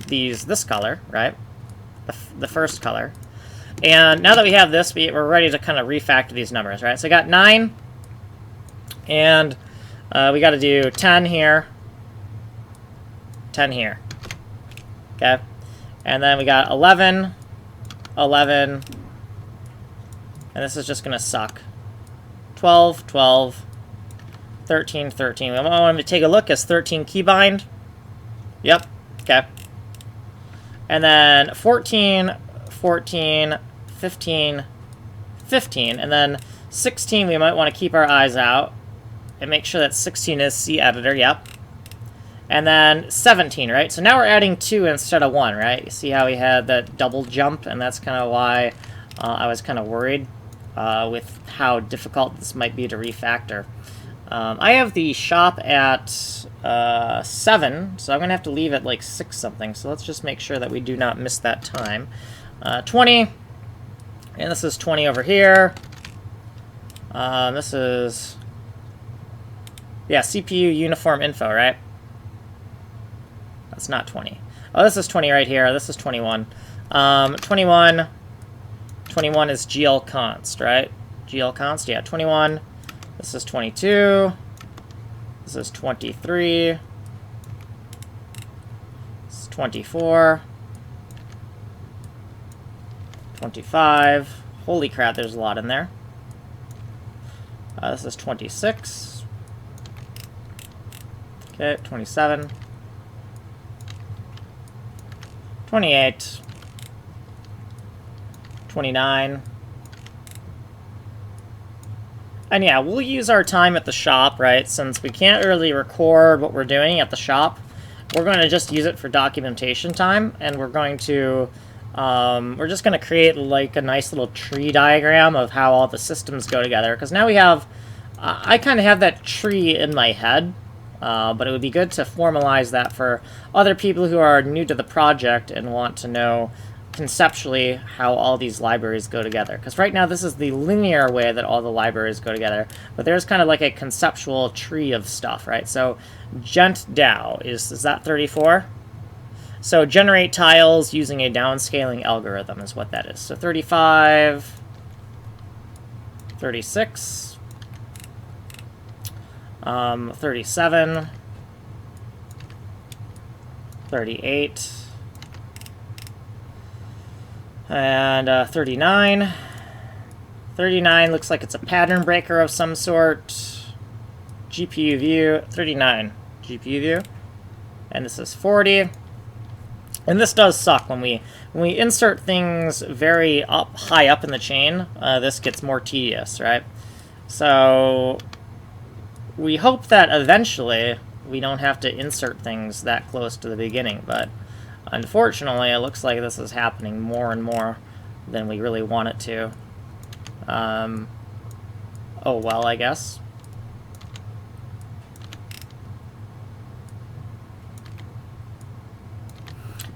this color, right, the first color, and now that we have this, we're ready to kind of refactor these numbers, right? So we got 9, and we got to do 10 here, 10 here, okay, and then we got 11, 11, and this is just gonna suck, 12, 12. 13, 13. We want to take a look. Is 13 keybind? Yep. Okay. And then 14, 14, 15, 15. And then 16, we might want to keep our eyes out and make sure that 16 is C editor. Yep. And then 17, right? So now we're adding 2 instead of 1, right? You see how we had that double jump? And that's kind of why I was kind of worried with how difficult this might be to refactor. I have the shop at 7, so I'm going to have to leave at like 6 something. So let's just make sure that we do not miss that time. 20, and this is 20 over here. This is, yeah, CPU uniform info, right? That's not 20. Oh, this is 20 right here. This is 21. 21 is GL const, right? GL const, yeah, 21. This is 22. This is 23. This is 24. 25. Holy crap, there's a lot in there. This is 26. Okay, 27. 28. 29. And yeah, we'll use our time at the shop, right? Since we can't really record what we're doing at the shop, we're going to just use it for documentation time, and we're going to, we're just going to create like a nice little tree diagram of how all the systems go together. Because now we have, I kind of have that tree in my head, but it would be good to formalize that for other people who are new to the project and want to know conceptually how all these libraries go together. Because right now this is the linear way that all the libraries go together, but there's kind of like a conceptual tree of stuff, right? So gent DAO, is that 34? So generate tiles using a downscaling algorithm is what that is. So 35, 36, 37, 38, and 39. 39 looks like it's a pattern breaker of some sort. GPU view, 39 GPU view. And this is 40. And this does suck when we insert things very high up in the chain. This gets more tedious, right? So we hope that eventually we don't have to insert things that close to the beginning, but unfortunately, it looks like this is happening more and more than we really want it to. Oh well, I guess.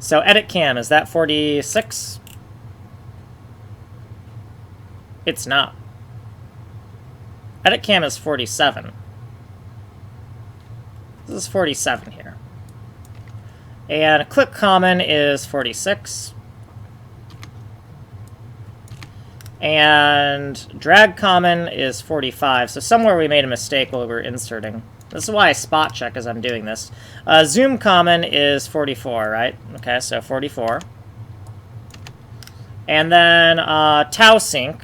So edit cam, is that 46? It's not. Edit cam is 47. This is 47 here. And click common is 46. And drag common is 45. So somewhere we made a mistake while we were inserting. This is why I spot check as I'm doing this. Zoom common is 44, right? Okay, so 44. And then tau sync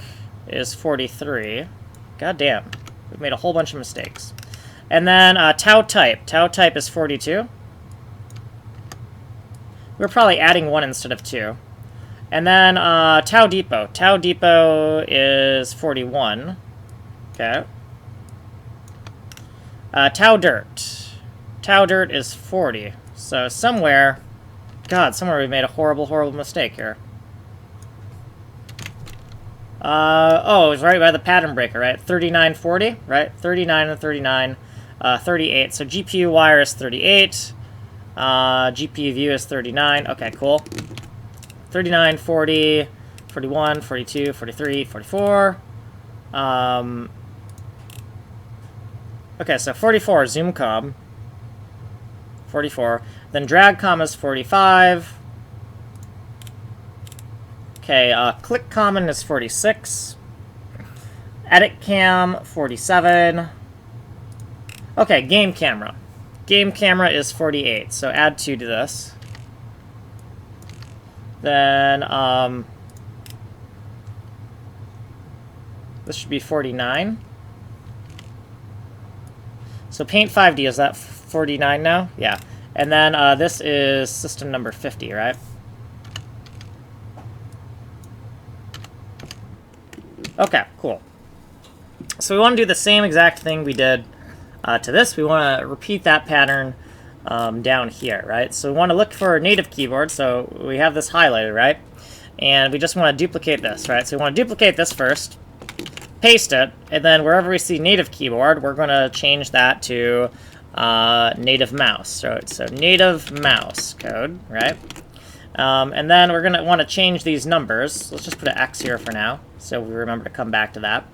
is 43. God damn. We've made a whole bunch of mistakes. And then tau type. Tau type is 42. We're probably adding 1 instead of 2. And then tau depot. Tau depot is 41. Okay. Tau dirt. Tau dirt is 40. So somewhere, God, somewhere we made a horrible, horrible mistake here. Oh, it was right by the pattern breaker, right? 3940, right? 39 and 39. 38. So GPU wire is 38. GPU view is 39. Okay, cool. 39, 40, 41, 42, 43, 44. Okay, so 44 zoom com. 44. Then drag com is 45. Okay, click common is 46. Edit cam, 47. Okay, game camera. Game camera is 48, so add 2 to this. Then, this should be 49. So PAINT5D, is that 49 now? Yeah. And then this is system number 50, right? Okay, cool. So we want to do the same exact thing we did to this. We want to repeat that pattern down here, right? So we want to look for a native keyboard. So we have this highlighted, right? And we just want to duplicate this, right? So we want to duplicate this first, paste it, and then wherever we see native keyboard, we're going to change that to native mouse. So native mouse code, right? And then we're going to want to change these numbers. Let's just put an X here for now, so we remember to come back to that.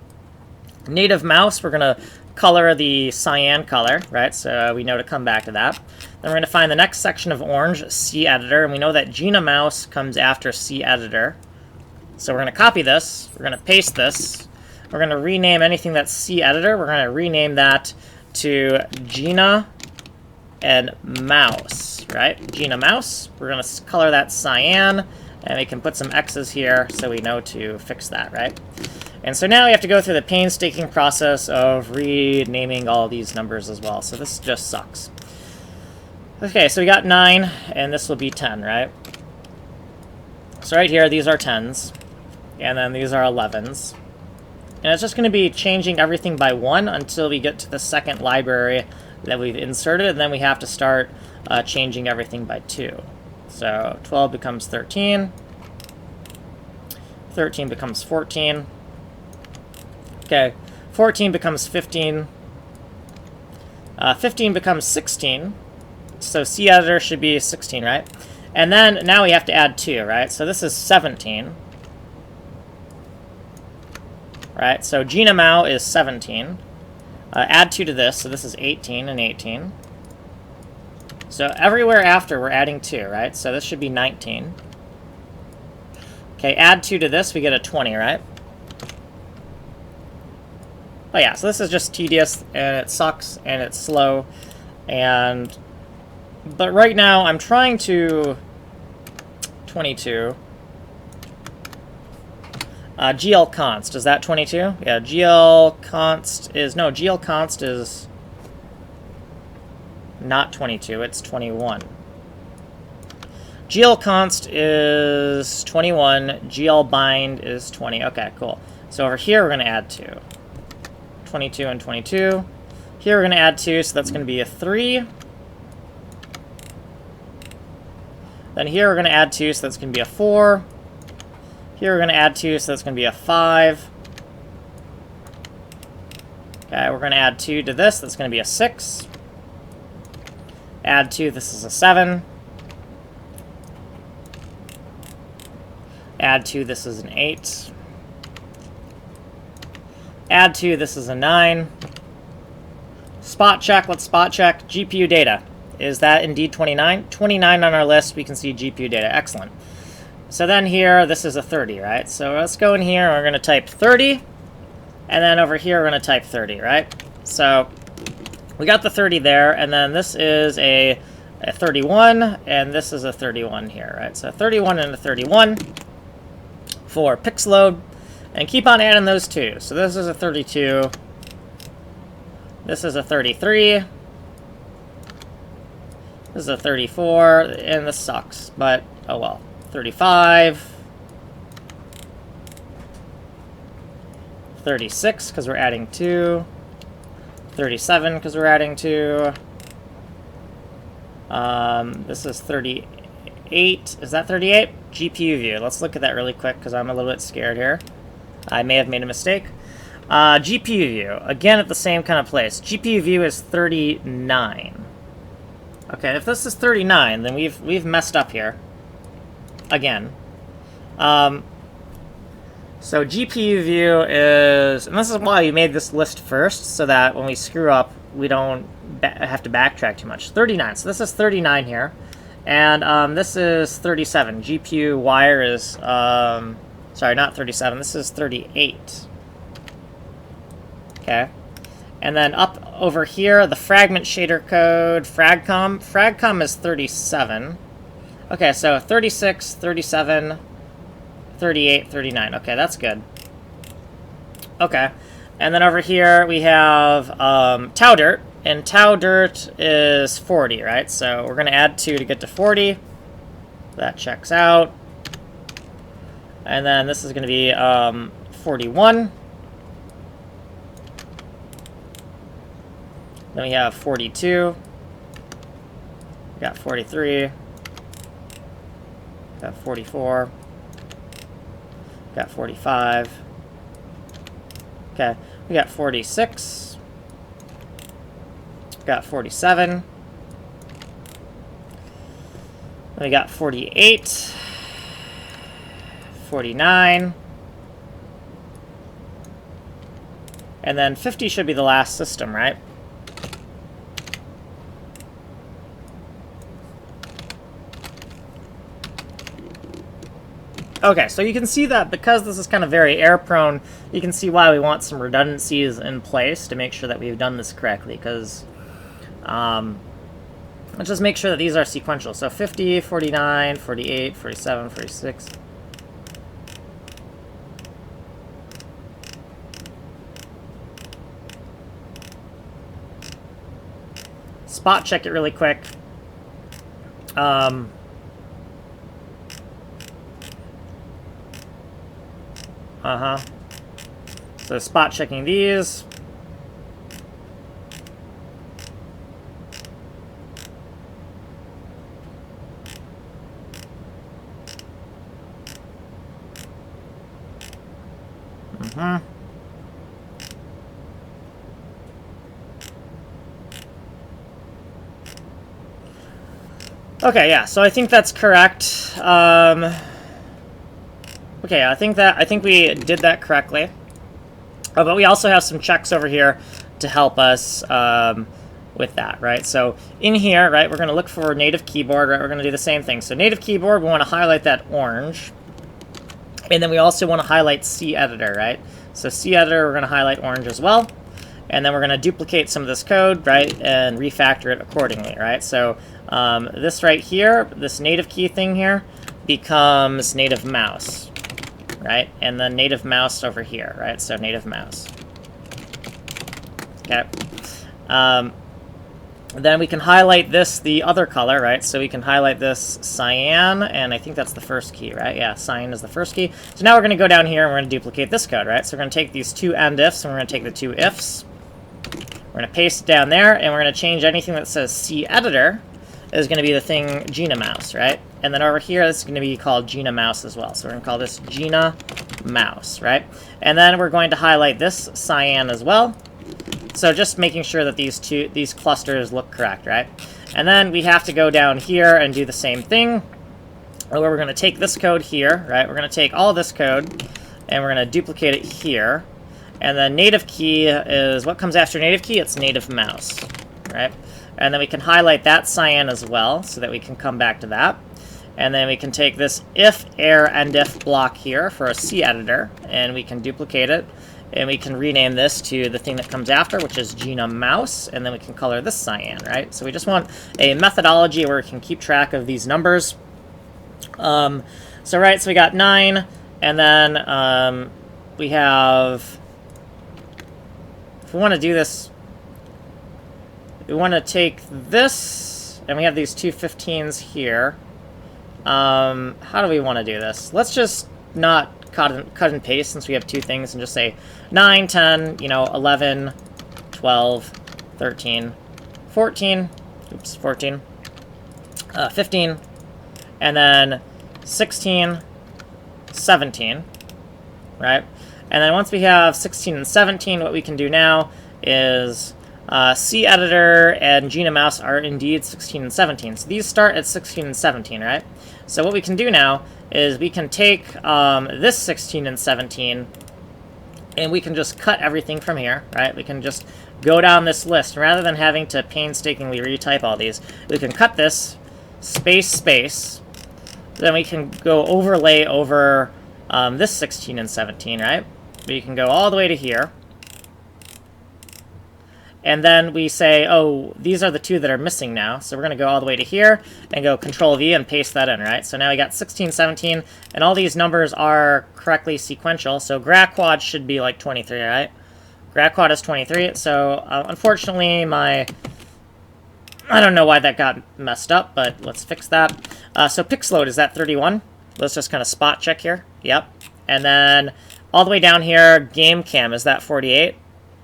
Native mouse, we're going to color the cyan color, right? So we know to come back to that. Then we're going to find the next section of orange, C editor, and we know that GINAMOU comes after C editor. So we're going to copy this, we're going to paste this, we're going to rename anything that's C editor. We're going to rename that to Gina and mouse, right? Gina mouse. We're going to color that cyan, and we can put some X's here so we know to fix that, right? And so now we have to go through the painstaking process of renaming all these numbers as well. So this just sucks. Okay, so we got 9, and this will be 10, right? So right here, these are 10s, and then these are 11s. And it's just going to be changing everything by 1 until we get to the second library that we've inserted, and then we have to start changing everything by 2. So 12 becomes 13. 13 becomes 14. Okay, 14 becomes 15. 15 becomes 16. So C editor should be 16, right? And then now we have to add 2, right? So this is 17. Right, so GINAMOU is 17. Add 2 to this, so this is 18 and 18. So everywhere after, we're adding 2, right? So this should be 19. Okay, add 2 to this, we get a 20, right? Oh yeah, so this is just tedious, and it sucks, and it's slow, but right now, I'm trying to... 22. GL const, is that 22? Yeah, GL const is... No, GL const is not 22, it's 21. GL const is 21, GL bind is 20. Okay, cool. So over here, we're going to add 2. 22 and 22. Here, we're going to add 2, so that's going to be a 3. Then here, we're going to add 2, so that's going to be a 4. Here, we're going to add 2, so that's going to be a 5. Okay, we're going to add 2 to this, that's going to be a 6. Add 2, this is a 7. Add 2, this is an 8. Add 2, this is a 9. Spot check, let's spot check. GPU data. Is that indeed 29? 29 on our list, we can see GPU data. Excellent. So then here, this is a 30, right? So let's go in here, and we're going to type 30. And then over here, we're going to type 30, right? So we got the 30 there, and then this is a 31, and this is a 31 here, right? So 31 and a 31 for pix load. And keep on adding those two. So this is a 32. This is a 33. This is a 34, and this sucks, but oh well. 35. 36, because we're adding 2. 37, because we're adding 2. This is 38. Is that 38? GPU view. Let's look at that really quick, because I'm a little bit scared here. I may have made a mistake. GPU view. Again, at the same kind of place. GPU view is 39. Okay, if this is 39, then we've messed up here. Again. So GPU view is... And this is why we made this list first, so that when we screw up, we don't have to backtrack too much. 39. So this is 39 here. And this is 37. GPU wire is... sorry, not 37. This is 38. Okay. And then up over here, the fragment shader code, DRAGCOM. DRAGCOM is 37. Okay, so 36, 37, 38, 39. Okay, that's good. Okay. And then over here, we have tau dirt. And tau dirt is 40, right? So we're going to add 2 to get to 40. That checks out. And then this is going to be 41. Then we have 42. We got 43. We got 44. We got 45. Okay, we got 46. We got 47. Then we got 48. 49. And then 50 should be the last system, right? Okay, so you can see that because this is kind of very error-prone, you can see why we want some redundancies in place to make sure that we've done this correctly, because let's just make sure that these are sequential. So 50, 49, 48, 47, 46. Spot check it really quick. So spot checking these. Okay, yeah, so I think that's correct. Okay, I think we did that correctly. But we also have some checks over here to help us with that, right? So in here, right, we're going to look for native keyboard, right? We're going to do the same thing. So native keyboard, we want to highlight that orange. And then we also want to highlight C editor, right? So C editor, we're going to highlight orange as well. And then we're going to duplicate some of this code, right, and refactor it accordingly, right? So this right here, this native key thing here, becomes native mouse, right? And then native mouse over here, right? So native mouse. Okay. Then we can highlight this the other color, right? So we can highlight this cyan, and I think that's the first key, right? Yeah, cyan is the first key. So now we're going to go down here and we're going to duplicate this code, right? So we're going to take these two end ifs, and we're going to take the two ifs. We're going to paste it down there, and we're going to change anything that says C editor is going to be the thing GINAMOU, right? And then over here, this is going to be called GINAMOU as well. So we're going to call this GINAMOU, right? And then we're going to highlight this cyan as well. So just making sure that these clusters look correct, right? And then we have to go down here and do the same thing. Where we're going to take this code here, right? We're going to take all this code, and we're going to duplicate it here. And then native key is what comes after native key? It's native mouse, right? And then we can highlight that cyan as well, so that we can come back to that. And then we can take this if, error, end if block here for a C editor, and we can duplicate it. And we can rename this to the thing that comes after, which is GINAMOU, and then we can color this cyan, right? So we just want a methodology where we can keep track of these numbers. So we got 9, and then we have, if we want to do this, we want to take this, and we have these two 15s here. How do we want to do this? Let's just not cut and paste, since we have two things, and just say 9, 10, 11, 12, 13, 14, 15, and then 16, 17, right? And then once we have 16 and 17, what we can do now is C editor and GINAMOU are indeed 16 and 17. So these start at 16 and 17, right? So what we can do now is we can take this 16 and 17, and we can just cut everything from here, right? We can just go down this list. Rather than having to painstakingly retype all these, we can cut this, space, space. Then we can go overlay over this 16 and 17, right? We can go all the way to here. And then we say, oh, these are the two that are missing now. So we're going to go all the way to here and go Control-V and paste that in, right? So now we got 16, 17, and all these numbers are correctly sequential. So GRAGQuad should be like 23, right? GRAGQuad is 23. So unfortunately, I don't know why that got messed up, but let's fix that. So Pixload, is that 31? Let's just kind of spot check here. Yep. And then all the way down here, GameCam, is that 48?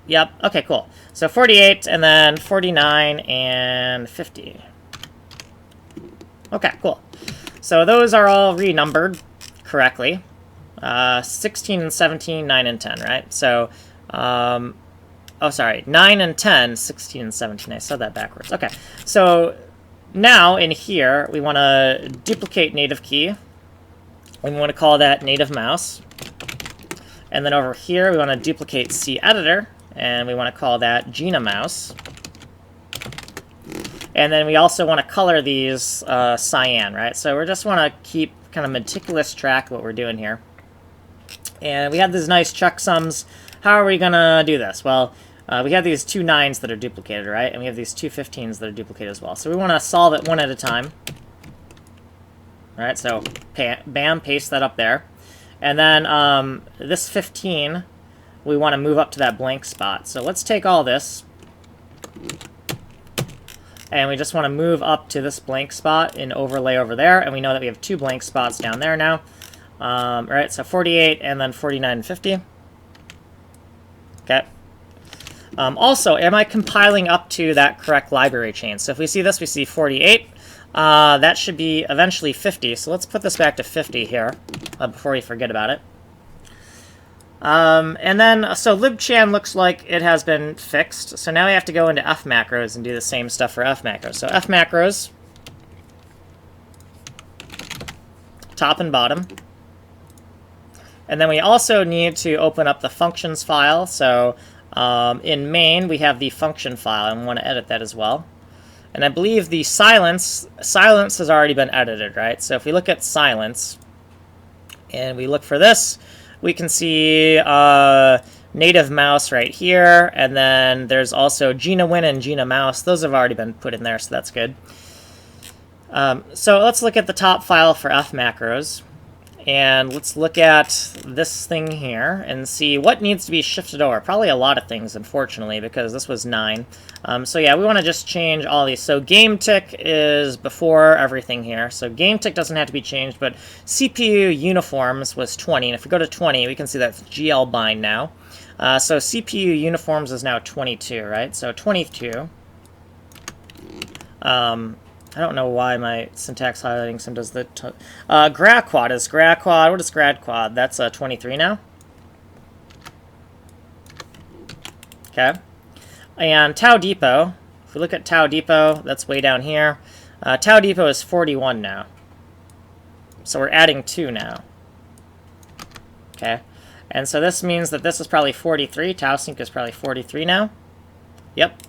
Yep. Okay, cool. So 48, and then 49, and 50. Okay, cool. So those are all renumbered correctly. 16 and 17, 9 and 10, right? So, oh, sorry, 9 and 10, 16 and 17. I said that backwards. Okay, so now in here, we want to duplicate native key, and we want to call that native mouse. And then over here, we want to duplicate C editor, and we want to call that GINAMOU. And then we also want to color these cyan, right? So we just want to keep kind of meticulous track of what we're doing here. And we have these nice checksums. How are we going to do this? Well, we have these two 9s that are duplicated, right? And we have these two 15s that are duplicated as well. So we want to solve it one at a time. All right, so bam, paste that up there. And then this 15, we want to move up to that blank spot. So let's take all this. And we just want to move up to this blank spot and overlay over there. And we know that we have 2 blank spots down there now. Right, so 48 and then 49 and 50. Okay. Also, am I compiling up to that correct library chain? So if we see this, we see 48. That should be eventually 50. So let's put this back to 50 here before we forget about it. And then, so libchan looks like it has been fixed. So now we have to go into F macros and do the same stuff for F macros. So F macros, top and bottom. And then we also need to open up the functions file. So in main, we have the function file, and we want to edit that as well. And I believe the silence has already been edited, right? So if we look at silence, and we look for this, we can see native mouse right here, and then there's also GINAWIN and GINAMOUS. Those have already been put in there, so that's good. So let's look at the top file for F macros. And let's look at this thing here and see what needs to be shifted over. Probably a lot of things, unfortunately, because this was 9. So yeah, we want to just change all these. So game tick is before everything here. So game tick doesn't have to be changed, but CPU uniforms was 20. And if we go to 20, we can see that's GL bind now. So CPU uniforms is now 22, right? So 22. I don't know why my syntax highlighting sim does the... GRADQUAD is GRADQUAD. What is GRADQUAD? That's 23 now. Okay. And Tau Depot. If we look at Tau Depot, that's way down here. Tau Depot is 41 now. So we're adding 2 now. Okay. And so this means that this is probably 43. Tau sync is probably 43 now. Yep.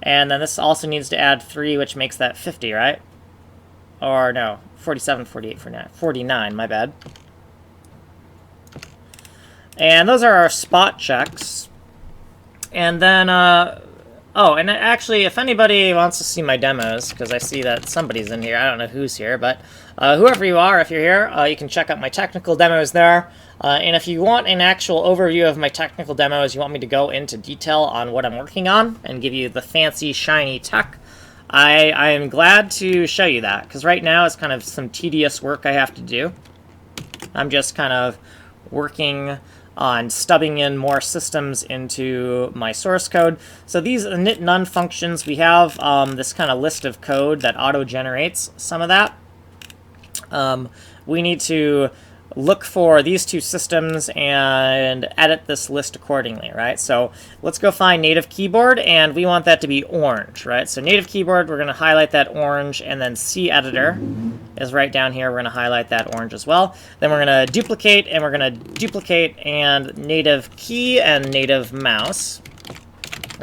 And then this also needs to add 3, which makes that 50, right? Or no, 47, 48, 49, my bad. And those are our spot checks. And then, oh, and actually, if anybody wants to see my demos, because I see that somebody's in here, I don't know who's here, but whoever you are, if you're here, you can check out my technical demos there. And if you want an actual overview of my technical demos, you want me to go into detail on what I'm working on and give you the fancy, shiny tech, I am glad to show you that, because right now it's kind of some tedious work I have to do. I'm just kind of working on stubbing in more systems into my source code. So these init none functions, we have this kind of list of code that auto-generates some of that. We need to look for these two systems and edit this list accordingly, right? So let's go find native keyboard, and we want that to be orange, right? So native keyboard, we're going to highlight that orange, and then C editor is right down here. We're going to highlight that orange as well. Then we're going to duplicate, and we're going to duplicate and native key and native mouse,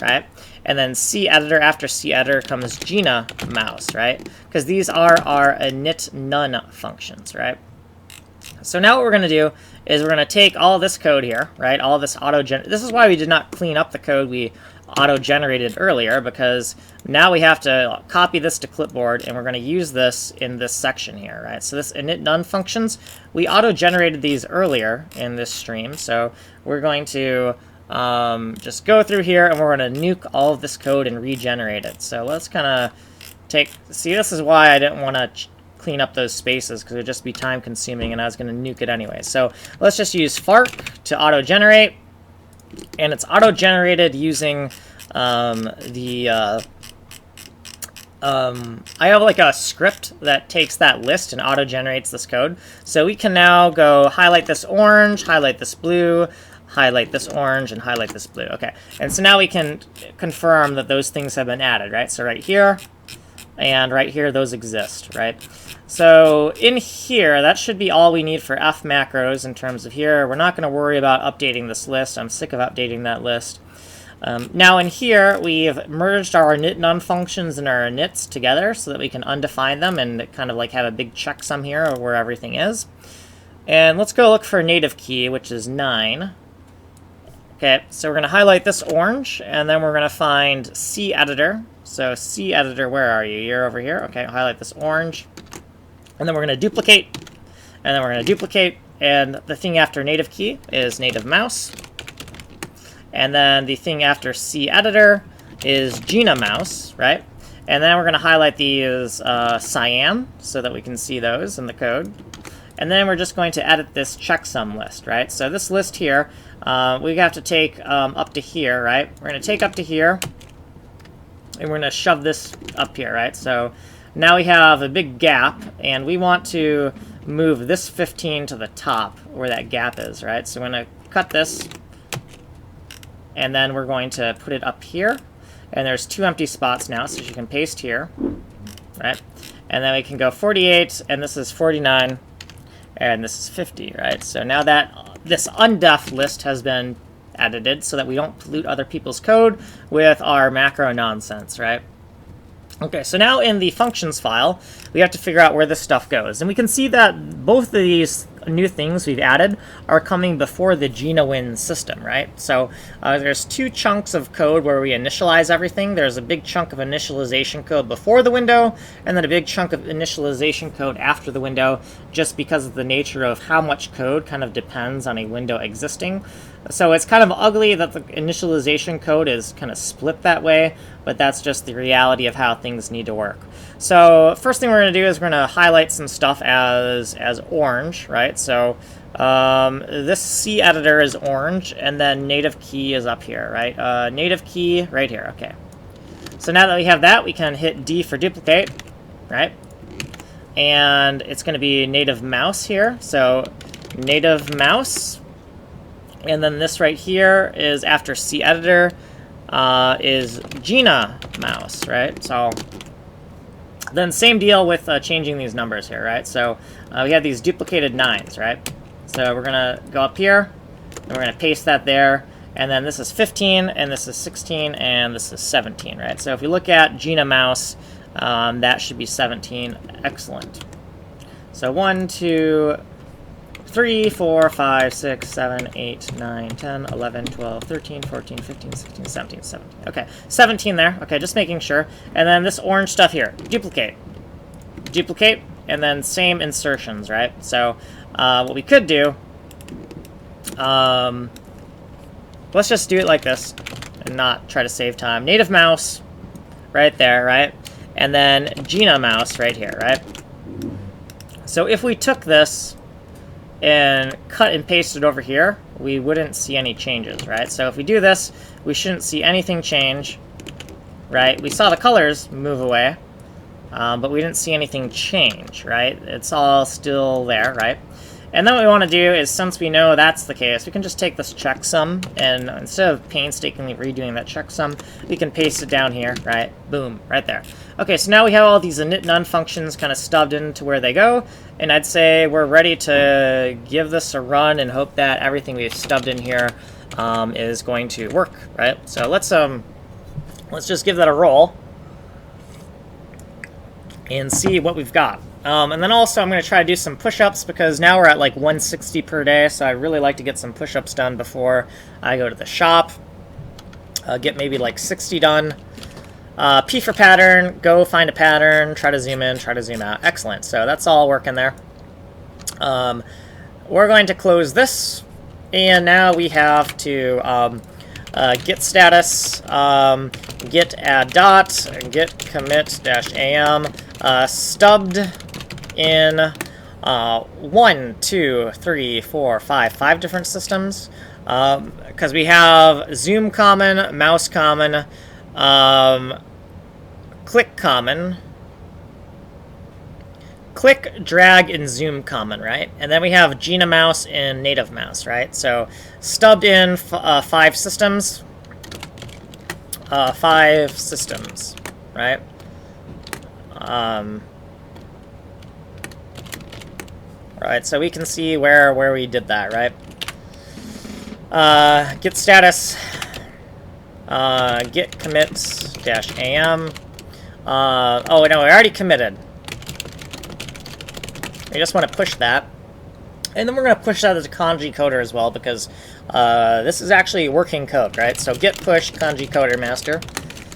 right? And then C editor, after C editor comes GINAMOUS, right? Because these are our init none functions, right? So now what we're going to do is we're going to take all this code here, right? All this this is why we did not clean up the code we auto-generated earlier, because now we have to copy this to clipboard, and we're going to use this in this section here, right? So this init none functions, we auto-generated these earlier in this stream, so we're going to just go through here, and we're going to nuke all of this code and regenerate it. So let's kind of see, this is why I didn't want to clean up those spaces, because it would just be time consuming and I was going to nuke it anyway. So let's just use fark to auto generate, and it's auto generated using I have like a script that takes that list and auto generates this code. So we can now go highlight this orange, highlight this blue, highlight this orange, and highlight this blue. Okay, and so now we can confirm that those things have been added, right? So right here and right here, those exist, right? So in here, that should be all we need for F macros in terms of here. We're not going to worry about updating this list. I'm sick of updating that list. Now in here, we've merged our init none functions and our inits together so that we can undefine them and kind of like have a big checksum here of where everything is. And let's go look for native key, which is 9. Okay, so we're going to highlight this orange, and then we're going to find cEditor. So cEditor, where are you? You're over here. Okay, highlight this orange. And then we're going to duplicate, and then we're going to duplicate, and the thing after native key is native mouse. And then the thing after cEditor is GINAMOU, right? And then we're going to highlight these cyan so that we can see those in the code. And then we're just going to edit this checksum list, right? So this list here, we have to take up to here, right? We're going to take up to here, and we're going to shove this up here, right? So now we have a big gap, and we want to move this 15 to the top where that gap is, right? So we're going to cut this, and then we're going to put it up here. And there's 2 empty spots now, so you can paste here, right? And then we can go 48, and this is 49. And this is 50, right? So now that this undef list has been edited so that we don't pollute other people's code with our macro nonsense, right? Okay, so now in the functions file, we have to figure out where this stuff goes. And we can see that both of these new things we've added are coming before the GINAWIN system, right? So there's 2 chunks of code where we initialize everything. There's a big chunk of initialization code before the window, and then a big chunk of initialization code after the window, just because of the nature of how much code kind of depends on a window existing. So it's kind of ugly that the initialization code is kind of split that way, but that's just the reality of how things need to work. So first thing we're going to do is we're going to highlight some stuff as orange, right? So this cEditor is orange, and then native key is up here, right? Native key right here, okay. So now that we have that, we can hit D for duplicate, right? And it's going to be native mouse here, so native mouse. And then this right here is after cEditor is GINAMOU, right? So then same deal with changing these numbers here, right? So we have these duplicated 9s, right? So we're going to go up here, and we're going to paste that there. And then this is 15, and this is 16, and this is 17, right? So if we look at GINAMOU, that should be 17. Excellent. So 1, 2, 3, 4, 5, 6, 7, 8, 9, 10, 11, 12, 13, 14, 15, 16, 17, 17. Okay, 17 there. Okay, just making sure. And then this orange stuff here, duplicate. Duplicate, and then same insertions, right? So what we could do, let's just do it like this and not try to save time. Native mouse right there, right? And then GINAMOU right here, right? So if we took this and cut and paste it over here, we wouldn't see any changes, right? So if we do this, we shouldn't see anything change, right? We saw the colors move away, but we didn't see anything change, right? It's all still there, right? And then what we want to do is, since we know that's the case, we can just take this checksum, and instead of painstakingly redoing that checksum, we can paste it down here, right? Boom, right there. Okay, so now we have all these init none functions kind of stubbed into where they go, and I'd say we're ready to give this a run and hope that everything we've stubbed in here is going to work, right? So let's just give that a roll and see what we've got. And then also I'm going to try to do some push-ups, because now we're at like 160 per day, so I really like to get some push-ups done before I go to the shop. Get maybe like 60 done. P for pattern, go find a pattern, try to zoom in, try to zoom out. Excellent, so that's all working there. We're going to close this, and now we have to git status, git add dot, git commit -am, stubbed in 1, 2, 3, 4, 5 different systems, because we have zoom common, mouse common, click common, click, drag, and zoom common, right? And then we have GINAMOU and native mouse, right? So stubbed in 5 systems, 5 systems, right? Right, so we can see where we did that, right? Git status, git commits -am. Oh, no, we already committed. We just want to push that. And then we're going to push that as a kanji coder as well, because this is actually working code, right? So git push kanji coder master.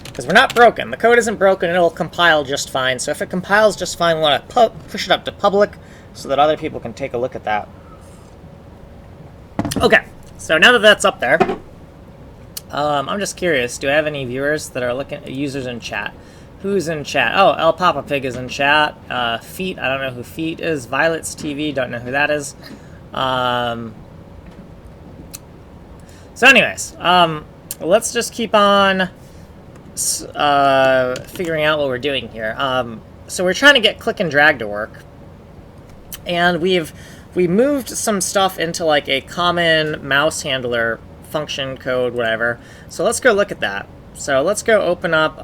Because we're not broken. The code isn't broken, it'll compile just fine. So if it compiles just fine, we want to push it up to public so that other people can take a look at that. Okay, so now that that's up there, I'm just curious, do I have any viewers that are users in chat? Who's in chat? Oh, El Papa Pig is in chat. Feet, I don't know who Feet is. Violet's TV, don't know who that is. So anyways, let's just keep on figuring out what we're doing here. So we're trying to get click and drag to work. And we moved some stuff into like a common mouse handler function code, whatever. So let's go look at that. So let's go open up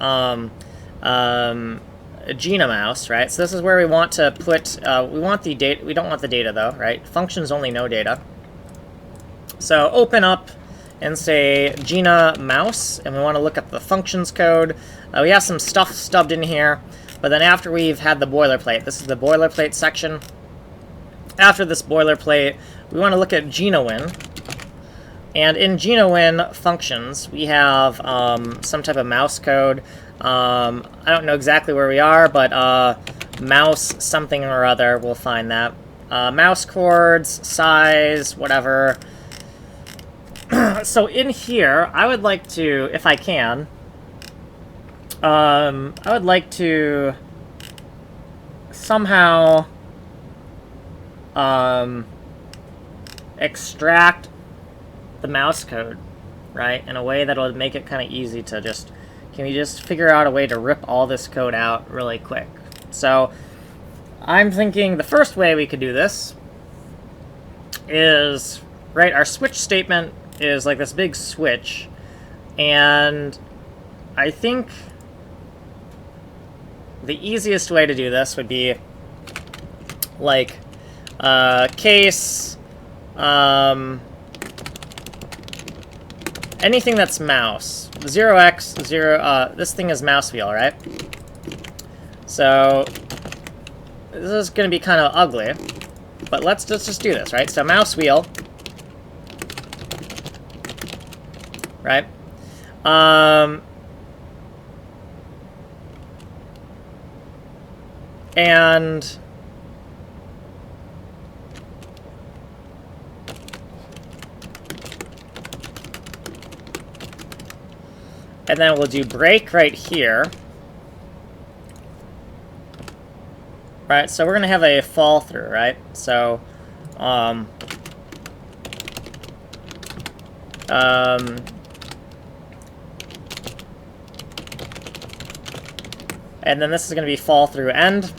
GINAMOU, right? So this is where we want to put, we want the data, we don't want the data though, right? Functions only know data. So open up and say GINAMOU, and we want to look up the functions code. We have some stuff stubbed in here, but then after we've had the boilerplate, this is the boilerplate section. After this boilerplate, we want to look at GINAWIN. And in GINAWIN functions, we have some type of mouse code. I don't know exactly where we are, but mouse something or other, we'll find that. Mouse chords, size, whatever. So in here, I would like to, if I can, I would like to somehow extract the mouse code, right, in a way that will make it kind of easy to just, can we just figure out a way to rip all this code out really quick? So I'm thinking the first way we could do this is, right, our switch statement is like this big switch, and I think the easiest way to do this would be like case anything that's mouse 0x 0. This thing is mouse wheel, right? So this is going to be kind of ugly, but let's just do this, right? So mouse wheel, right? And then we'll do break right here. Right, so we're going to have a fall through, right? So, and then this is going to be fall through end.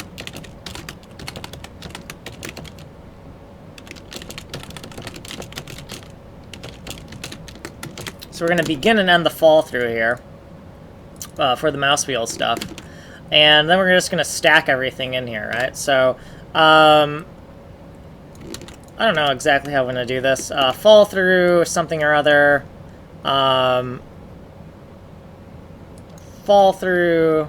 So we're going to begin and end the fall through here for the mouse wheel stuff. And then we're just going to stack everything in here, right? So, I don't know exactly how I'm going to do this. Fall through something or other. Fall through.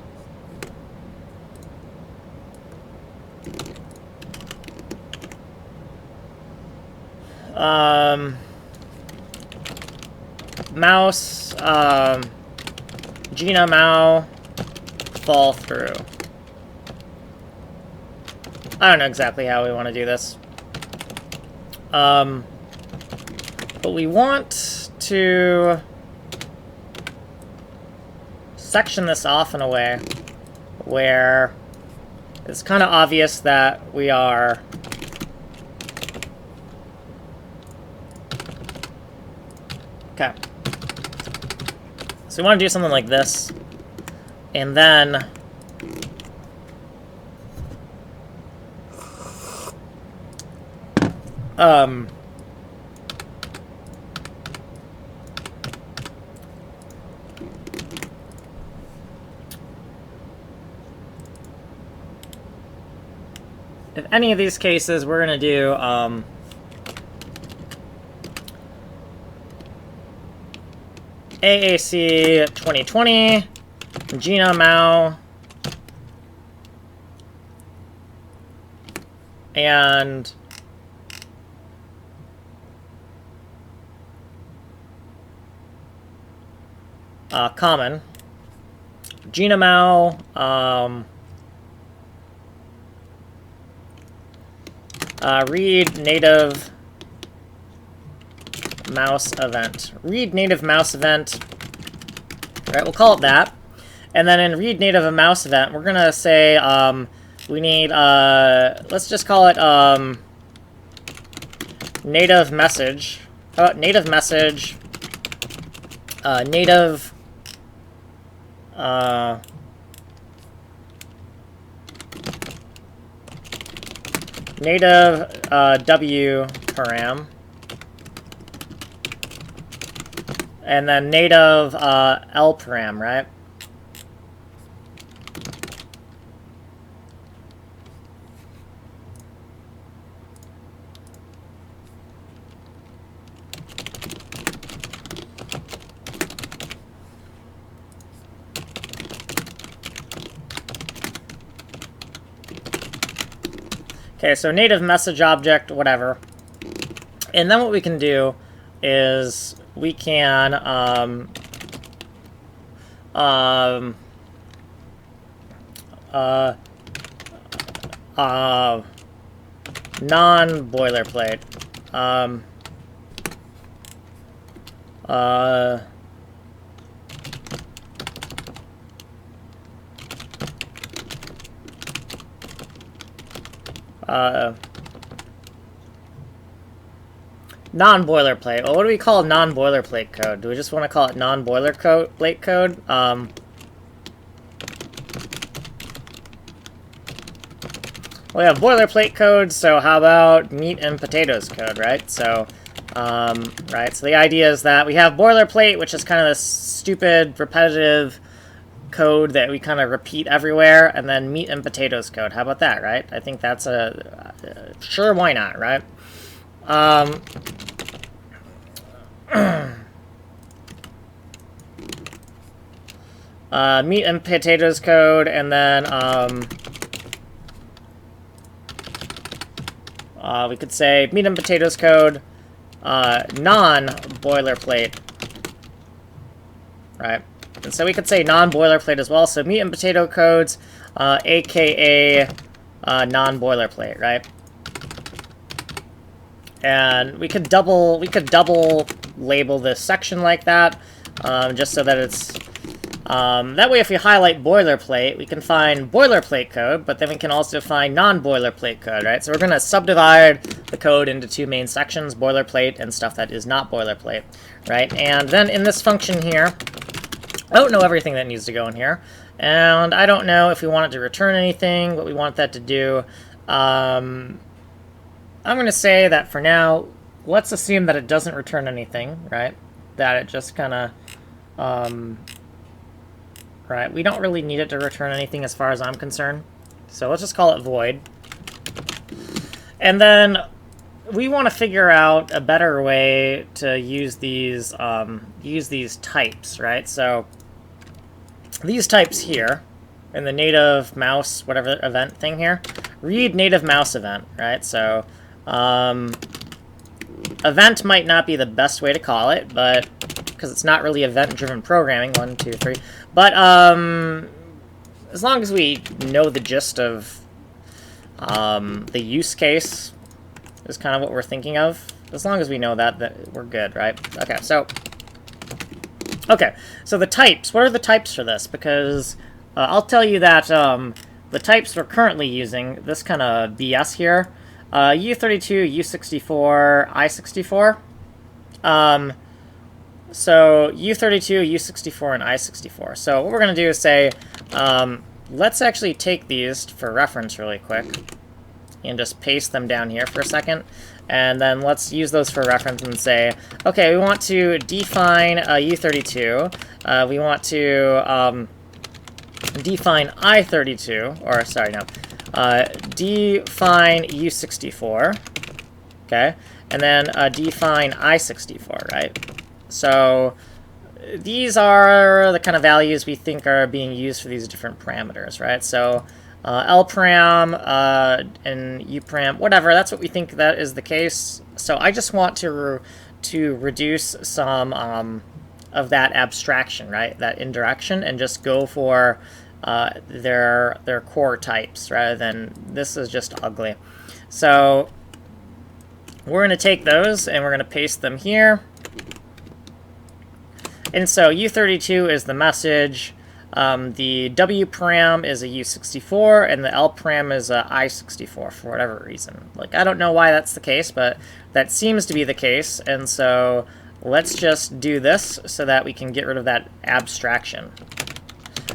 Mouse, GINAMOU, fall through. I don't know exactly how we want to do this. But we want to section this off in a way where it's kind of obvious that we are okay. So we want to do something like this, and then if any of these cases, we're going to do AAC 2020, GINAMOU, and common. GINAMOU, read native mouse event. Read native mouse event. All right, we'll call it that. And then in read native mouse event, we're gonna say we need let's just call it native message. How about native message? Native native W param, and then native L param, right? Okay, so native message object, whatever. And then what we can do is we can non-boilerplate. Non-boilerplate. Well, what do we call non-boilerplate code? Do we just want to call it non-boilerplate code? We have boilerplate code, so how about meat and potatoes code, right? So, right, so the idea is that we have boilerplate, which is kind of this stupid, repetitive code that we kind of repeat everywhere, and then meat and potatoes code. How about that, right? I think that's sure, why not, right? Meat and potatoes code, and then we could say meat and potatoes code, non-boilerplate, right? And so we could say non-boilerplate as well. So meat and potato codes, aka non-boilerplate, right? And we could double label this section like that, just so that it's that way. If we highlight boilerplate, we can find boilerplate code, but then we can also find non-boilerplate code, right? So we're going to subdivide the code into two main sections: boilerplate and stuff that is not boilerplate, right? And then in this function here, I don't know everything that needs to go in here, and I don't know if we want it to return anything, what we want that to do. I'm going to say that for now, let's assume that it doesn't return anything, right? That it just kind of, right, we don't really need it to return anything as far as I'm concerned. So let's just call it void. And then we want to figure out a better way to use these types, right? So these types here in the native mouse whatever event thing here, read native mouse event, right? So event might not be the best way to call it, but because it's not really event-driven programming, 1, 2, 3. But as long as we know the gist of the use case is kind of what we're thinking of. As long as we know that we're good, right? Okay, so the types. What are the types for this? Because I'll tell you that the types we're currently using, this kind of BS here, U32, U64, I64. So U32, U64, and I64. So what we're going to do is say, let's actually take these for reference really quick and just paste them down here for a second. And then let's use those for reference and say, okay, we want to define U32. We want to define I32, or sorry, no, define U64, okay, and then define I64, right? So these are the kind of values we think are being used for these different parameters, right? So LParam and UParam, whatever, that's what we think that is the case. So I just want to reduce some of that abstraction, right? That indirection, and just go for their core types rather than this is just ugly. So we're going to take those and we're going to paste them here. And so U32 is the message, the W param is a U64, and the L param is a I64 for whatever reason. Like, I don't know why that's the case, but that seems to be the case. And so let's just do this so that we can get rid of that abstraction.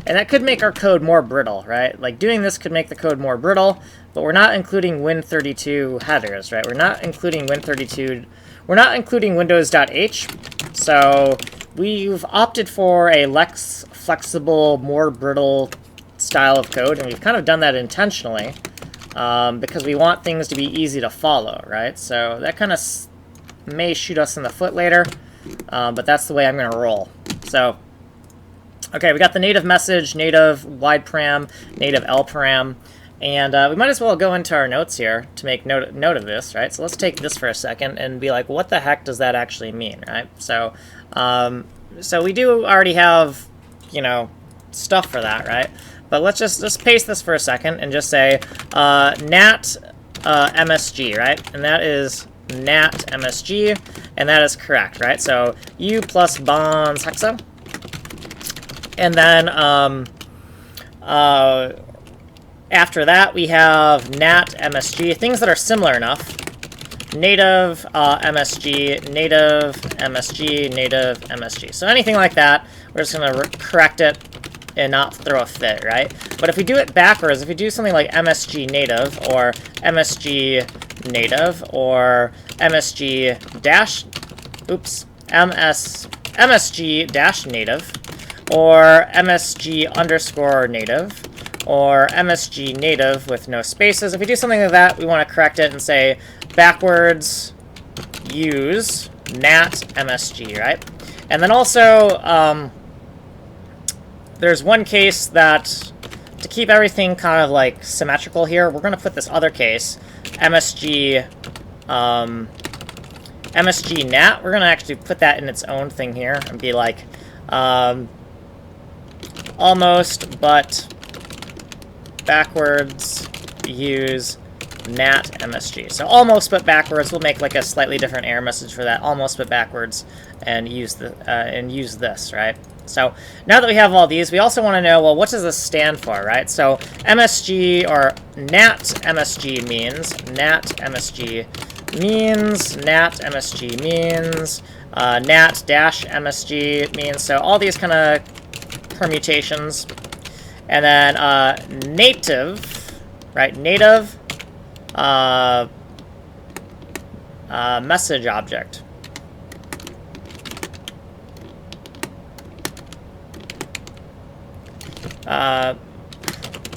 And that could make our code more brittle, right? Like, doing this could make the code more brittle, but we're not including Win32 headers, right? We're not including Win32. We're not including Windows.h. So we've opted for a less flexible, more brittle style of code, and we've kind of done that intentionally because we want things to be easy to follow, right? So that kind of may shoot us in the foot later, but that's the way I'm going to roll. So, okay, we got the native message, native wide param, native L param, and we might as well go into our notes here to make note of this, right? So let's take this for a second and be like, what the heck does that actually mean, right? So, so we do already have, you know, stuff for that, right? But let's just paste this for a second and just say nat MSG, right? And that is nat MSG, and that is correct, right? So U plus bonds hexa. And then after that, we have nat MSG, things that are similar enough. Native MSG, native MSG, native MSG. So anything like that, we're just going to correct it and not throw a fit, right? But if we do it backwards, if we do something like MSG native, or MSG native, or MSG dash, oops, MSG dash native, or MSG underscore native, or MSG native with no spaces. If we do something like that, we want to correct it and say backwards use nat MSG, right? And then also, there's one case that, to keep everything kind of like symmetrical here, we're going to put this other case, MSG, MSG nat. We're going to actually put that in its own thing here and be like, almost, but backwards use nat MSG. So almost but backwards, we'll make like a slightly different error message for that. Almost but backwards, and use this, right? So now that we have all these, we also want to know, well, what does this stand for, right? So MSG, or nat MSG means, nat MSG means, nat MSG means, nat dash MSG means, so all these kind of permutations. And then native, right? Native message object.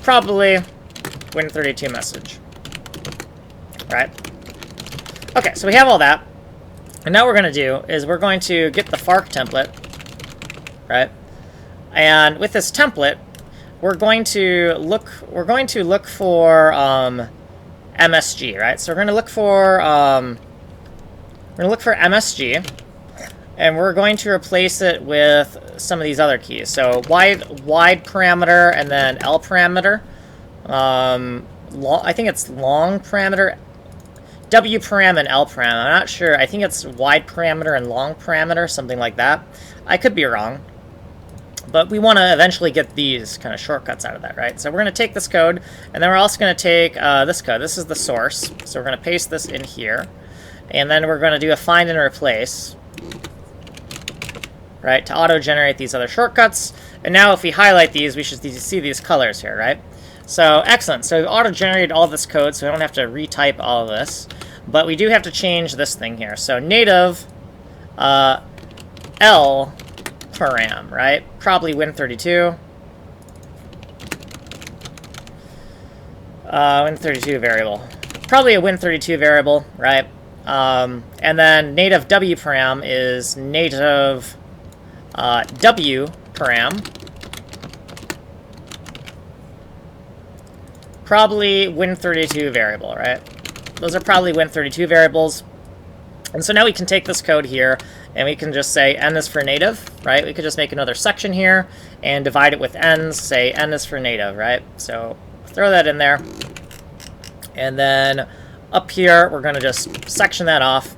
Probably Win32 message, right? Okay, so we have all that. And now what we're going to do is we're going to get the FARC template, right? And with this template, we're going to look for MSG, right? So we're going to look for MSG, and we're going to replace it with some of these other keys. So wide parameter, and then L parameter. I think it's long parameter, W param and L param. I'm not sure. I think it's wide parameter and long parameter, something like that. I could be wrong. But we want to eventually get these kind of shortcuts out of that, right? So we're going to take this code, and then we're also going to take this code. This is the source. So we're going to paste this in here. And then we're going to do a find and replace, right, to auto-generate these other shortcuts. And now if we highlight these, we should see these colors here, right? So excellent. So we've auto-generated all this code, so we don't have to retype all of this. But we do have to change this thing here. So native L param, right? Probably Win32. Win32 variable. Probably a Win32 variable, right? And then native W param is native W param, probably Win32 variable, right? Those are probably Win32 variables. And so now we can take this code here, and we can just say n is for native, right? We could just make another section here and divide it with n's, say n is for native, right? So throw that in there. And then up here, we're going to just section that off.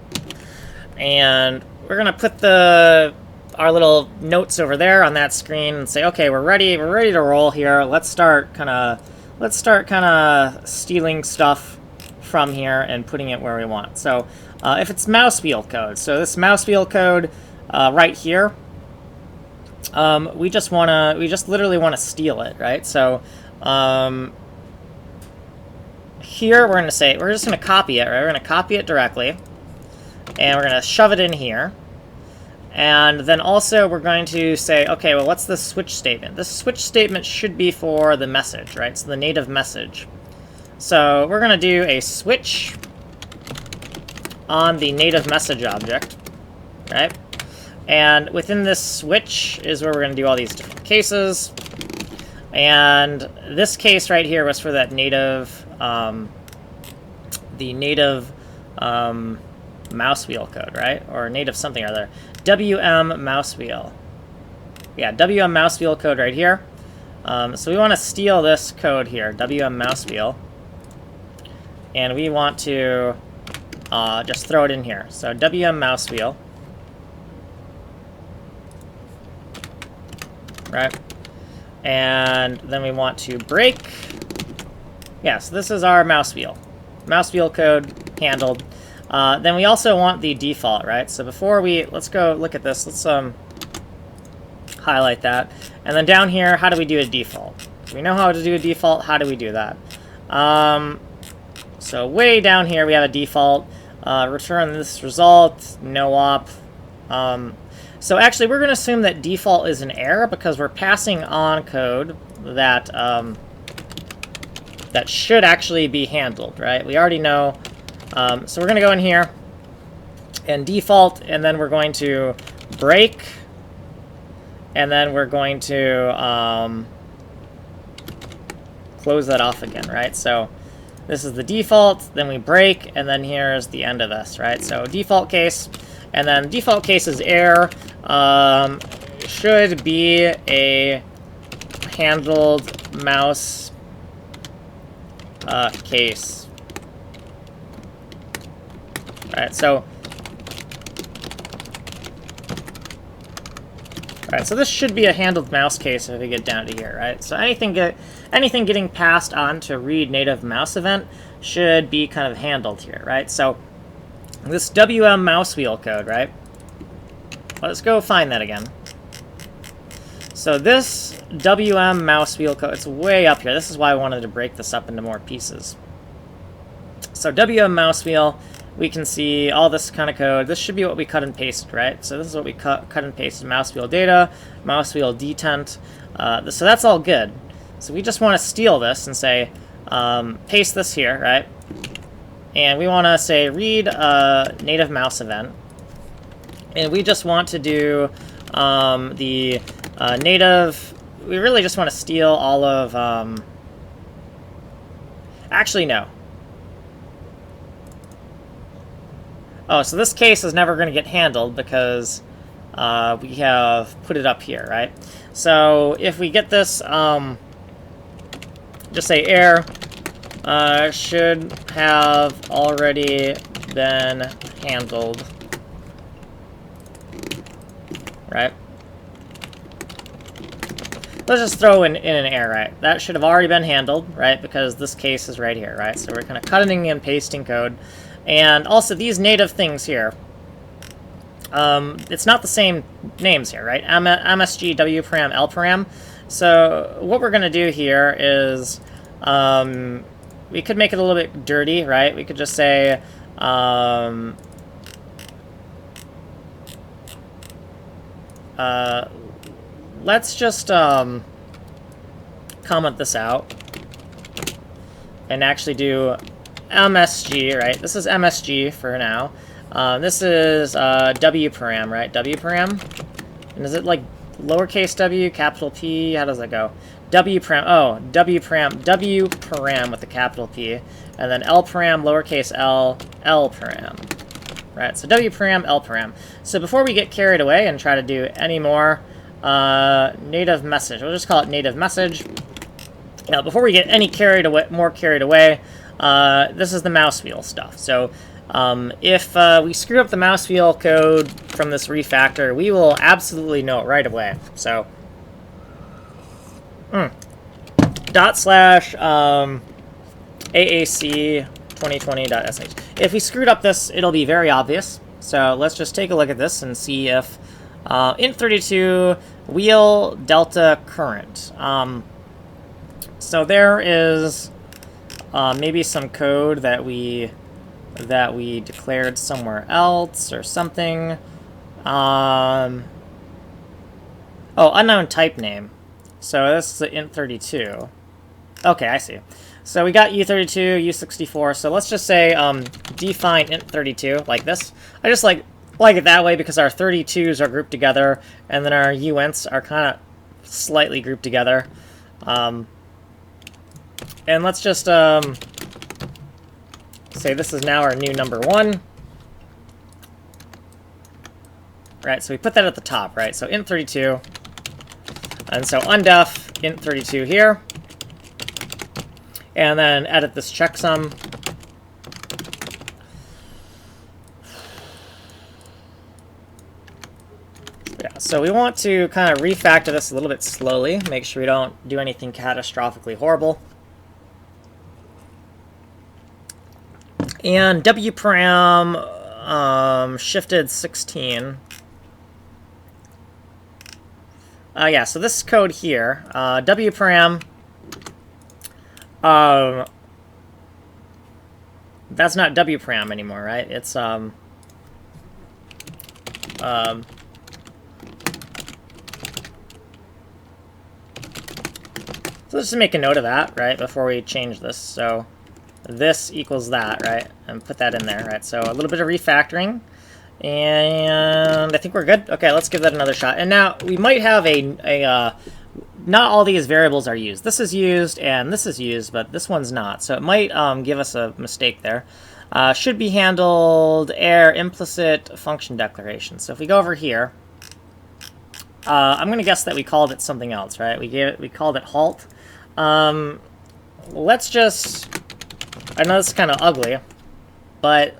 And we're going to put our little notes over there on that screen and say, okay, we're ready to roll here. Let's start kind of stealing stuff from here and putting it where we want. So if it's mouse wheel code, so this mouse wheel code right here, we just literally want to steal it, right? So here we're just going to copy it, right? We're going to copy it directly, and we're going to shove it in here. And then also we're going to say, okay, well, what's the switch statement? This switch statement should be for the message, right? So the native message. So we're going to do a switch on the native message object, right? And within this switch is where we're going to do all these different cases. And this case right here was for that native, the native mouse wheel code, right? Or native something or other. WM mouse wheel. Yeah, WM mouse wheel code right here. So we want to steal this code here, WM mouse wheel. And we want to just throw it in here. So WM mouse wheel. Right? And then we want to break. Yeah, so this is our mouse wheel. Mouse wheel code handled. Then we also want the default, right? So before let's go look at this. Let's highlight that. And then down here, how do we do a default? We know how to do a default. How do we do that? So way down here, we have a default. Return this result, no op. So actually, we're going to assume that default is an error because we're passing on code that that should actually be handled, right? We already know. So we're going to go in here and default, and then we're going to break, and then we're going to close that off again, right? So this is the default, then we break, and then here's the end of this, right? So default case, and then default case is error, should be a handled mouse case. Alright, so this should be a handled mouse case if we get down to here, right? So anything getting passed on to read native mouse event should be kind of handled here, right? So this WM mouse wheel code, right? Let's go find that again. So this WM mouse wheel code, it's way up here. This is why I wanted to break this up into more pieces. So WM mouse wheel, we can see all this kind of code. This should be what we cut and pasted, right? So this is what we cut and pasted. Mouse wheel data, mouse wheel detent. So that's all good. So we just want to steal this and say, paste this here, right? And we want to say read native mouse event. And we just want to do the native, we really just want to steal all of, actually no. Oh, so this case is never going to get handled because we have put it up here, right? So if we get this, just say error should have already been handled, right? Let's just throw in an error, right? That should have already been handled, right? Because this case is right here, right? So we're kind of cutting and pasting code. And also these native things here, it's not the same names here, right? MSG, WParam, LParam. So what we're going to do here is we could make it a little bit dirty, right? We could just say let's just comment this out and actually do MSG, right? This is MSG for now. This is WParam, right? WParam. And is it like lowercase w, capital P? How does that go? W param, oh, W param with a capital P, and then L param, lowercase l, L param. Right, so W param, L param. So before we get carried away and try to do any more native message, we'll just call it native message. Now, before we get any more carried away, this is the mouse wheel stuff. So if we screw up the mouse wheel code from this refactor, we will absolutely know it right away. So /AAC 2020.sh. If we screwed up this, it'll be very obvious. So let's just take a look at this and see if int32 wheel delta current. So there is maybe some code that we declared somewhere else or something. Oh, unknown type name. So this is the int32. Okay, I see. So we got U32, U64. So let's just say define int32 like this. I just like it that way because our 32s are grouped together, and then our uints are kind of slightly grouped together. And let's just say this is now our new number 1. Right, so we put that at the top, right? So int32. And so undef int32 here. And then edit this checksum. Yeah, so we want to kind of refactor this a little bit slowly, make sure we don't do anything catastrophically horrible. And wparam shifted 16. Yeah, so this code here, wparam, that's not wparam anymore, right? It's so let's just make a note of that, right, before we change this. So this equals that, right, and put that in there, right? So a little bit of refactoring, and I think we're good. Okay, let's give that another shot. And now we might have not all these variables are used. This is used and this is used, but this one's not. So it might give us a mistake there. Should be handled error implicit function declaration. So if we go over here, I'm going to guess that we called it something else, right? We called it halt. Let's just, I know this is kind of ugly, but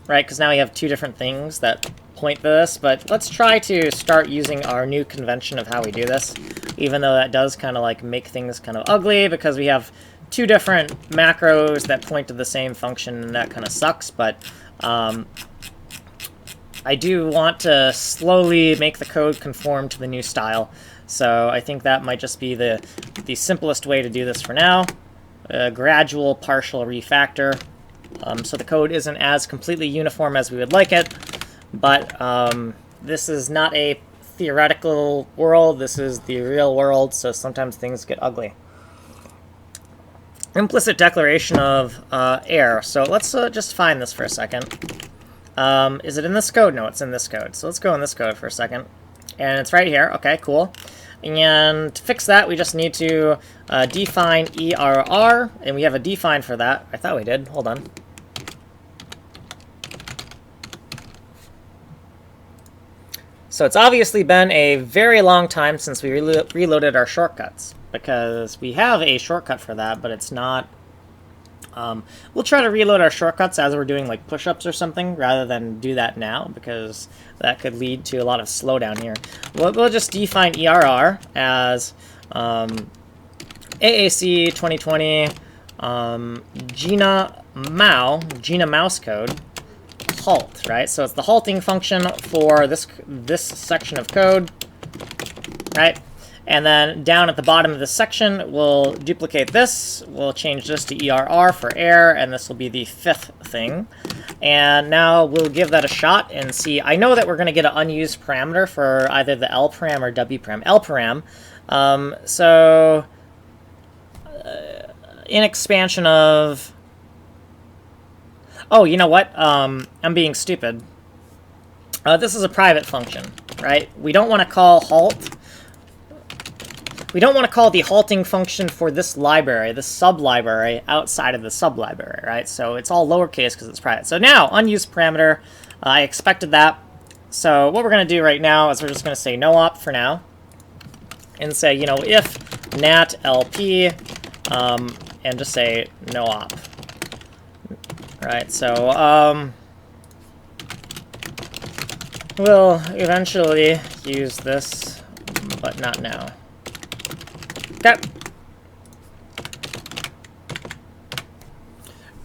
right, because now we have two different things that point to this, but let's try to start using our new convention of how we do this, even though that does kind of like make things kind of ugly because we have two different macros that point to the same function, and that kind of sucks, but I do want to slowly make the code conform to the new style, so I think that might just be the simplest way to do this for now. A gradual partial refactor, so the code isn't as completely uniform as we would like it. But this is not a theoretical world, this is the real world, so sometimes things get ugly. Implicit declaration of error. So let's just find this for a second. Is it in this code? No, it's in this code. So let's go in this code for a second. And it's right here. Okay, cool. And to fix that, we just need to define ERR, and we have a define for that. I thought we did. Hold on. So it's obviously been a very long time since we reloaded our shortcuts, because we have a shortcut for that, but it's not... we'll try to reload our shortcuts as we're doing like push-ups or something, rather than do that now, because that could lead to a lot of slowdown here. We'll just define ERR as AAC 2020 GINA mouse code halt, right? So it's the halting function for this section of code, right? And then down at the bottom of this section, we'll duplicate this. We'll change this to ERR for error, and this will be the 5th thing. And now we'll give that a shot and see. I know that we're going to get an unused parameter for either the L param or W param. L param. So in expansion of... Oh, you know what? I'm being stupid. this is a private function, right? We don't want to call halt. We don't want to call the halting function for this library, the sub-library, outside of the sub-library, right? So it's all lowercase because it's private. So now, unused parameter, I expected that. So what we're going to do right now is we're just going to say no op for now. And say, you know, if nat lp, and just say no op. Right, so, we'll eventually use this, but not now. Okay.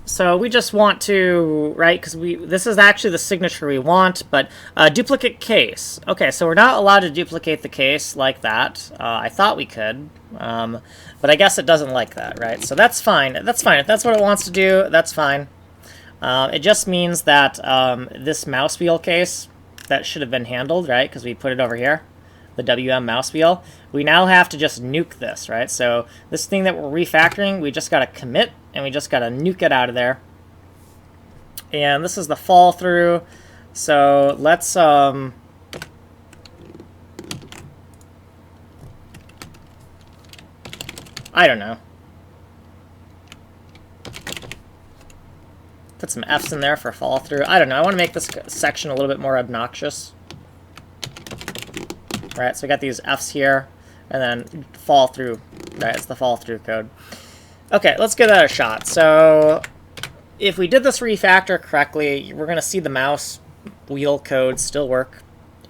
So we just want to, right, because this is actually the signature we want, but duplicate case. Okay, so we're not allowed to duplicate the case like that. I thought we could, but I guess it doesn't like that, right? So that's fine. That's fine. If that's what it wants to do, that's fine. It just means that this mouse wheel case, that should have been handled, right, because we put it over here. The WM mouse wheel, we now have to just nuke this, right? So this thing that we're refactoring, we just got to commit, and we just got to nuke it out of there. And this is the fall through. So let's I don't know. Put some F's in there for fall through. I don't know. I want to make this section a little bit more obnoxious. Right, so we got these F's here, and then fall through. Right, it's the fall through code. Okay, let's give that a shot. So if we did this refactor correctly, we're going to see the mouse wheel code still work.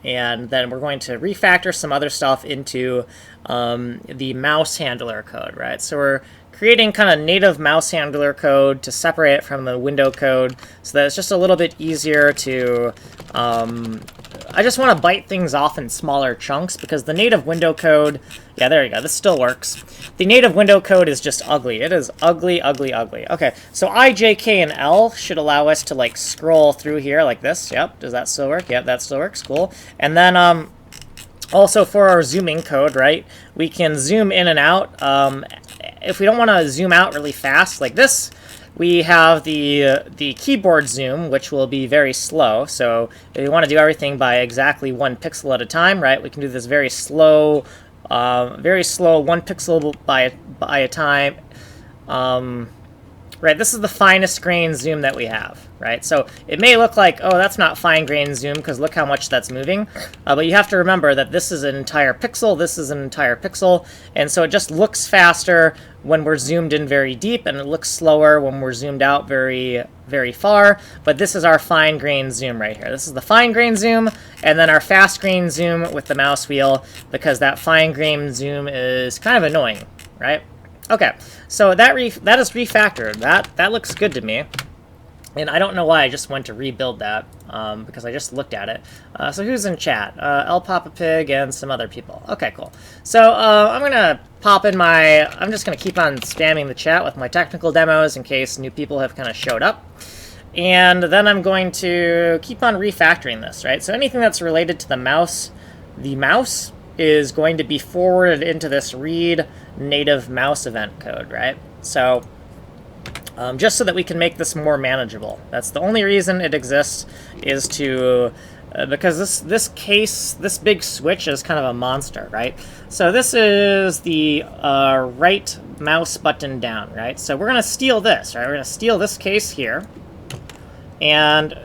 And then we're going to refactor some other stuff into the mouse handler code, right? So we're creating kind of native mouse handler code to separate it from the window code so that it's just a little bit easier to... I just want to bite things off in smaller chunks because the native window code... Yeah, there you go. This still works. The native window code is just ugly. It is ugly, ugly, ugly. Okay, so I, J, K, and L should allow us to, like, scroll through here like this. Yep, does that still work? Yep, that still works. Cool. And then, also for our zooming code, right, we can zoom in and out. If we don't want to zoom out really fast like this, we have the keyboard zoom, which will be very slow. So if we want to do everything by exactly 1 pixel at a time, right, we can do this very slow 1 pixel by a time. Right, this is the finest grain zoom that we have, right? So it may look like, oh, that's not fine grain zoom because look how much that's moving. But you have to remember that this is an entire pixel, this is an entire pixel, and so it just looks faster when we're zoomed in very deep, and it looks slower when we're zoomed out very, very far. But this is our fine grain zoom right here. This is the fine grain zoom, and then our fast grain zoom with the mouse wheel, because that fine grain zoom is kind of annoying, right? Okay, so that is refactored. That looks good to me. And I don't know why I just went to rebuild that, because I just looked at it. So who's in chat? El Papa Pig and some other people. Okay, cool. So I'm going to pop in I'm just going to keep on spamming the chat with my technical demos in case new people have kind of showed up. And then I'm going to keep on refactoring this, right? So anything that's related to the mouse is going to be forwarded into this read native mouse event code, right? So just so that we can make this more manageable. That's the only reason it exists, is to because this big switch is kind of a monster, right? So this is the right mouse button down, right? So we're going to steal this, right? We're going to steal this case here, and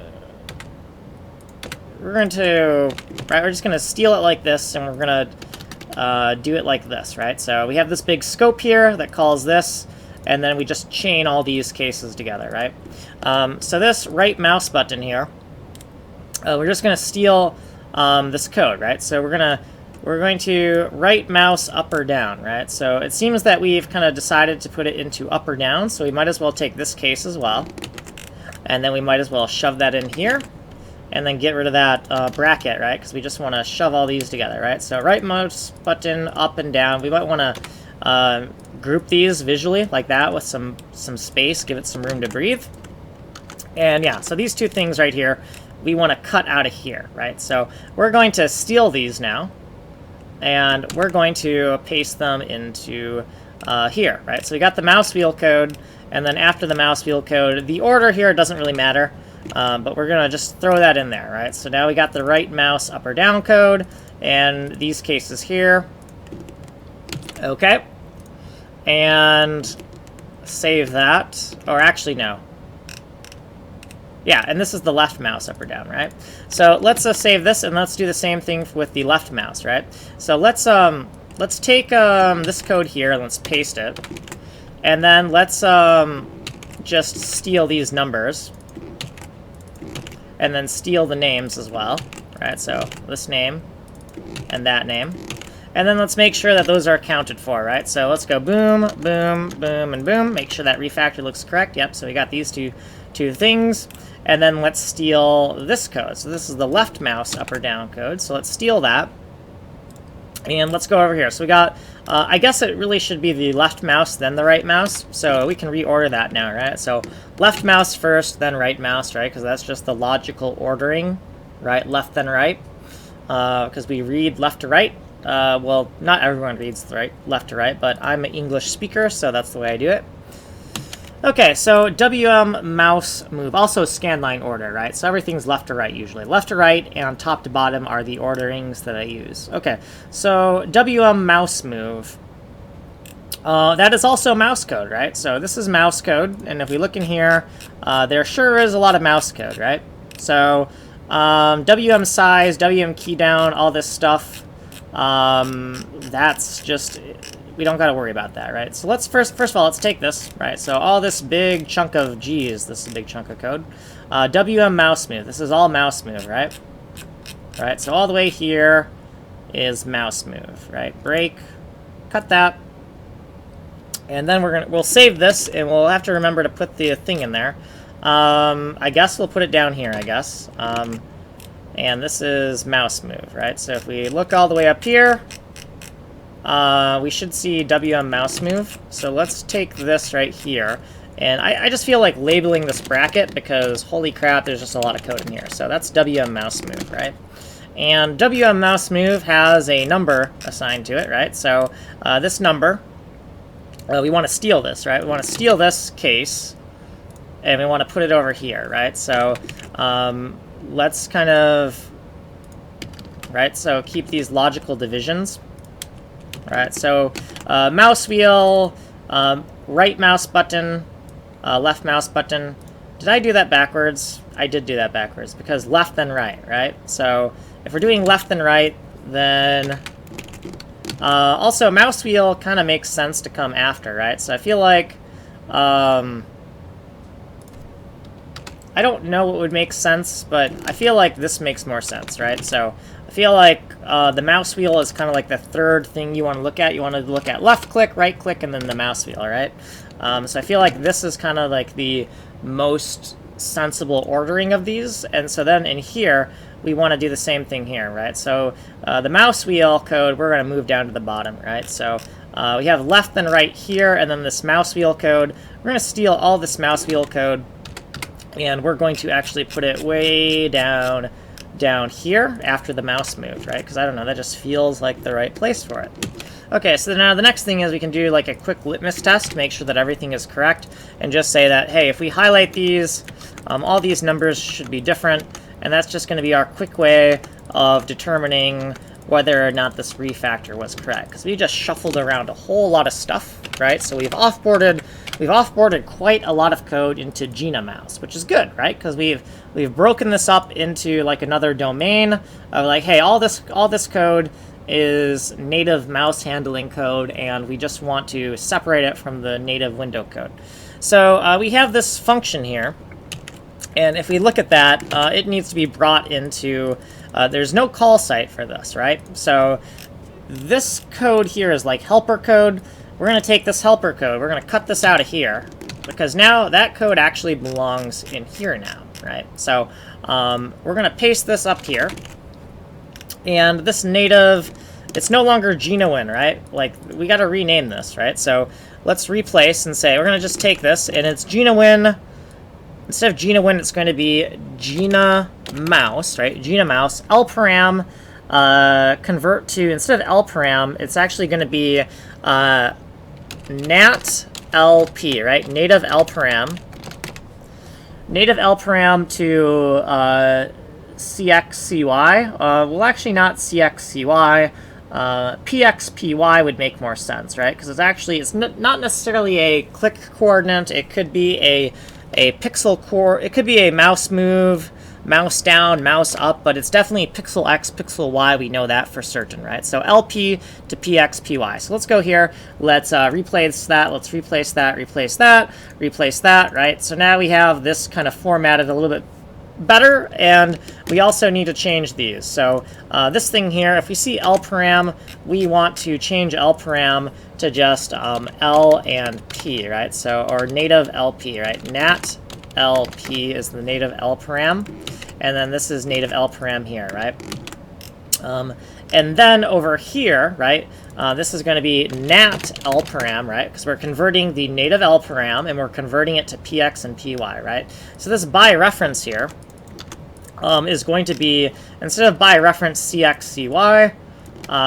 we're just going to steal it like this, and we're going to do it like this, right? So we have this big scope here that calls this, and then we just chain all these cases together, right? So this right mouse button here, we're just going to steal this code, right? So we're going to right mouse up or down, right? So it seems that we've kind of decided to put it into up or down, so we might as well take this case as well, and then we might as well shove that in here, and then get rid of that bracket, right? Because we just want to shove all these together, right? So right mouse button up and down. We might want to group these visually like that with some space, give it some room to breathe. And yeah, so these two things right here, we want to cut out of here, right? So we're going to steal these now, and we're going to paste them into here, right? So we got the mouse wheel code, and then after the mouse wheel code, the order here doesn't really matter. but we're gonna just throw that in there, right? So now we got the right mouse up or down code, and these cases here. Okay, and save that, or actually no. Yeah, and this is the left mouse up or down, right? So let's save this, and let's do the same thing with the left mouse, right? So let's take this code here and let's paste it, and then let's just steal these numbers, and then steal the names as well, right? So this name and that name, and then let's make sure that those are accounted for, right? So let's go boom, boom, boom, and boom. Make sure that refactor looks correct. Yep. So we got these two things. And then let's steal this code. So this is the left mouse up or down code. So let's steal that. And let's go over here. So we got, I guess it really should be the left mouse, then the right mouse. So we can reorder that now, right? So left mouse first, then right mouse, right? Because that's just the logical ordering, right? Left, then right. Because we read left to right. Well, not everyone reads left to right, but I'm an English speaker, so that's the way I do it. Okay, so WM mouse move, also scanline order, right? So everything's left to right usually. Left to right and top to bottom are the orderings that I use. Okay, so WM mouse move. That is also mouse code, right? So this is mouse code, and if we look in here, there sure is a lot of mouse code, right? So WM size, WM key down, all this stuff, that's just... we don't got to worry about that, right? So let's first of all, let's take this, right? So all this big chunk of G's, this is a big chunk of code. WM mouse move, this is all mouse move, right? Right, so all the way here is mouse move, right? Break, cut that, and then we'll save this, and we'll have to remember to put the thing in there. I guess we'll put it down here, I guess. And this is mouse move, right? So if we look all the way up here, we should see WM mouse move. So let's take this right here. And I just feel like labeling this bracket because, holy crap, there's just a lot of code in here. So that's WM mouse move, right? And WM mouse move has a number assigned to it, right? So this number, we want to steal this, right? We want to steal this case, and we want to put it over here, right? So let's kind of, right? So keep these logical divisions. Right, so mouse wheel, right mouse button, left mouse button. Did I do that backwards? I did do that backwards, because left then right, right? So if we're doing left then right, then also mouse wheel kind of makes sense to come after, right? So I feel like, I don't know what would make sense, but I feel like this makes more sense, right? So I feel like the mouse wheel is kind of like the third thing you want to look at. You want to look at left click, right click, and then the mouse wheel, right? So I feel like this is kind of like the most sensible ordering of these. And so then in here, we want to do the same thing here, right? So the mouse wheel code, we're going to move down to the bottom, right? So we have left and right here, and then this mouse wheel code. We're going to steal all this mouse wheel code, and we're going to actually put it way down here after the mouse move, right? Because I don't know, that just feels like the right place for it. Okay, so now the next thing is we can do like a quick litmus test, make sure that everything is correct, and just say that, hey, if we highlight these, all these numbers should be different, and that's just going to be our quick way of determining whether or not this refactor was correct. Because we just shuffled around a whole lot of stuff, right? So we've offboarded quite a lot of code into GINAMOU, which is good, right? Because we've broken this up into like another domain of like, hey, all this code is native mouse handling code, and we just want to separate it from the native window code. So we have this function here, and if we look at that, it needs to be brought into, there's no call site for this, right? So this code here is like helper code. We're going to take this helper code, we're going to cut this out of here, because now that code actually belongs in here now, right? So we're going to paste this up here, and this native, it's no longer GINAWIN, right? Like, we got to rename this, right? So let's replace and say, we're going to just take this, and it's GINAWIN. Instead of GINAWIN, it's going to be GINAMOU, right? GINAMOU. LParam, convert to, instead of LParam, it's actually going to be NAT LP, right? Native LParam. native L param to CXCY. Well, actually not CXCY. PXPY would make more sense, right? Because it's not necessarily a click coordinate. It could be a pixel it could be a mouse move, mouse down, mouse up, but it's definitely pixel X, pixel Y. We know that for certain, right? So LP to PXPY. So let's go here. Let's replace that. Let's replace that, replace that, replace that, right? So now we have this kind of formatted a little bit better, and we also need to change these. So this thing here, if we see L param, we want to change L param to just L and P, right? So, or native LP, right? Nat LP is the native L param, and then this is native L param here, right? And then over here, right, this is going to be nat L param, right, because we're converting the native L param, and we're converting it to PX and PY, right? So this by reference here is going to be, instead of by reference CXCY,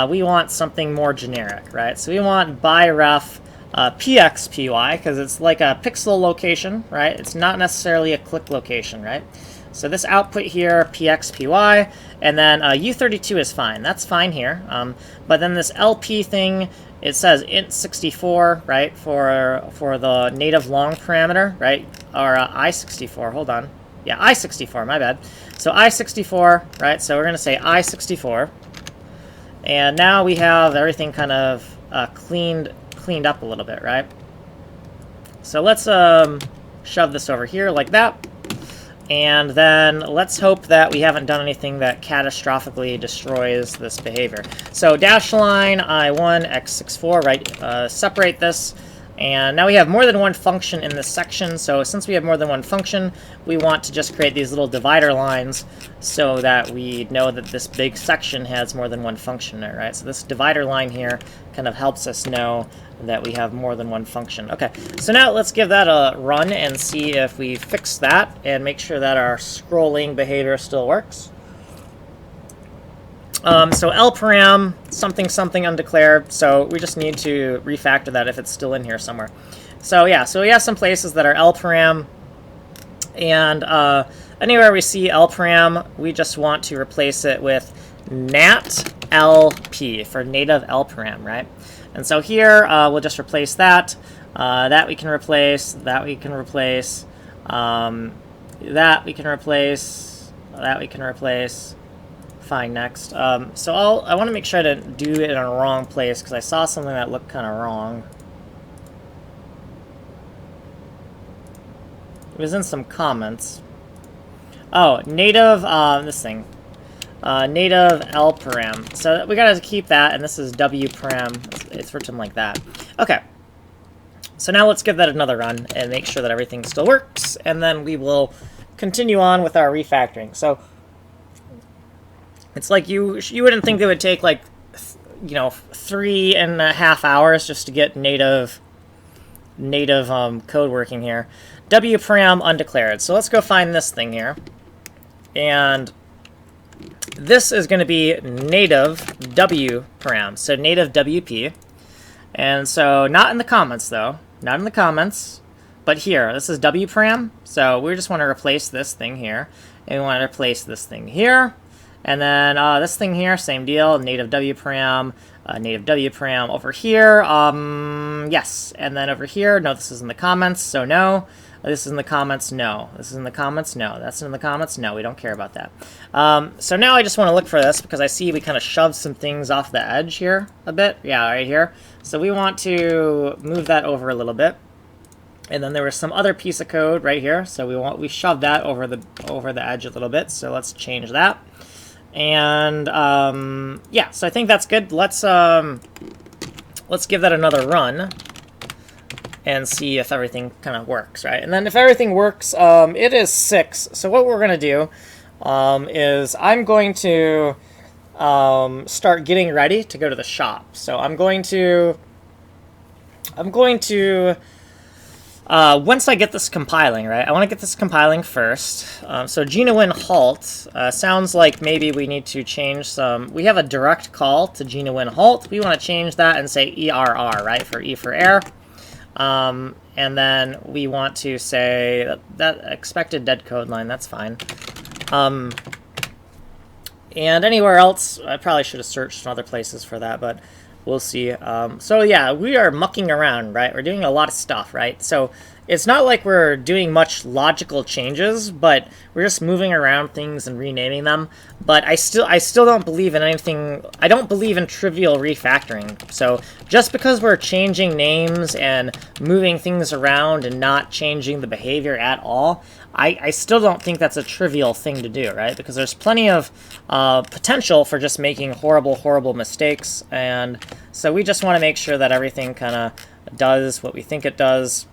we want something more generic, right? So we want by ref PXPY, because it's like a pixel location, right? It's not necessarily a click location, right? So this output here, PXPY, and then U32 is fine. That's fine here. But then this LP thing, it says int64, right, for the native long parameter, right, or I64, hold on. Yeah, I64, my bad. So I64, right, so we're going to say I64. And now we have everything kind of cleaned up a little bit, right? So let's shove this over here like that. And then let's hope that we haven't done anything that catastrophically destroys this behavior. So dash line I1 x64, right? Separate this. And now we have more than one function in this section. So since we have more than one function, we want to just create these little divider lines so that we know that this big section has more than one function in it, right? So this divider line here kind of helps us know that we have more than one function. Okay, so now let's give that a run and see if we fix that and make sure that our scrolling behavior still works. So L param, something something undeclared, so we just need to refactor that if it's still in here somewhere. So yeah, so we have some places that are L param, and anywhere we see L param, we just want to replace it with nat LP for native L param, right? And so here we'll just replace that. That we can replace, that we can replace, that we can replace, that we can replace. Fine, next. So I want to make sure I didn't do it in a wrong place, because I saw something that looked kind of wrong. It was in some comments. Oh, native, this thing. Native L param. So we gotta keep that, and this is W param. It's written like that. Okay. So now let's give that another run and make sure that everything still works, and then we will continue on with our refactoring. So it's like you wouldn't think it would take, like, 3.5 hours just to get native code working here. W param undeclared. So let's go find this thing here, and this is going to be native W param. So native WP, and so not in the comments though, not in the comments, but here. This is W param. So we just want to replace this thing here, and we want to replace this thing here. And then this thing here, same deal, native W param, native W param over here, yes. And then over here, no, this is in the comments, so no. This is in the comments, no. This is in the comments, no. That's in the comments, no. We don't care about that. So now I just want to look for this, because I see we kind of shoved some things off the edge here a bit. Yeah, right here. So we want to move that over a little bit. And then there was some other piece of code right here, so we shoved that over the edge a little bit. So let's change that. And yeah, so I think that's good. Let's give that another run and see if everything kind of works, right? And then if everything works, it is 6. So what we're gonna do is I'm going to start getting ready to go to the shop. So I'm going to once I get this compiling, right, I want to get this compiling first. So GINAMOU halt sounds like maybe we need to change some. We have a direct call to GINAMOU halt. We want to change that and say ERR, right, for E for error. and then we want to say that expected dead code line, that's fine. And anywhere else, I probably should have searched in other places for that, but we'll see. So yeah, we are mucking around, right? We're doing a lot of stuff, right? So it's not like we're doing much logical changes, but we're just moving around things and renaming them. But I still don't believe in anything. I don't believe in trivial refactoring. So just because we're changing names and moving things around and not changing the behavior at all, I still don't think that's a trivial thing to do, right? Because there's plenty of potential for just making horrible mistakes. And so we just want to make sure that everything kind of does what we think it does.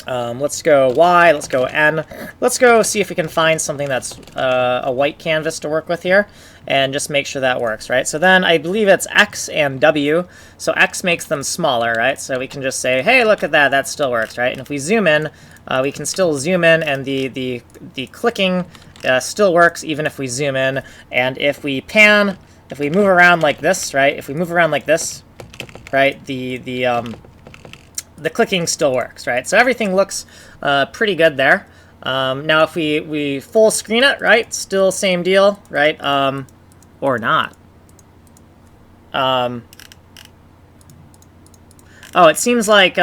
Let's go Y, let's go N. Let's go see if we can find something that's a white canvas to work with here, and just make sure that works, right? So then I believe it's X and W, so X makes them smaller, right? So we can just say, hey, look at that, that still works, right? And if we zoom in, we can still zoom in, and the clicking still works even if we zoom in. And if we pan, if we move around like this, right? If we move around like this, right, the clicking still works, right? So everything looks pretty good there. Now if we full screen it, right, still same deal, right? Or not. Oh, it seems like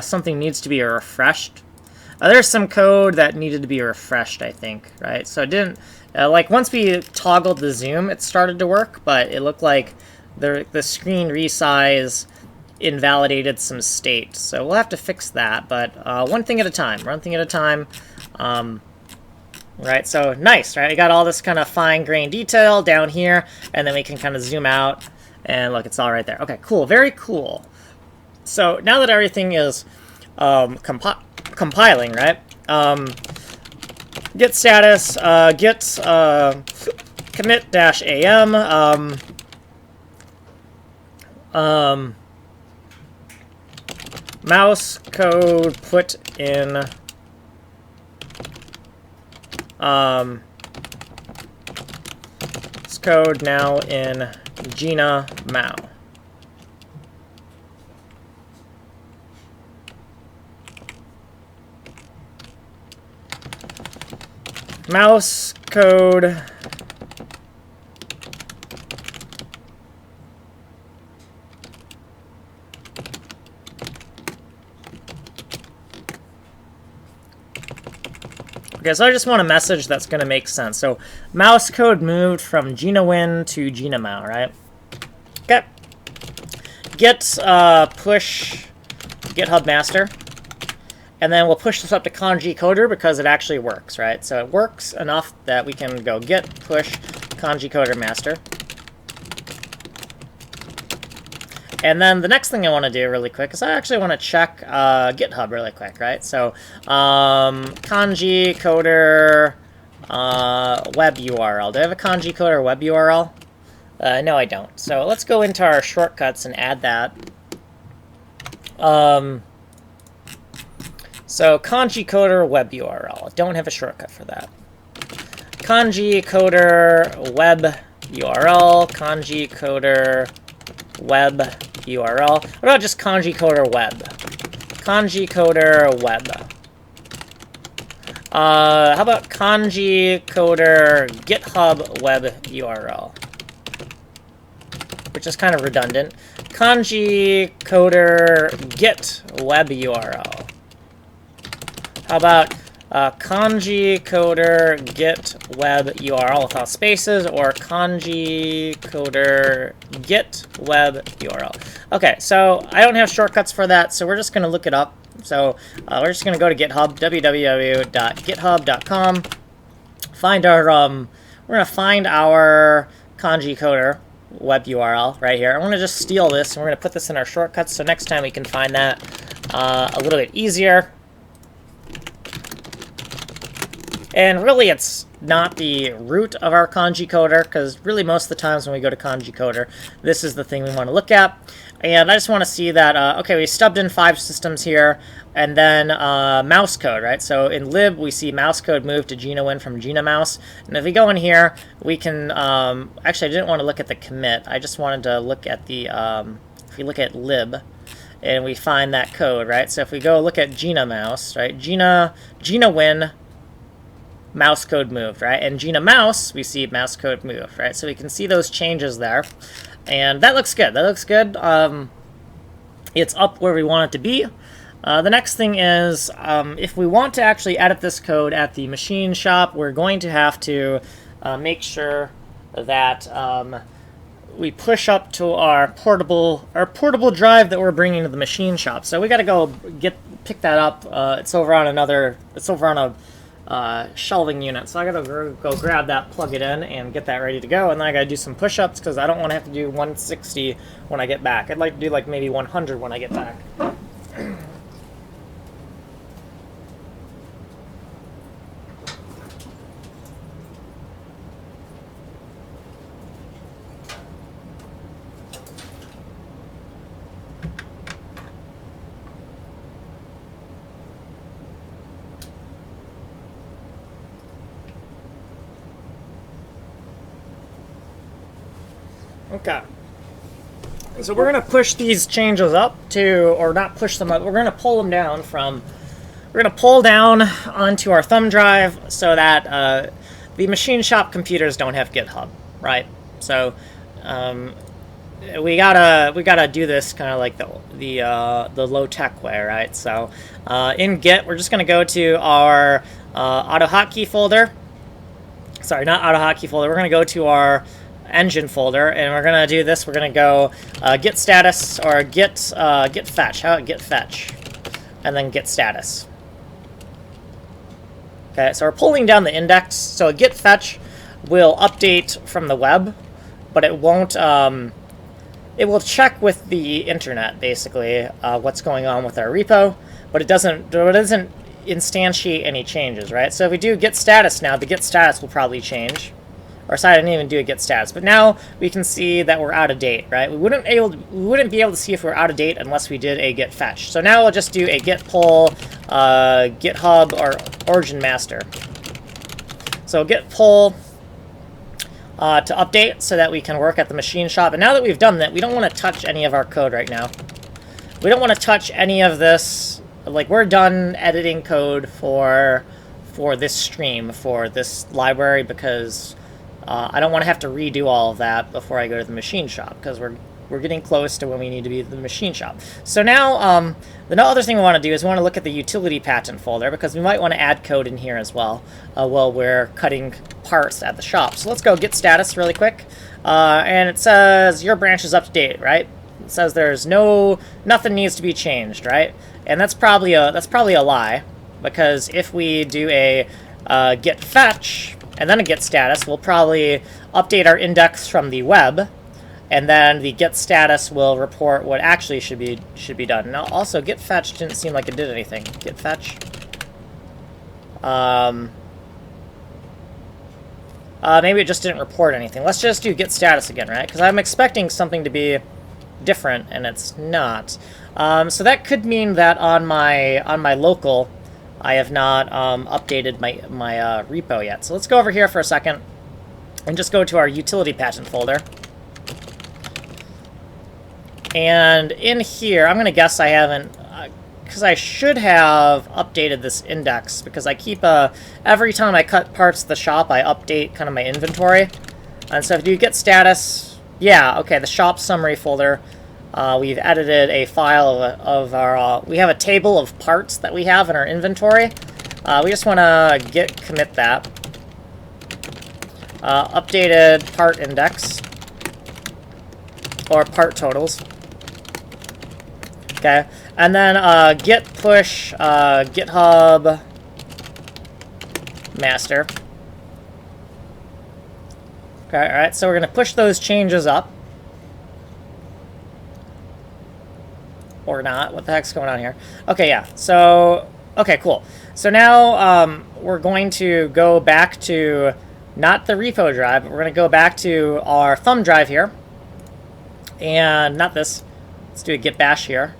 something needs to be refreshed. There's some code that needed to be refreshed, I think, right? So it didn't, like once we toggled the zoom, it started to work, but it looked like the screen resize invalidated some state. So we'll have to fix that, but one thing at a time, right? So nice, right? We got all this kind of fine-grained detail down here, and then we can kind of zoom out, and look, it's all right there. Okay, cool, very cool. So now that everything is compiling, right? Git status, git commit-am, mouse code put in this code now in GINAMOU. Mouse code okay, so I just want a message that's going to make sense. So mouse code moved from GINAWIN to GINAMOU, right? Okay. Git push GitHub master. And then we'll push this up to kanji coder because it actually works, right? So it works enough that we can go git push kanji coder master. And then the next thing I want to do really quick is I actually want to check GitHub really quick, right? So kanji coder web URL. Do I have a kanji coder web URL? No, I don't. So let's go into our shortcuts and add that. So kanji coder web URL. I don't have a shortcut for that. Kanji coder web URL. Kanji coder web URL. What about just kanji coder web? Kanji coder web. How about kanji coder GitHub web URL? Which is kind of redundant. Kanji coder git web URL. How about kanji coder git web URL without spaces, or kanji coder git web URL? Okay, so I don't have shortcuts for that, so we're just going to look it up. So we're just going to go to GitHub, www.github.com. Find our we're going to find our kanji coder web URL right here. I'm going to just steal this, and we're going to put this in our shortcuts, so next time we can find that a little bit easier. And really, it's not the root of our kanji coder, because really most of the times when we go to kanji coder, this is the thing we want to look at. And I just want to see that, okay, we stubbed in 5 systems here, and then mouse code, right? So in lib, we see mouse code move to GINAWIN from GINAMOUS. And if we go in here, we can, actually, I didn't want to look at the commit. I just wanted to look at the, if we look at lib, and we find that code, right? So if we go look at GINAMOU, right? GINAWin mouse code moved, right? And GINAMOU, we see mouse code moved, right? So we can see those changes there, and that looks good. That looks good. It's up where we want it to be. The next thing is, if we want to actually edit this code at the machine shop, we're going to have to make sure that we push up to our portable drive that we're bringing to the machine shop. So we got to go pick that up. It's over on a shelving unit. So I got to go grab that, plug it in, and get that ready to go. And then I got to do some push-ups because I don't want to have to do 160 when I get back. I'd like to do like maybe 100 when I get back. Okay. So we're going to push these changes up to, or not push them up, we're going to pull them down from, we're going to pull down onto our thumb drive so that the machine shop computers don't have GitHub, right? So we gotta do this kind of like the low tech way, right? So in Git, we're just going to go to our AutoHotkey folder. Sorry, not AutoHotkey folder. We're going to go to our engine folder, and we're gonna do this. We're gonna go git status or git fetch. How about git fetch, and then git status. Okay, so we're pulling down the index. So git fetch will update from the web, but it won't. It will check with the internet basically what's going on with our repo, but it doesn't instantiate any changes, right? So if we do git status now, the git status will probably change. Or sorry, I didn't even do a git status, but now we can see that we're out of date, right? We wouldn't be able to see if we're out of date unless we did a git fetch. So now we'll just do a git pull GitHub or origin master. So git pull to update so that we can work at the machine shop. And now that we've done that, we don't want to touch any of our code right now. We don't want to touch any of this. Like, we're done editing code for this stream, for this library, because I don't want to have to redo all of that before I go to the machine shop, because we're getting close to when we need to be at the machine shop. So now, the other thing we want to do is we want to look at the utility patent folder, because we might want to add code in here as well while we're cutting parts at the shop. So let's go git status really quick, and it says your branch is up to date, right? It says there's nothing needs to be changed, right? And that's probably a lie, because if we do a git fetch and then a git status, we'll probably update our index from the web, and then the git status will report what actually should be done. Now, also, git fetch didn't seem like it did anything. Git fetch. Maybe it just didn't report anything. Let's just do git status again, right? Because I'm expecting something to be different, and it's not. So that could mean that on my local, I have not updated my repo yet. So let's go over here for a second and just go to our utility patent folder. And in here, I'm going to guess I haven't, because I should have updated this index, because I keep, every time I cut parts of the shop, I update kind of my inventory. And so if you git status, yeah, okay, the shop summary folder, we've edited a file of our, we have a table of parts that we have in our inventory. We just want to git commit that. Updated part index, or part totals. Okay, and then git push GitHub master. Okay, all right, so we're going to push those changes up. Or not. What the heck's going on here? Okay, yeah. So, okay, cool. So now we're going to go back to, not the repo drive, but we're going to go back to our thumb drive here. And not this. Let's do a git bash here.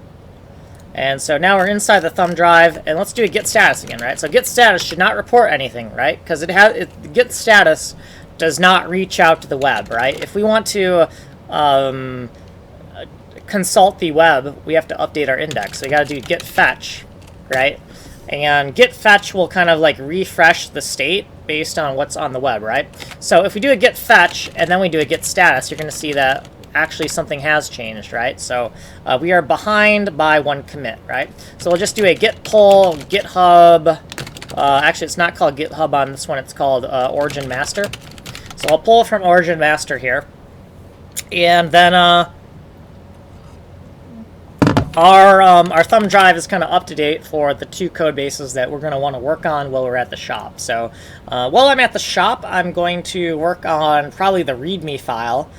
And so now we're inside the thumb drive, and let's do a git status again, right? So git status should not report anything, right? Because git status does not reach out to the web, right? If we want to consult the web, we have to update our index. So we got to do git fetch, right? And git fetch will kind of like refresh the state based on what's on the web, right? So if we do a git fetch and then we do a git status, you're going to see that actually something has changed, right? So we are behind by 1 commit, right? So we'll just do a git pull GitHub. Actually, it's not called GitHub on this one. It's called origin master. So I'll pull from origin master here. And then our thumb drive is kind of up to date for the 2 code bases that we're going to want to work on while we're at the shop. So while I'm at the shop, I'm going to work on probably the README file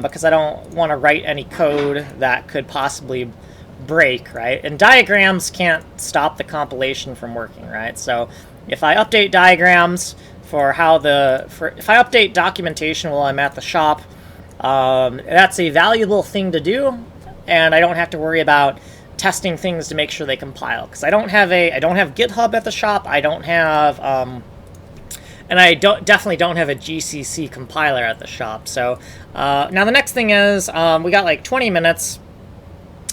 because I don't want to write any code that could possibly break, right? And diagrams can't stop the compilation from working, right? So if I update diagrams for how if I update documentation while I'm at the shop, that's a valuable thing to do, and I don't have to worry about testing things to make sure they compile, because I don't have GitHub at the shop. I don't have and I definitely don't have a GCC compiler at the shop. So now the next thing is we got like 20 minutes.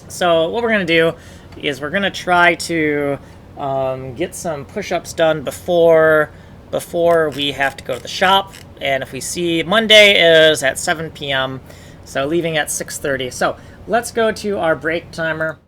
So what we're gonna do is we're gonna try to get some push-ups done before we have to go to the shop. And if we see, Monday is at 7 p.m., so leaving at 6:30. So let's go to our break timer.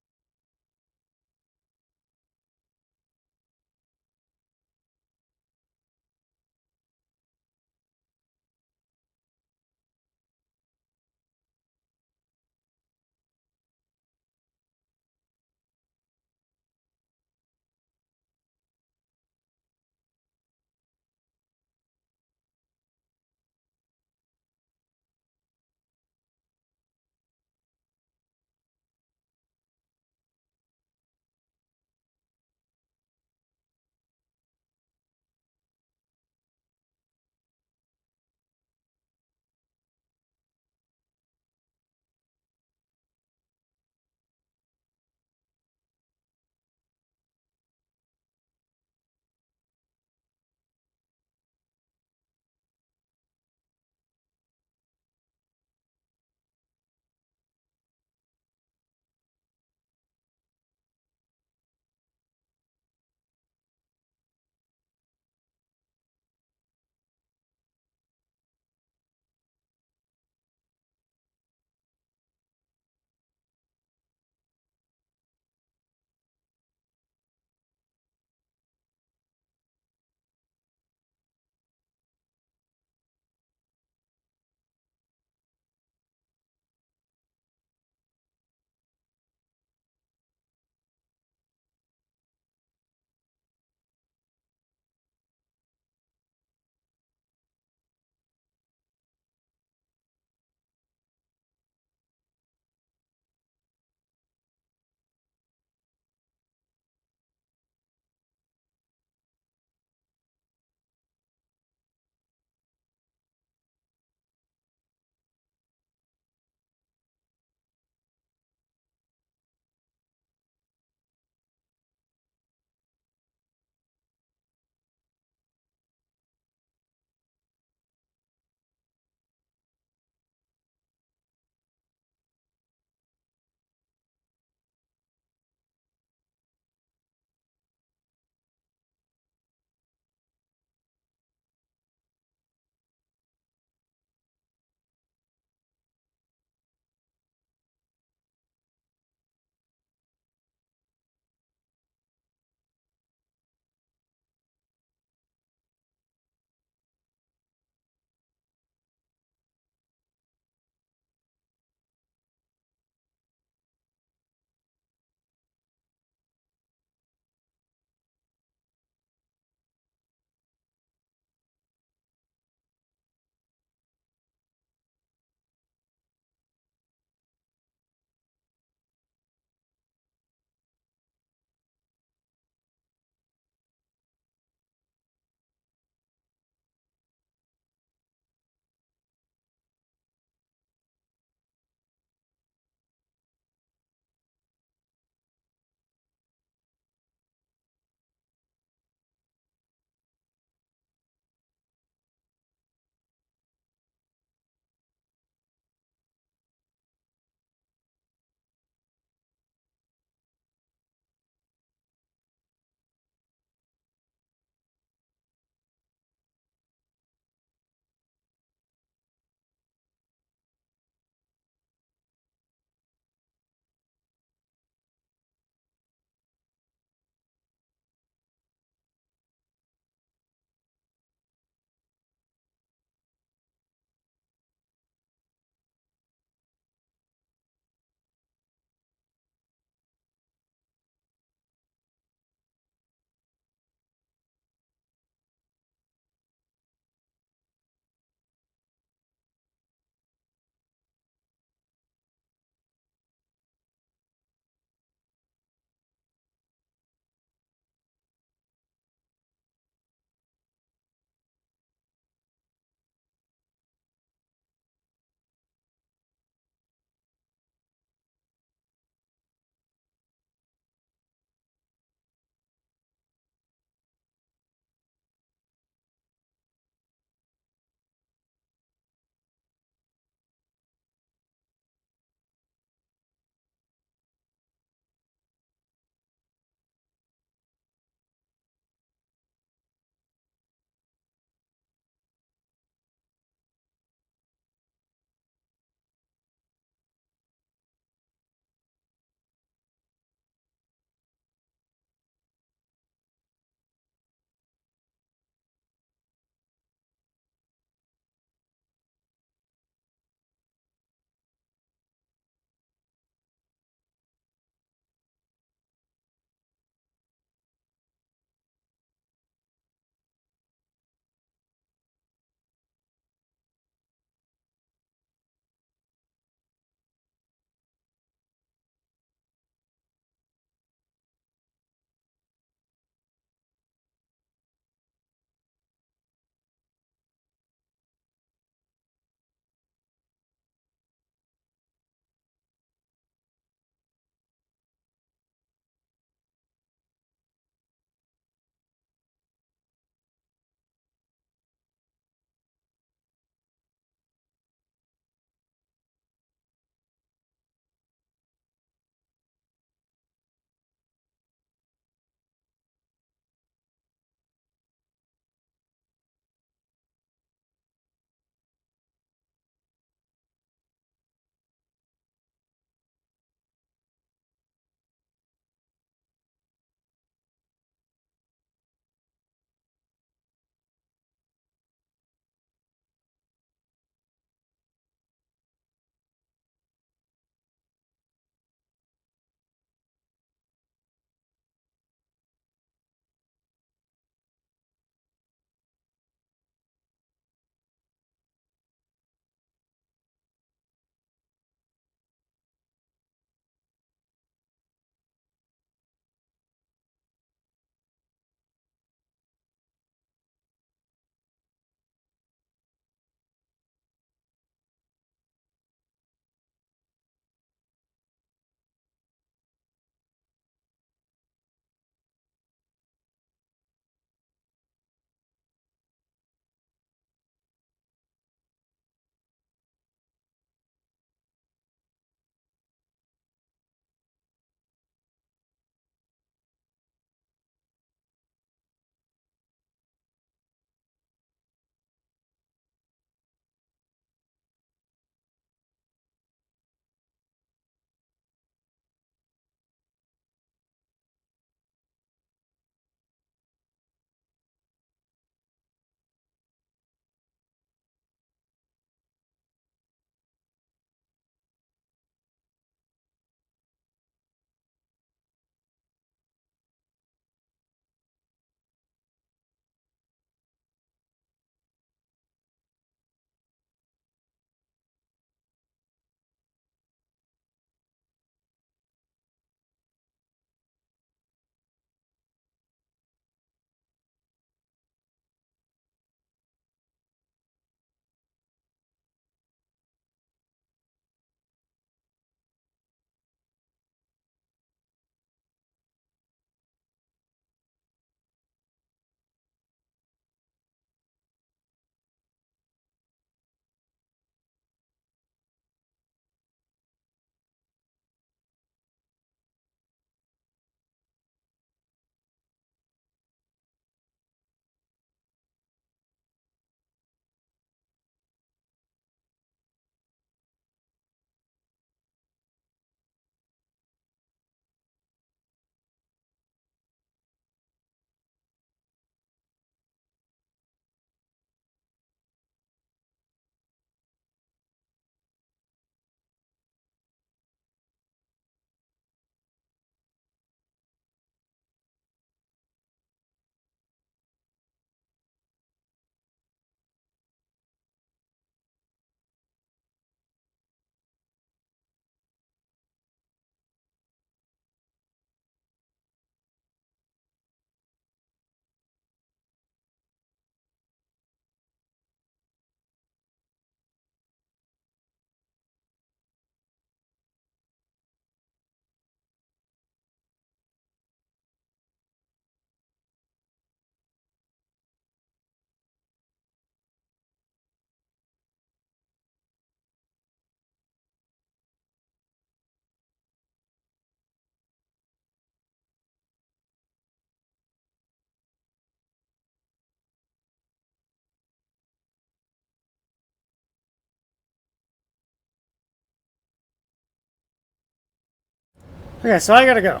Okay, so I gotta go.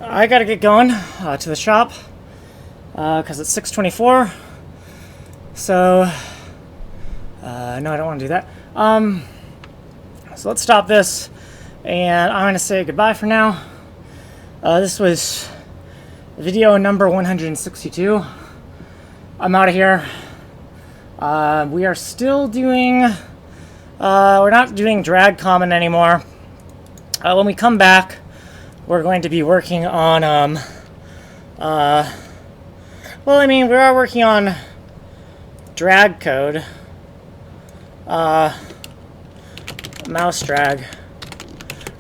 I gotta get going to the shop because it's 6:24. So, no, I don't want to do that. So let's stop this, and I'm gonna say goodbye for now. This was video number 162. I'm out of here. We are still doing. We're not doing DRAGCOM anymore. When we come back, we're going to be working on, well, I mean, we are working on drag code, mouse drag,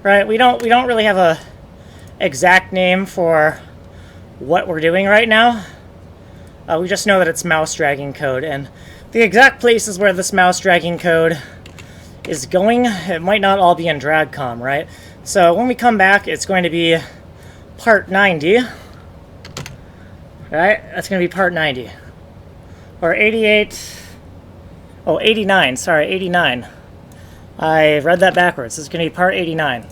right? We don't really have a exact name for what we're doing right now. We just know that it's mouse dragging code, and the exact places where this mouse dragging code is going, it might not all be in DRAGCOM, right? So when we come back, it's going to be part 90, right? That's going to be part 90. Or 88, oh, 89, sorry, 89. I read that backwards. This is going to be part 89,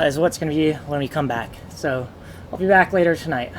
is what's going to be when we come back. So I'll be back later tonight.